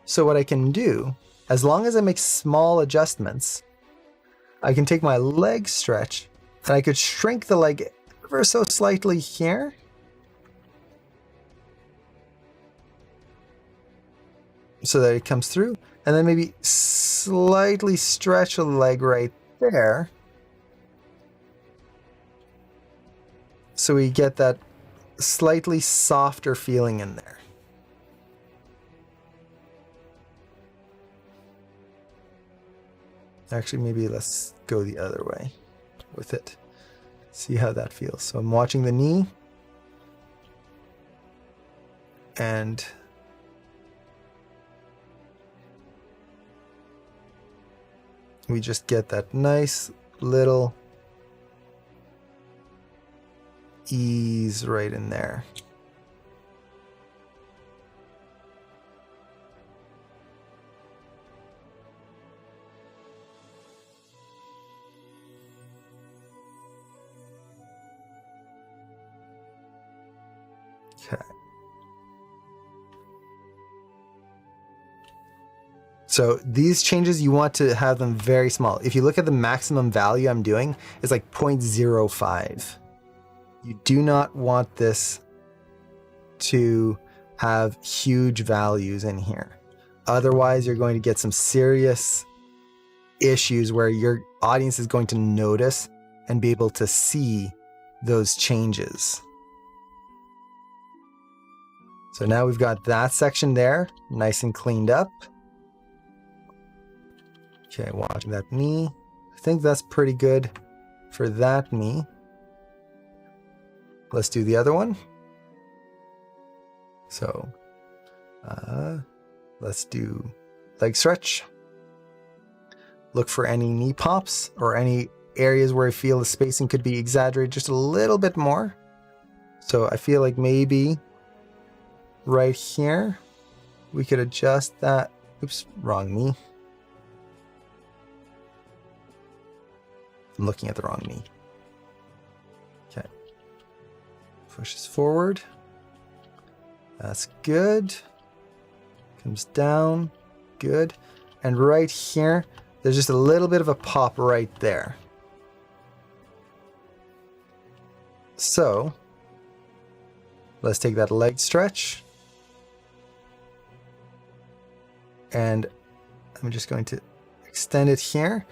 So what I can do, as long as I make small adjustments, I can take my leg stretch and I could shrink the leg ever so slightly here. So that it comes through, and then maybe slightly stretch a leg right there. So we get that slightly softer feeling in there. Actually, maybe let's go the other way with it. See how that feels. So I'm watching the knee. And we just get that nice little ease right in there. Okay. So these changes, you want to have them very small. If you look at the maximum value I'm doing, it's like 0.05. You do not want this to have huge values in here. Otherwise, you're going to get some serious issues where your audience is going to notice and be able to see those changes. So now we've got that section there, nice and cleaned up. Okay, watching that knee. I think that's pretty good for that knee. Let's do the other one. So, let's do leg stretch. look for any knee pops or any areas where I feel the spacing could be exaggerated just a little bit more. So I feel like maybe right here, we could adjust that. Oops, wrong knee. I'm looking at the wrong knee. Okay. Push this forward. That's good. Comes down. Good. And right here, there's just a little bit of a pop right there. So, let's take that leg stretch. And I'm just going to extend it here.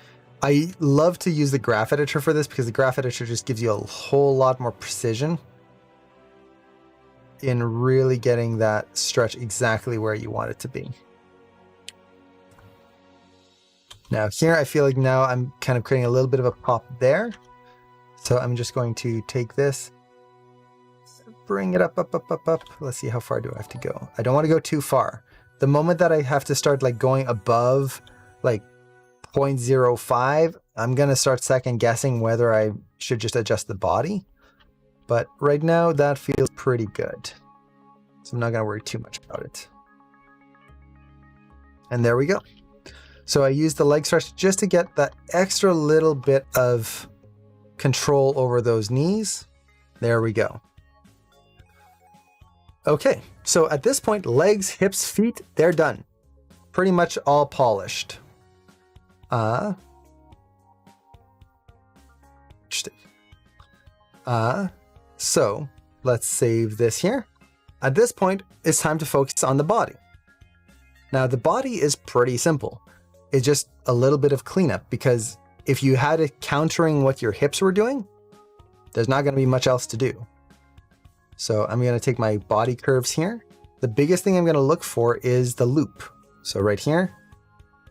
I love to use the graph editor for this because the graph editor just gives you a whole lot more precision in really getting that stretch exactly where you want it to be. Now here, I feel like now I'm kind of creating a little bit of a pop there. So I'm just going to take this, bring it up. Let's see, how far do I have to go? I don't want to go too far. The moment that I have to start like going above like 0.05, I'm going to start second guessing whether I should just adjust the body. But right now that feels pretty good. So I'm not going to worry too much about it. And there we go. So I used the leg stretch just to get that extra little bit of control over those knees. There we go. Okay, so at this point, legs, hips, feet, they're done. Pretty much all polished. Interesting. So let's save this here. At this point, it's time to focus on the body. Now the body is pretty simple. It's just a little bit of cleanup because if you had it countering what your hips were doing, there's not going to be much else to do. So I'm going to take my body curves here. The biggest thing I'm going to look for is the loop. So right here,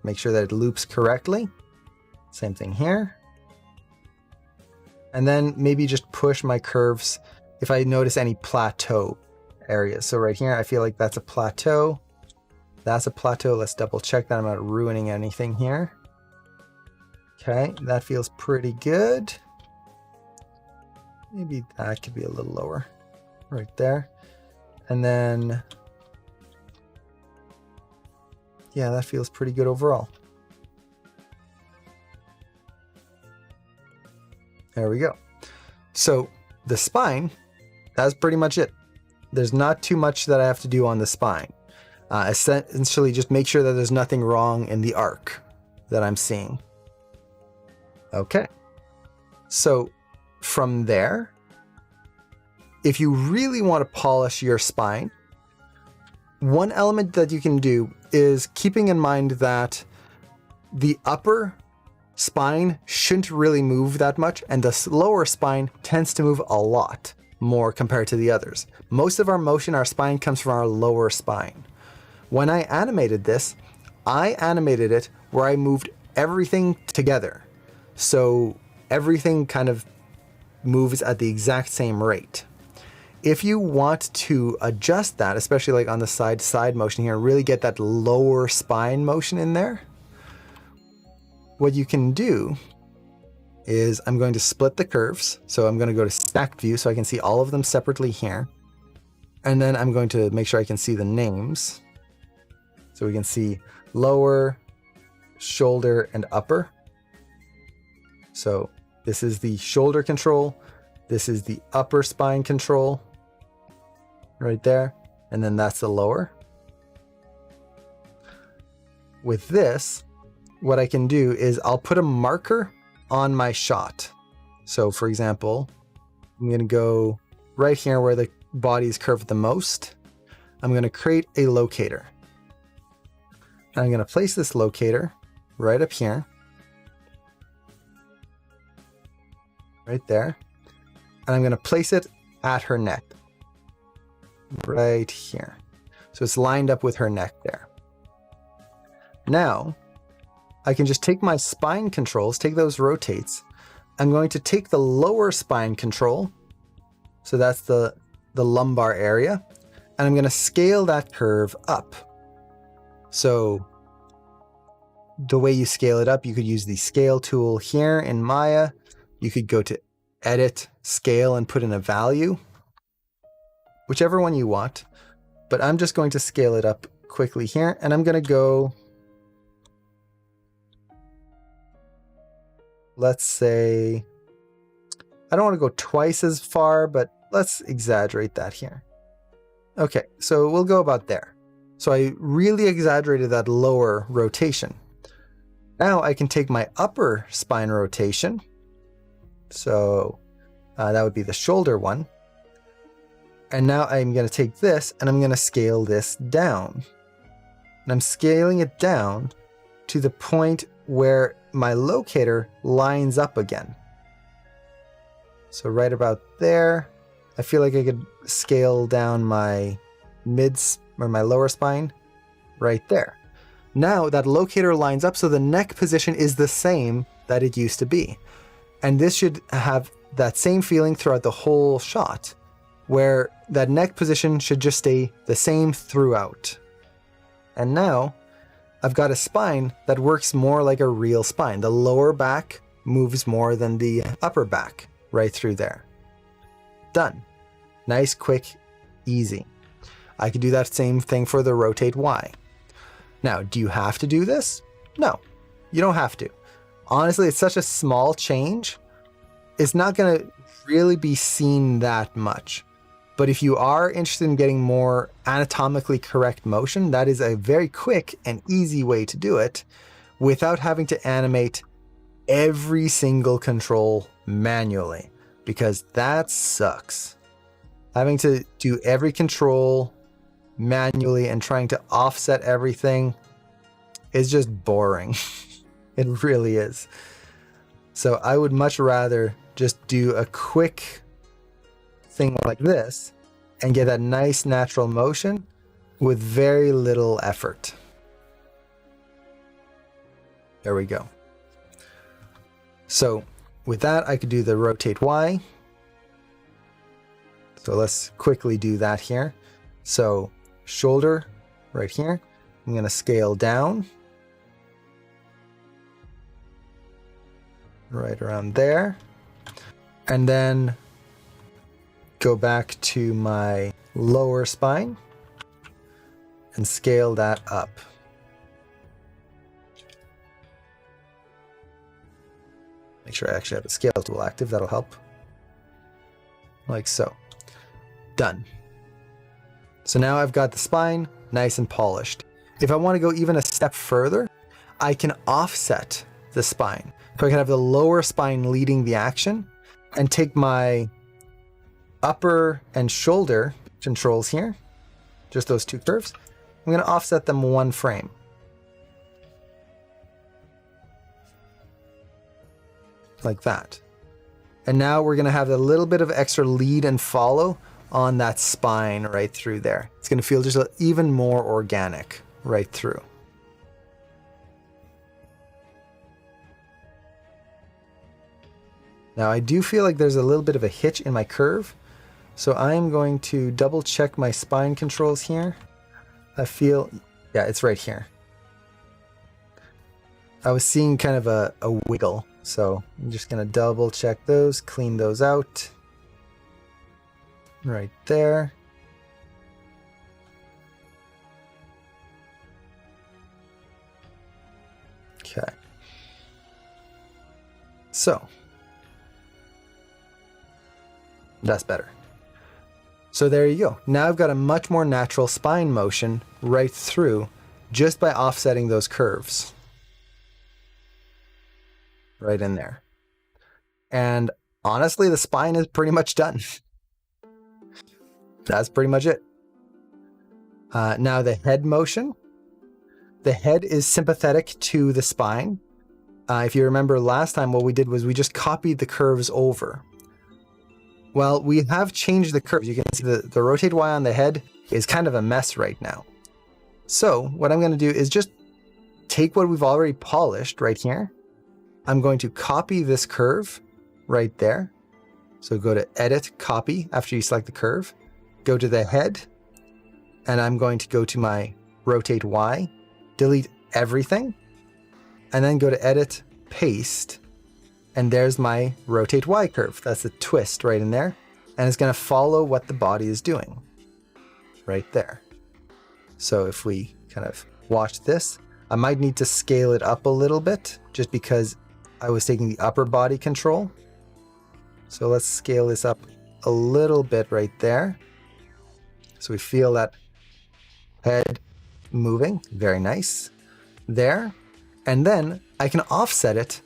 make sure that it loops correctly. Same thing here. And then maybe just push my curves if I notice any plateau areas. So right here, I feel like that's a plateau. That's a plateau. Let's double check that I'm not ruining anything here. Okay, that feels pretty good. Maybe that could be a little lower right there. And then, yeah, that feels pretty good overall. There we go. So the spine, that's pretty much it. There's not too much that I have to do on the spine. Essentially just make sure that there's nothing wrong in the arc that I'm seeing. Okay. So from there, if you really want to polish your spine, one element that you can do is keeping in mind that the upper spine shouldn't really move that much, and the lower spine tends to move a lot more compared to the others. Most of our motion, our spine, comes from our lower spine. When I animated this, I animated it where I moved everything together. So everything kind of moves at the exact same rate. If you want to adjust that, especially like on the side motion here, really get that lower spine motion in there, what you can do is I'm going to split the curves. So I'm going to go to stacked view so I can see all of them separately here. And then I'm going to make sure I can see the names. So we can see lower, shoulder, and upper. So this is the shoulder control. This is the upper spine control right there. And then that's the lower. With this, what I can do is I'll put a marker on my shot. So for example, I'm going to go right here where the body is curved the most. I'm going to create a locator. And I'm going to place this locator right up here. Right there. And I'm going to place it at her neck. Right here. So it's lined up with her neck there. Now, I can just take my spine controls, take those rotates. I'm going to take the lower spine control. So that's the lumbar area. And I'm going to scale that curve up. So the way you scale it up, you could use the scale tool here in Maya. You could go to edit, scale, and put in a value, whichever one you want. But I'm just going to scale it up quickly here, and I'm going to go, let's say, I don't want to go twice as far, but let's exaggerate that here. Okay, so we'll go about there. So I really exaggerated that lower rotation. Now I can take my upper spine rotation. So that would be the shoulder one. And now I'm going to take this and I'm going to scale this down. And I'm scaling it down to the point where my locator lines up again. So right about there, I feel like I could scale down my my lower spine right there. Now that locator lines up so the neck position is the same that it used to be. And this should have that same feeling throughout the whole shot, where that neck position should just stay the same throughout. And now I've got a spine that works more like a real spine. The lower back moves more than the upper back right through there. Done. Nice, quick, easy. I could do that same thing for the rotate Y. Now, do you have to do this? No, you don't have to. Honestly, it's such a small change. It's not going to really be seen that much. But if you are interested in getting more anatomically correct motion, that is a very quick and easy way to do it without having to animate every single control manually, because that sucks. Having to do every control manually and trying to offset everything is just boring. It really is. So I would much rather just do a quick thing like this and get that nice natural motion with very little effort. There we go. So with that, I could do the rotate Y. So let's quickly do that here. So shoulder right here, I'm going to scale down right around there, and then go back to my lower spine and scale that up. Make sure I actually have the scale tool active, that'll help. Like so. Done. So now I've got the spine nice and polished. If I want to go even a step further, I can offset the spine. So I can have the lower spine leading the action and take my upper and shoulder controls here, just those two curves. I'm going to offset them one frame. Like that. And now we're going to have a little bit of extra lead and follow on that spine right through there. It's going to feel just even more organic right through. Now I do feel like there's a little bit of a hitch in my curve, so I'm going to double check my spine controls here. I feel, yeah, it's right here. I was seeing kind of a wiggle, so I'm just going to double check those, clean those out. Right there. Okay. So that's better. So there you go. Now I've got a much more natural spine motion right through just by offsetting those curves. Right in there. And honestly, the spine is pretty much done. That's pretty much it. Now the head motion. The head is sympathetic to the spine. If you remember last time, what we did was we just copied the curves over. Well, we have changed the curves. You can see the rotate Y on the head is kind of a mess right now. So what I'm going to do is just take what we've already polished right here. I'm going to copy this curve right there. So go to Edit, Copy after you select the curve. Go to the head, and I'm going to go to my rotate Y, delete everything, and then go to edit, paste, and there's my rotate Y curve. That's a twist right in there, and it's going to follow what the body is doing right there. So if we kind of watch this, I might need to scale it up a little bit just because I was taking the upper body control. So let's scale this up a little bit right there. So we feel that head moving, very nice there. And then I can offset it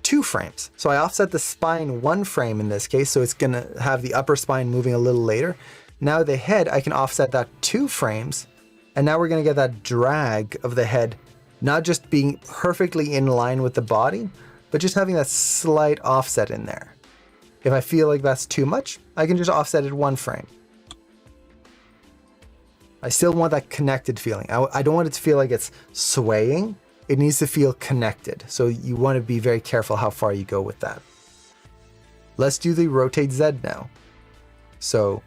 2 frames. So I offset the spine 1 frame in this case, so it's gonna have the upper spine moving a little later. Now the head, I can offset that 2 frames, and now we're gonna get that drag of the head, not just being perfectly in line with the body, but just having that slight offset in there. If I feel like that's too much, I can just offset it 1 frame. I still want that connected feeling. I don't want it to feel like it's swaying. It needs to feel connected. So you want to be very careful how far you go with that. Let's do the rotate Z now. So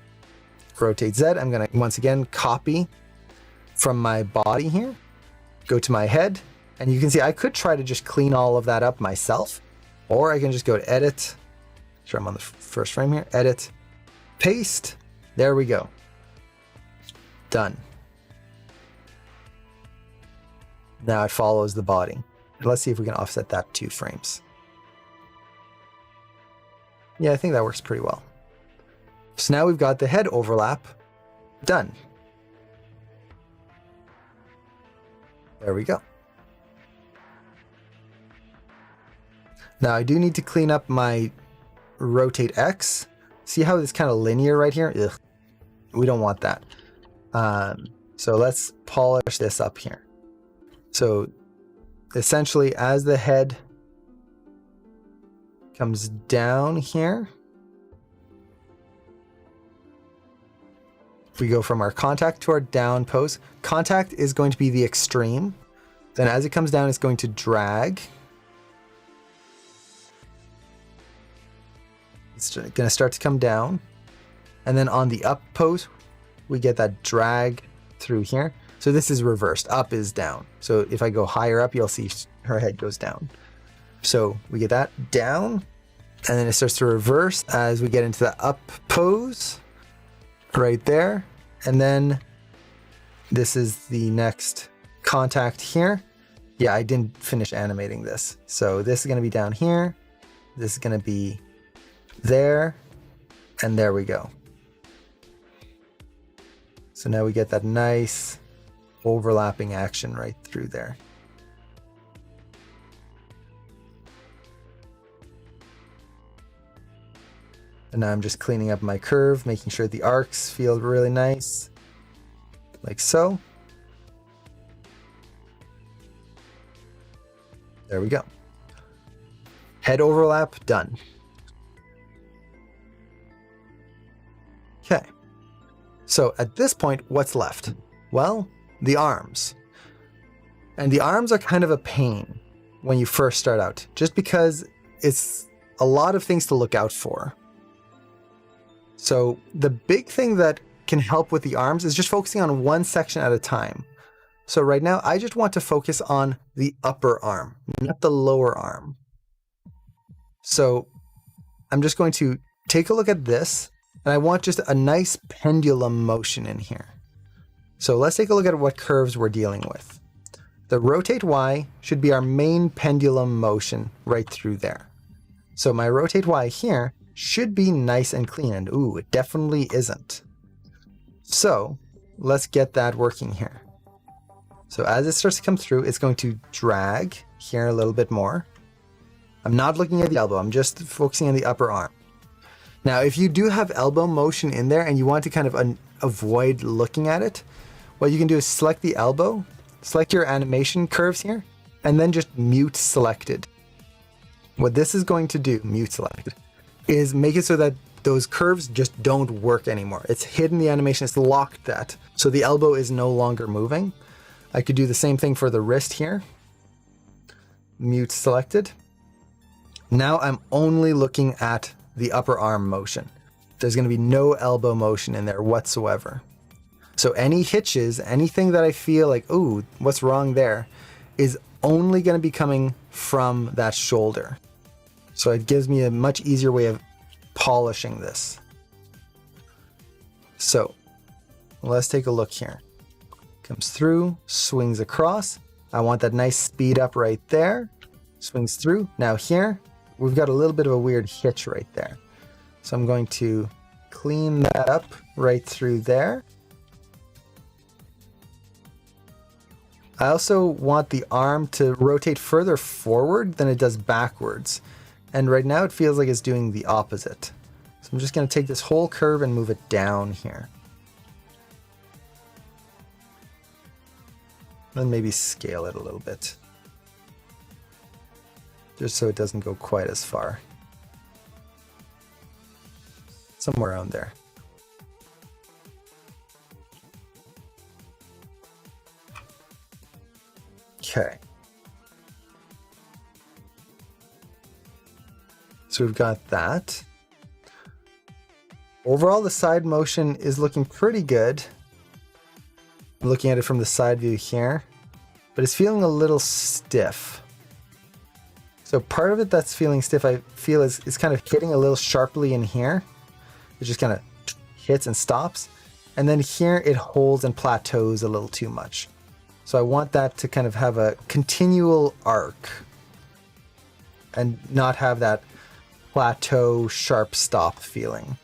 rotate Z, I'm going to once again copy from my body here, go to my head, and you can see I could try to just clean all of that up myself, or I can just go to edit. Sure, I'm on the first frame here. Edit, paste. There we go. Done. Now it follows the body. Let's see if we can offset that 2 frames. Yeah, I think that works pretty well. So now we've got the head overlap done. There we go. Now I do need to clean up my rotate X. See how it's kind of linear right here? Ugh. We don't want that. So let's polish this up here. So essentially as the head comes down here, we go from our contact to our down pose. Contact is going to be the extreme. Then as it comes down, it's going to drag. It's going to start to come down. And then on the up pose, we get that drag through here. So this is reversed. Up is down. So if I go higher up, you'll see her head goes down. So we get that down, and then it starts to reverse as we get into the up pose right there. And then this is the next contact here. Yeah, I didn't finish animating this. So this is going to be down here. This is going to be there. And there we go. So now we get that nice overlapping action right through there. And now I'm just cleaning up my curve, making sure the arcs feel really nice, like so. There we go. Head overlap done. Okay. So at this point, what's left? Well, the arms. And the arms are kind of a pain when you first start out, just because it's a lot of things to look out for. So the big thing that can help with the arms is just focusing on one section at a time. So right now, I just want to focus on the upper arm, not the lower arm. So I'm just going to take a look at this, and I want just a nice pendulum motion in here. So let's take a look at what curves we're dealing with. The rotate Y should be our main pendulum motion right through there. So my rotate Y here should be nice and clean, and ooh, it definitely isn't. So let's get that working here. So as it starts to come through, it's going to drag here a little bit more. I'm not looking at the elbow, I'm just focusing on the upper arm. Now, if you do have elbow motion in there and you want to kind of avoid looking at it, what you can do is select the elbow, select your animation curves here, and then just mute selected. What this is going to do, mute selected, is make it so that those curves just don't work anymore. It's hidden the animation, it's locked that. So the elbow is no longer moving. I could do the same thing for the wrist here. Mute selected. Now I'm only looking at the upper arm motion. There's going to be no elbow motion in there whatsoever. So any hitches, anything that I feel like, ooh, what's wrong there, is only going to be coming from that shoulder. So it gives me a much easier way of polishing this. So let's take a look here. Comes through, swings across. I want that nice speed up right there. Swings through. Now here, we've got a little bit of a weird hitch right there. So I'm going to clean that up right through there. I also want the arm to rotate further forward than it does backwards. And right now it feels like it's doing the opposite. So I'm just going to take this whole curve and move it down here. And maybe scale it a little bit, just so it doesn't go quite as far. Somewhere around there. Okay. So we've got that. Overall, the side motion is looking pretty good. I'm looking at it from the side view here, but it's feeling a little stiff. So part of it that's feeling stiff, I feel is kind of hitting a little sharply in here. It just kind of hits and stops. And then here it holds and plateaus a little too much. So I want that to kind of have a continual arc and not have that plateau sharp stop feeling.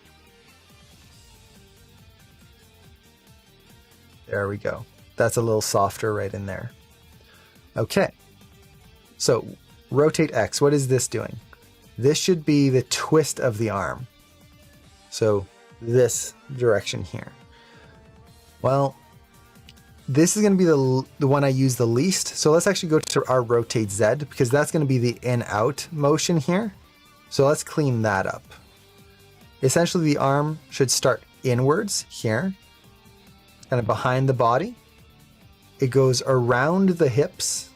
There we go. That's a little softer right in there. Okay. So rotate X, what is this doing? This should be the twist of the arm. So this direction here. Well, this is going to be the one I use the least. So let's actually go to our rotate Z, because that's going to be the in-out motion here. So let's clean that up. Essentially, the arm should start inwards here, kind of behind the body. It goes around the hips.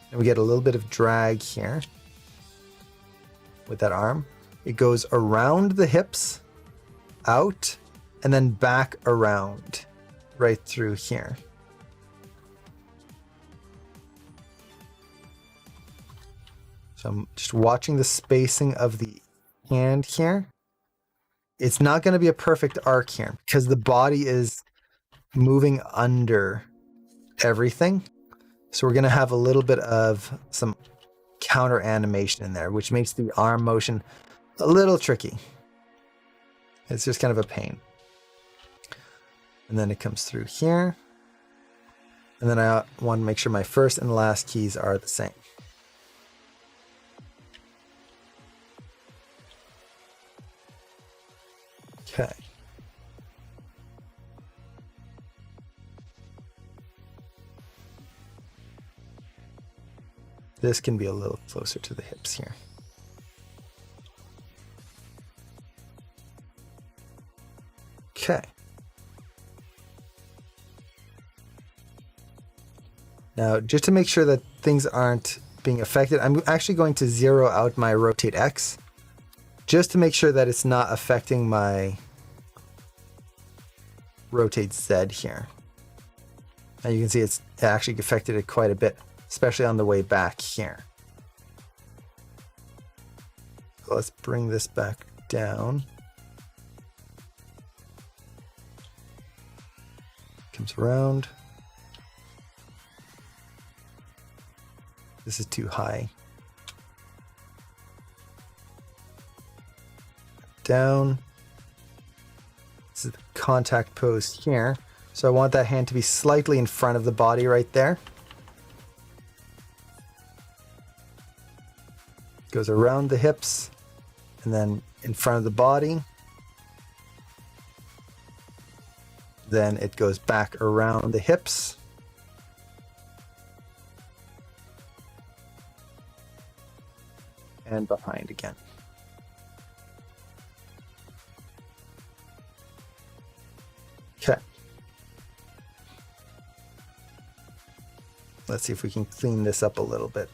And we get a little bit of drag here with that arm. It goes around the hips, out, and then back around right through here. So I'm just watching the spacing of the hand here. It's not going to be a perfect arc here because the body is moving under everything. So we're going to have a little bit of some counter animation in there, which makes the arm motion a little tricky. It's just kind of a pain. And then it comes through here. And then I want to make sure my first and last keys are the same. Okay. This can be a little closer to the hips here. Okay. Now, just to make sure that things aren't being affected, I'm actually going to zero out my rotate X, just to make sure that it's not affecting my rotate Z here. And you can see it actually affected it quite a bit, especially on the way back here. So let's bring this back down. Comes around. This is too high. Down. This is the contact pose here. So I want that hand to be slightly in front of the body right there. Goes around the hips and then in front of the body. Then it goes back around the hips. And behind again. Okay. Let's see if we can clean this up a little bit.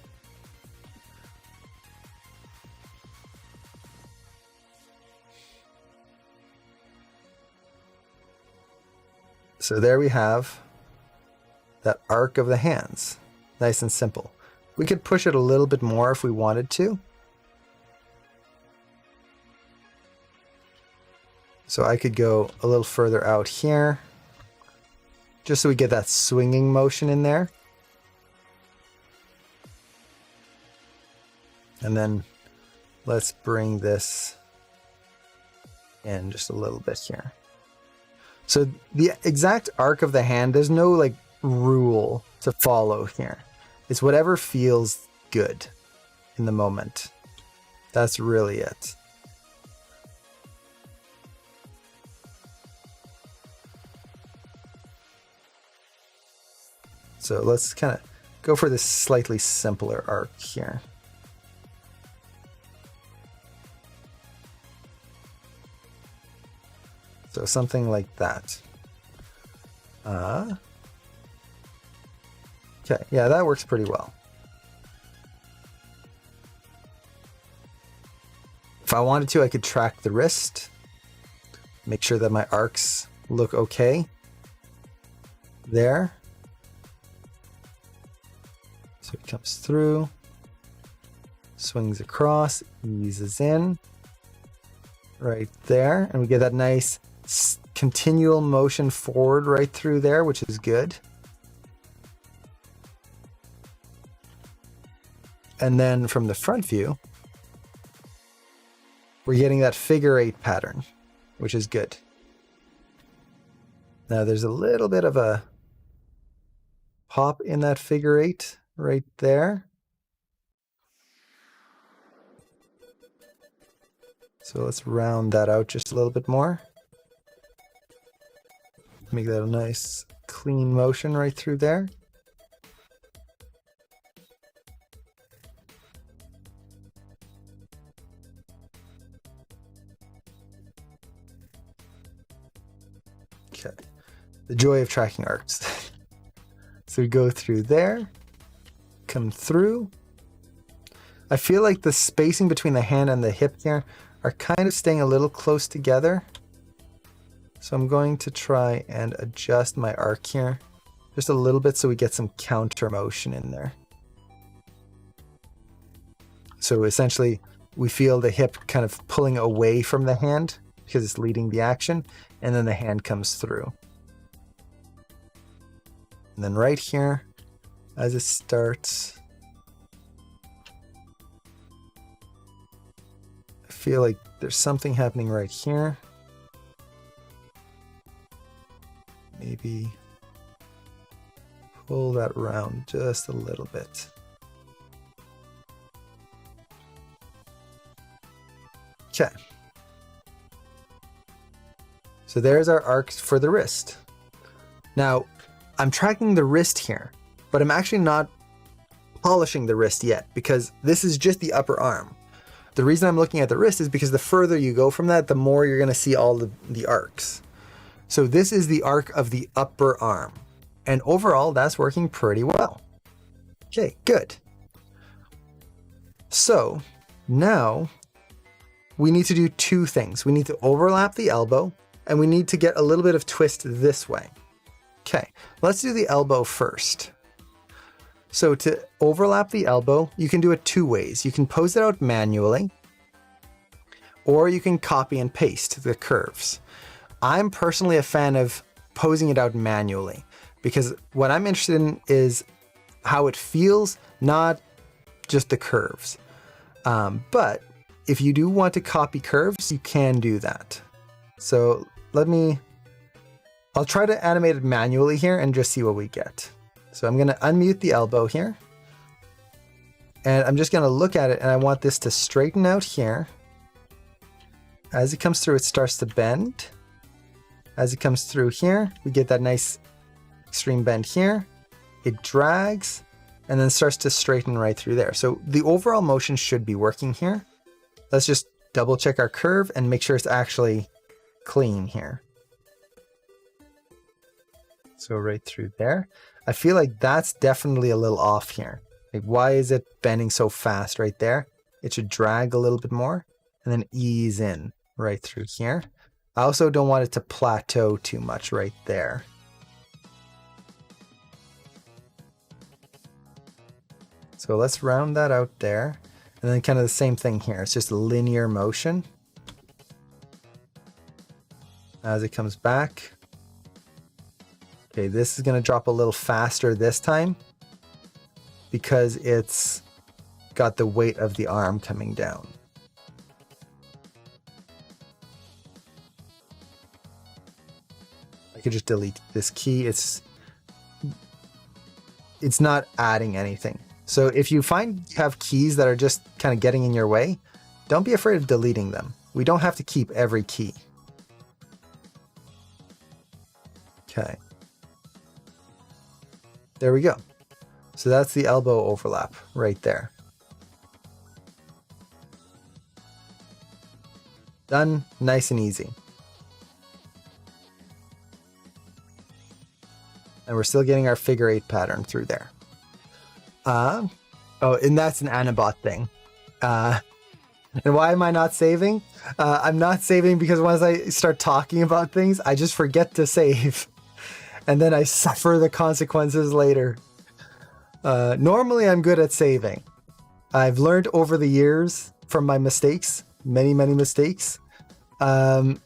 So there we have that arc of the hands. Nice and simple. We could push it a little bit more if we wanted to. So I could go a little further out here, just so we get that swinging motion in there. And then let's bring this in just a little bit here. So the exact arc of the hand, there's no like rule to follow here. It's whatever feels good in the moment. That's really it. So let's kind of go for this slightly simpler arc here. So something like that. Okay, yeah, that works pretty well. If I wanted to, I could track the wrist, make sure that my arcs look okay there. So it comes through, swings across, eases in, right there, and we get that nice continual motion forward right through there, which is good. And then from the front view, we're getting that figure 8 pattern, which is good. Now there's a little bit of a pop in that figure 8 right there. So let's round that out just a little bit more. Make that a nice clean motion right through there. Okay, the joy of tracking arcs. So we go through there, come through. I feel like the spacing between the hand and the hip here are kind of staying a little close together. So I'm going to try and adjust my arc here just a little bit so we get some counter motion in there. So essentially we feel the hip kind of pulling away from the hand because it's leading the action, and then the hand comes through. And then right here, as it starts, I feel like there's something happening right here. Maybe pull that around just a little bit. Okay. So there's our arc for the wrist. Now, I'm tracking the wrist here, but I'm actually not polishing the wrist yet because this is just the upper arm. The reason I'm looking at the wrist is because the further you go from that, the more you're going to see all the arcs. So this is the arc of the upper arm. And overall, that's working pretty well. Okay, good. So now we need to do two things. We need to overlap the elbow and we need to get a little bit of twist this way. Okay, let's do the elbow first. So to overlap the elbow, you can do it two ways. You can pose it out manually, or you can copy and paste the curves. I'm personally a fan of posing it out manually because what I'm interested in is how it feels, not just the curves. But if you do want to copy curves, you can do that. So I'll try to animate it manually here and just see what we get. So I'm going to unmute the elbow here. And I'm just going to look at it and I want this to straighten out here. As it comes through, it starts to bend. As it comes through here, we get that nice extreme bend here. It drags and then starts to straighten right through there. So the overall motion should be working here. Let's just double check our curve and make sure it's actually clean here. So right through there. I feel like that's definitely a little off here. Like, why is it bending so fast right there? It should drag a little bit more and then ease in right through here. I also don't want it to plateau too much right there. So let's round that out there. And then kind of the same thing here. It's just a linear motion. As it comes back. Okay, this is going to drop a little faster this time because it's got the weight of the arm coming down. I could just delete this key. It's not adding anything. So if you find you have keys that are just kind of getting in your way, don't be afraid of deleting them. We don't have to keep every key. Okay. There we go. So that's the elbow overlap right there. Done, nice and easy. And we're still getting our figure 8 pattern through there. Oh, and that's an Anabot thing. And why am I not saving? I'm not saving because once I start talking about things, I just forget to save. And then I suffer the consequences later. Normally I'm good at saving. I've learned over the years from my mistakes, many mistakes, to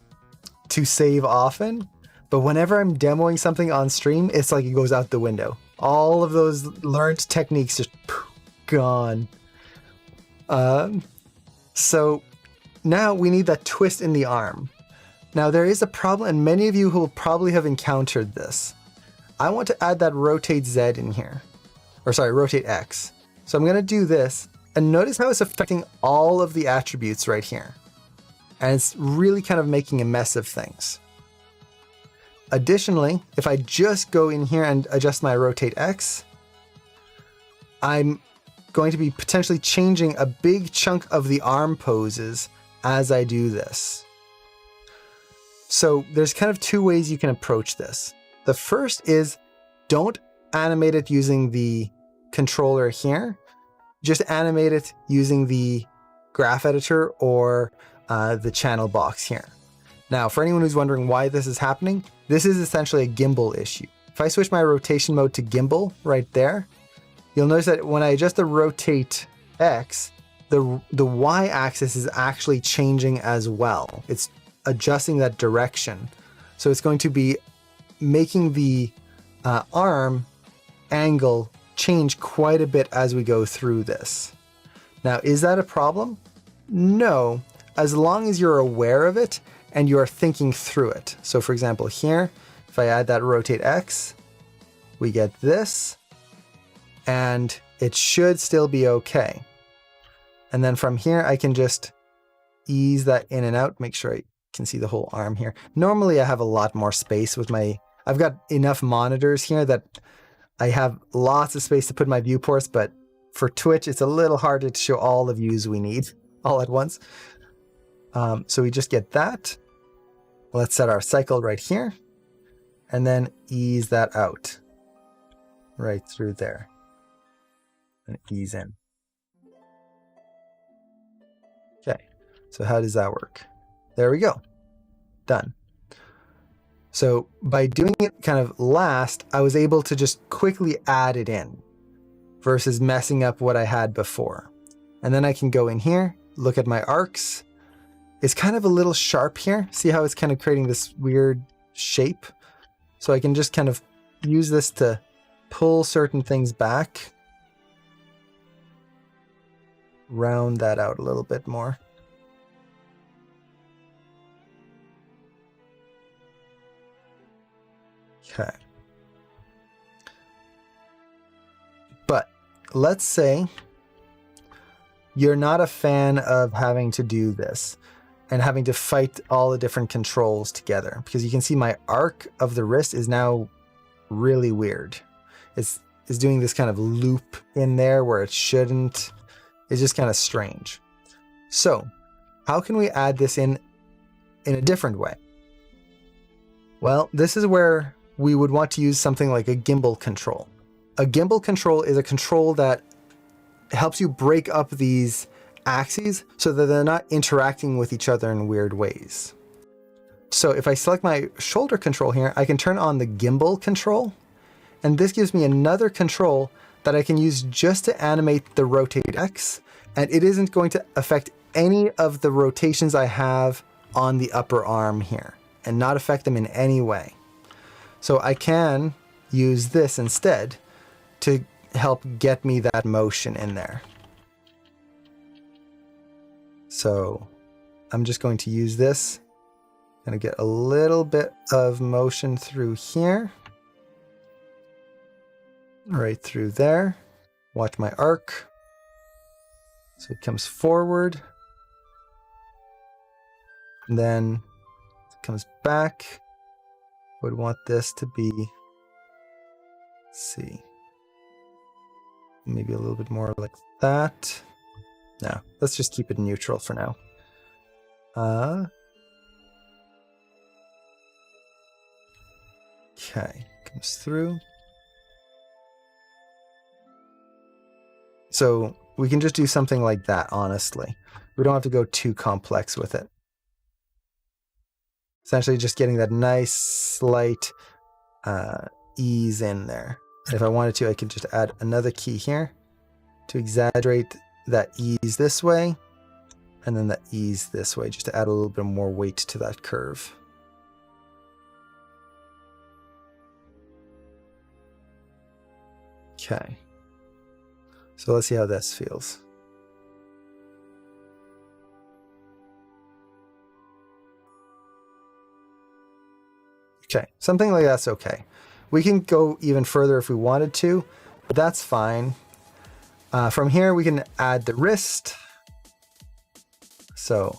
save often. But whenever I'm demoing something on stream, it's like it goes out the window. All of those learned techniques just gone. So now we need that twist in the arm. Now there is a problem, and many of you who will probably have encountered this. I want to add that rotate Z in here. Or sorry, rotate X. So I'm going to do this, and notice how it's affecting all of the attributes right here. And it's really kind of making a mess of things. Additionally, if I just go in here and adjust my rotate X, I'm going to be potentially changing a big chunk of the arm poses as I do this. So there's kind of two ways you can approach this. The first is don't animate it using the controller here. Just animate it using the graph editor or the channel box here. Now, for anyone who's wondering why this is happening, this is essentially a gimbal issue. If I switch my rotation mode to gimbal right there, you'll notice that when I adjust the rotate X, the Y-axis is actually changing as well. It's adjusting that direction. So it's going to be making the arm angle change quite a bit as we go through this. Now, is that a problem? No, as long as you're aware of it and you're thinking through it. So for example, here, if I add that rotate X, we get this, and it should still be okay. And then from here, I can just ease that in and out, make sure I can see the whole arm here. Normally I have a lot more space with I've got enough monitors here that I have lots of space to put my viewports, but for Twitch, it's a little harder to show all the views we need all at once. So we just get that. Let's set our cycle right here and then ease that out right through there and ease in. Okay, so how does that work? There we go. Done. So by doing it kind of last, I was able to just quickly add it in versus messing up what I had before. And then I can go in here, look at my arcs. It's kind of a little sharp here. See how it's kind of creating this weird shape? So I can just kind of use this to pull certain things back. Round that out a little bit more. Okay. But let's say you're not a fan of having to do this and having to fight all the different controls together, because you can see my arc of the wrist is now really weird. It's doing this kind of loop in there where it shouldn't. It's just kind of strange. So how can we add this in a different way? Well, this is where we would want to use something like a gimbal control. A gimbal control is a control that helps you break up these axes so that they're not interacting with each other in weird ways. So if I select my shoulder control here, I can turn on the gimbal control, and this gives me another control that I can use just to animate the rotate X, and it isn't going to affect any of the rotations I have on the upper arm here, and not affect them in any way. So I can use this instead to help get me that motion in there. So I'm just going to use this. I'm going to get a little bit of motion through here. Right through there. Watch my arc. So it comes forward. And then it comes back. Would want this to be, let's see, maybe a little bit more like that. No, let's just keep it neutral for now. Okay, comes through. So we can just do something like that, honestly. We don't have to go too complex with it. Essentially just getting that nice slight ease in there. And if I wanted to, I could just add another key here to exaggerate that ease this way, and then that ease this way, just to add a little bit more weight to that curve. Okay. So let's see how this feels. Okay, something like that's okay. We can go even further if we wanted to, but that's fine. From here, we can add the wrist. So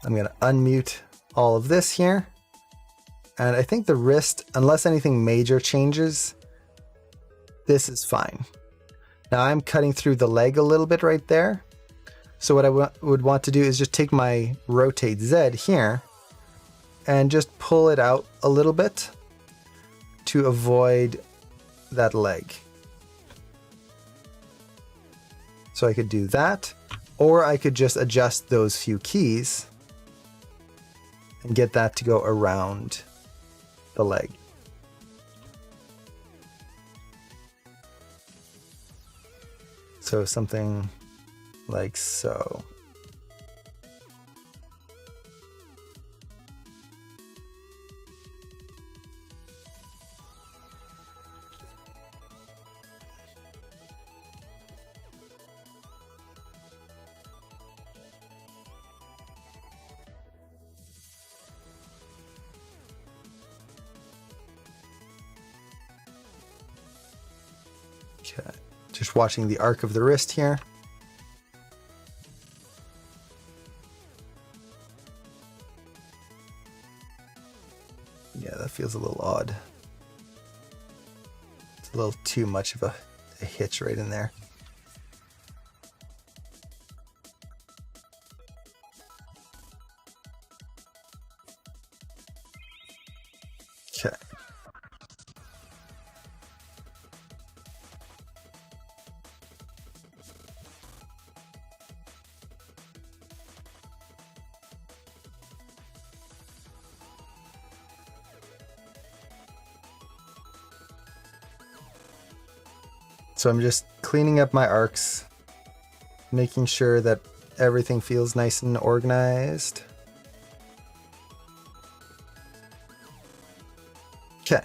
I'm going to unmute all of this here. And I think the wrist, unless anything major changes, this is fine. Now I'm cutting through the leg a little bit right there. So what I would want to do is just take my rotate Z here and just pull it out a little bit to avoid that leg. So I could do that, or I could just adjust those few keys and get that to go around the leg. So something like so. Okay, just watching the arc of the wrist here. Yeah, that feels a little odd. It's a little too much of a hitch right in there. Okay. So I'm just cleaning up my arcs, making sure that everything feels nice and organized. Okay,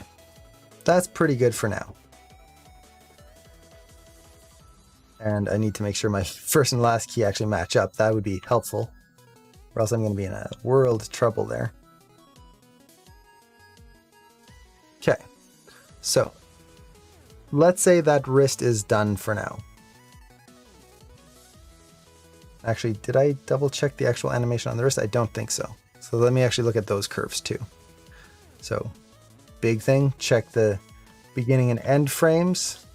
that's pretty good for now. And I need to make sure my first and last key actually match up. That would be helpful, or else I'm going to be in a world of trouble there. Okay, so let's say that wrist is done for now. Actually, did I double check the actual animation on the wrist? I don't think so. So let me actually look at those curves too. So big thing, check the beginning and end frames.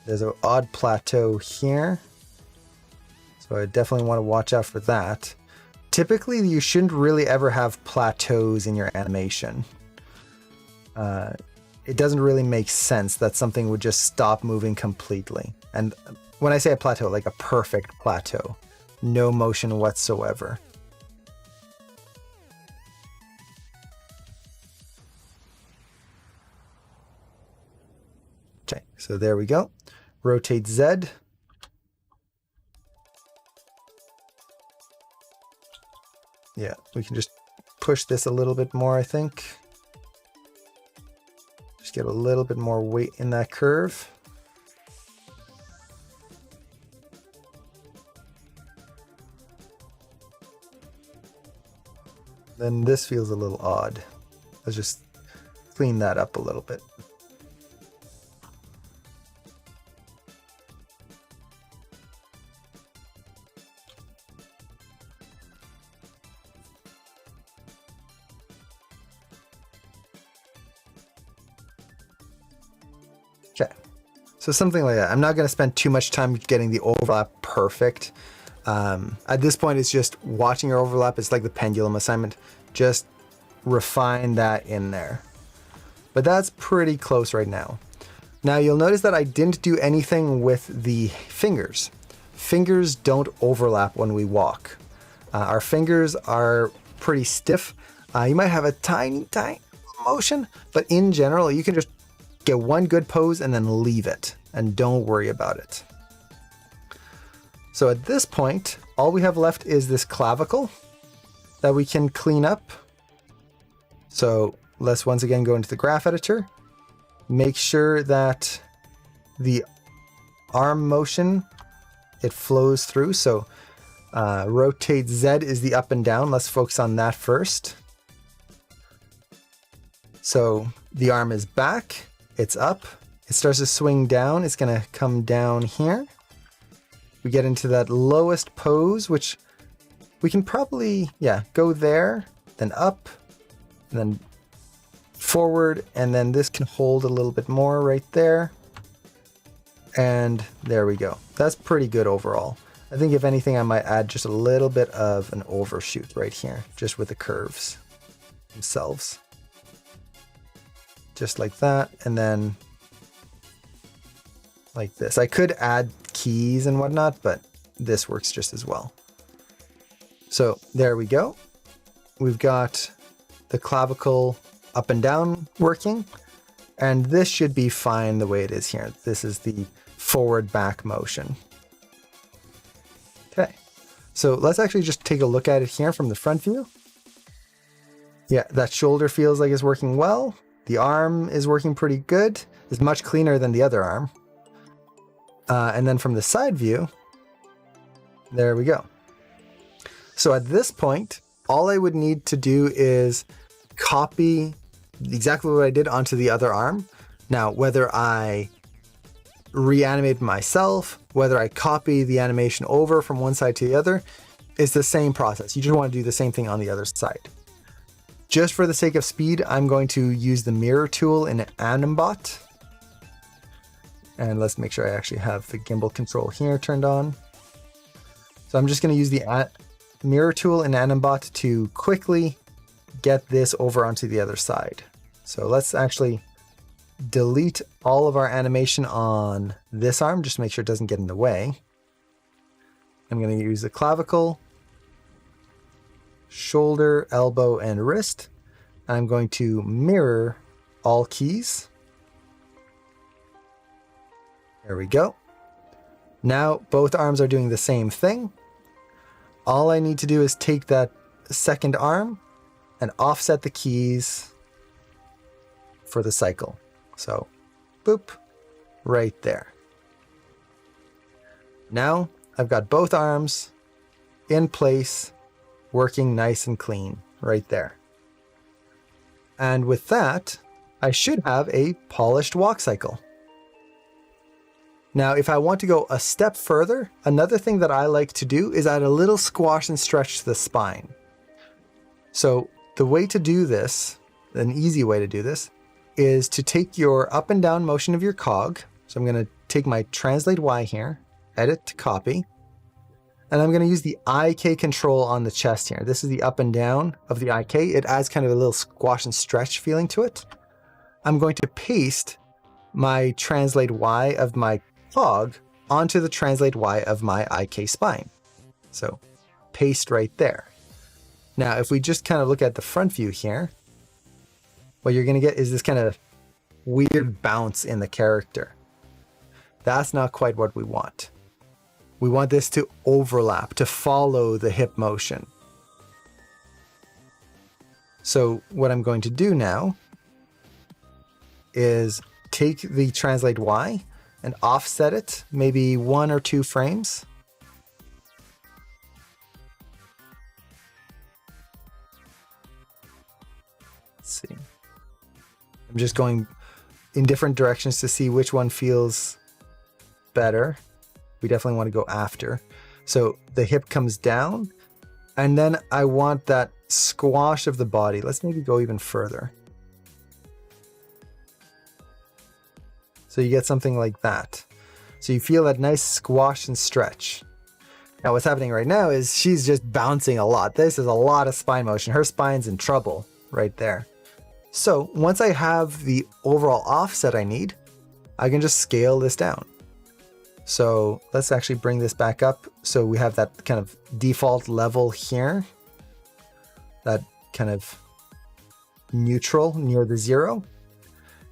There's an odd plateau here. So I definitely want to watch out for that. Typically, you shouldn't really ever have plateaus in your animation. It doesn't really make sense that something would just stop moving completely. And when I say a plateau, like a perfect plateau, no motion whatsoever. So there we go. Rotate Z. Yeah, we can just push this a little bit more, I think. Just get a little bit more weight in that curve. Then this feels a little odd. Let's just clean that up a little bit. Okay, so something like that. I'm not going to spend too much time getting the overlap perfect. At this point, it's just watching your overlap. It's like the pendulum assignment. Just refine that in there. But that's pretty close right now. Now you'll notice that I didn't do anything with the fingers. Fingers don't overlap when we walk. Our fingers are pretty stiff. You might have a tiny motion, but in general, you can just get one good pose and then leave it and don't worry about it. So at this point, all we have left is this clavicle that we can clean up. So let's once again go into the graph editor. Make sure that the arm motion, it flows through. So rotate Z is the up and down. Let's focus on that first. So the arm is back, it's up, it starts to swing down, it's gonna come down here. We get into that lowest pose, which we can probably, go there, then up, and then forward, and then this can hold a little bit more right there. And there we go. That's pretty good overall. I think if anything, I might add just a little bit of an overshoot right here, just with the curves themselves. Just like that, and then like this. I could add keys and whatnot, but this works just as well. So there we go. We've got the clavicle up and down working, and this should be fine the way it is here. This is the forward back motion. Okay, so let's actually just take a look at it here from the front view. Yeah, that shoulder feels like it's working well. The arm is working pretty good. It's much cleaner than the other arm. And then from the side view, there we go. So at this point, all I would need to do is copy exactly what I did onto the other arm. Now, whether I reanimate myself, whether I copy the animation over from one side to the other, it's the same process. You just want to do the same thing on the other side. Just for the sake of speed, I'm going to use the mirror tool in Animbot. And let's make sure I actually have the gimbal control here turned on. So I'm just going to use the mirror tool in Animbot to quickly get this over onto the other side. So let's actually delete all of our animation on this arm, just to make sure it doesn't get in the way. I'm going to use the clavicle, shoulder, elbow, and wrist. I'm going to mirror all keys. There we go. Now both arms are doing the same thing. All I need to do is take that second arm and offset the keys for the cycle. So, boop, right there. Now I've got both arms in place, working nice and clean right there. And with that, I should have a polished walk cycle. Now, if I want to go a step further, another thing that I like to do is add a little squash and stretch to the spine. So the way to do this, an easy way to do this, is to take your up and down motion of your cog. So I'm going to take my translate Y here, edit to copy, and I'm going to use the IK control on the chest here. This is the up and down of the IK. It adds kind of a little squash and stretch feeling to it. I'm going to paste my translate Y of my cog onto the translate Y of my IK spine. So paste right there. Now, if we just kind of look at the front view here, what you're going to get is this kind of weird bounce in the character. That's not quite what we want. We want this to overlap, to follow the hip motion. So what I'm going to do now is take the translate Y and offset it, maybe 1 or 2 frames. Let's see. I'm just going in different directions to see which one feels better. We definitely want to go after. So the hip comes down, and then I want that squash of the body. Let's maybe go even further. So you get something like that. So you feel that nice squash and stretch. Now what's happening right now is she's just bouncing a lot. This is a lot of spine motion. Her spine's in trouble right there. So once I have the overall offset I need, I can just scale this down. So let's actually bring this back up. So we have that kind of default level here, that kind of neutral near the 0.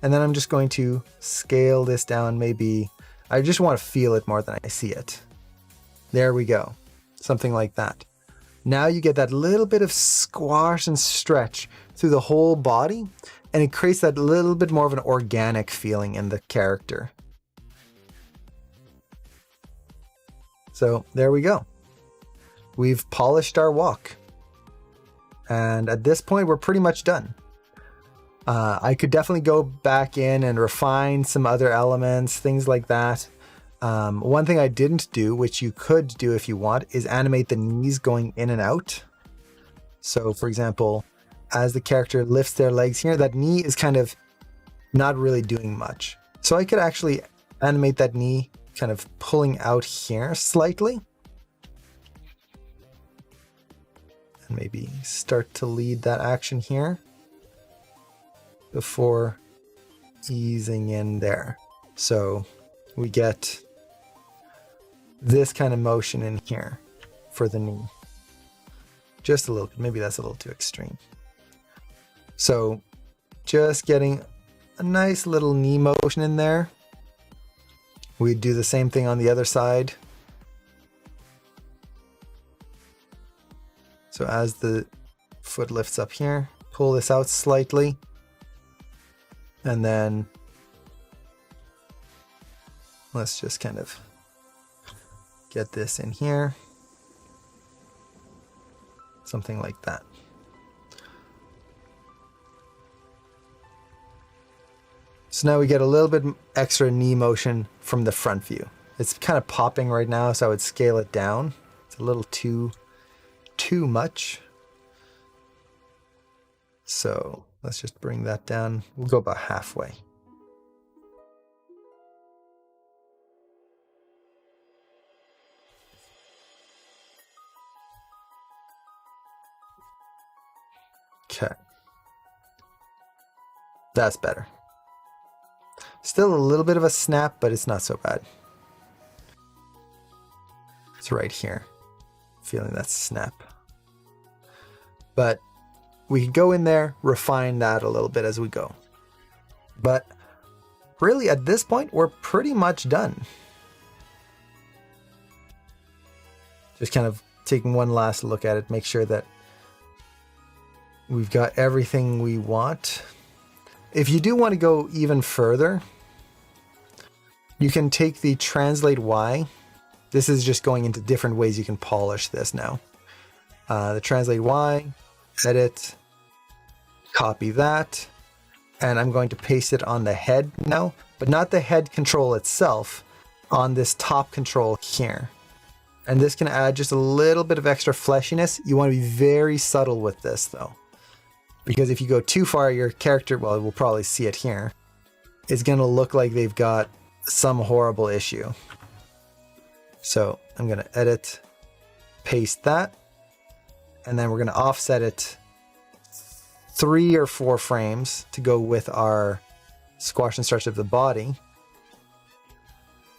And then I'm just going to scale this down. Maybe I just want to feel it more than I see it. There we go. Something like that. Now you get that little bit of squash and stretch through the whole body, and it creates that little bit more of an organic feeling in the character. So there we go. We've polished our walk. And at this point, we're pretty much done. I could definitely go back in and refine some other elements, things like that. One thing I didn't do, which you could do if you want, is animate the knees going in and out. So for example, as the character lifts their legs here, that knee is kind of not really doing much. So I could actually animate that knee kind of pulling out here slightly. And maybe start to lead that action here before easing in there. So we get this kind of motion in here for the knee. Just a little bit, maybe that's a little too extreme. So just getting a nice little knee motion in there. We do the same thing on the other side. So as the foot lifts up here, pull this out slightly. And then let's just kind of get this in here. Something like that. So now we get a little bit extra knee motion from the front view. It's kind of popping right now, so I would scale it down. It's a little too much. So let's just bring that down. We'll go about halfway. Okay. That's better. Still a little bit of a snap, but it's not so bad. It's right here. Feeling that snap. But we can go in there, refine that a little bit as we go. But really at this point, we're pretty much done. Just kind of taking one last look at it, make sure that we've got everything we want. If you do want to go even further, you can take the translate Y. This is just going into different ways you can polish this now. The translate Y, edit, copy that, and I'm going to paste it on the head now, but not the head control itself, on this top control here. And this can add just a little bit of extra fleshiness. You want to be very subtle with this though, because if you go too far, your character, well, we'll probably see it here, it's going to look like they've got some horrible issue. So I'm going to edit, paste that, and then we're going to offset it 3 or 4 frames to go with our squash and stretch of the body.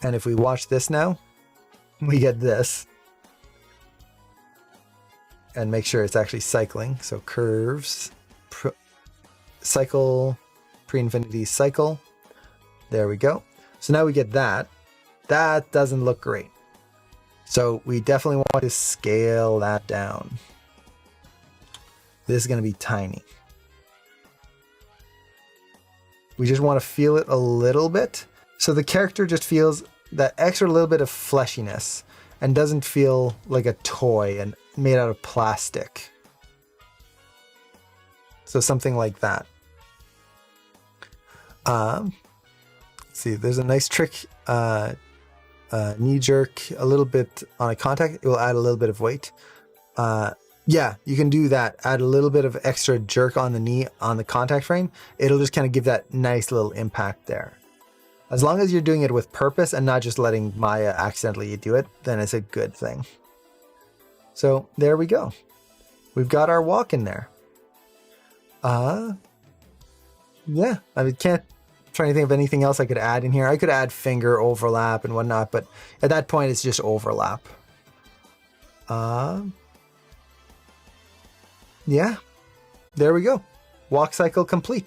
And if we watch this now, we get this. And make sure it's actually cycling. So curves, cycle, pre-infinity cycle. There we go. So now we get that. that doesn't look great. So we definitely want to scale that down. This is going to be tiny. We just want to feel it a little bit. So the character just feels that extra little bit of fleshiness and doesn't feel like a toy and made out of plastic. So something like that. See, there's a nice trick. Knee jerk a little bit on a contact. It will add a little bit of weight. Yeah, you can do that. Add a little bit of extra jerk on the knee on the contact frame. It'll just kind of give that nice little impact there. As long as you're doing it with purpose and not just letting Maya accidentally do it, then it's a good thing. So there we go. We've got our walk in there. Yeah, I can't try to think of anything else I could add in here. I could add finger overlap and whatnot, but at that point it's just overlap. Yeah, there we go. Walk cycle complete.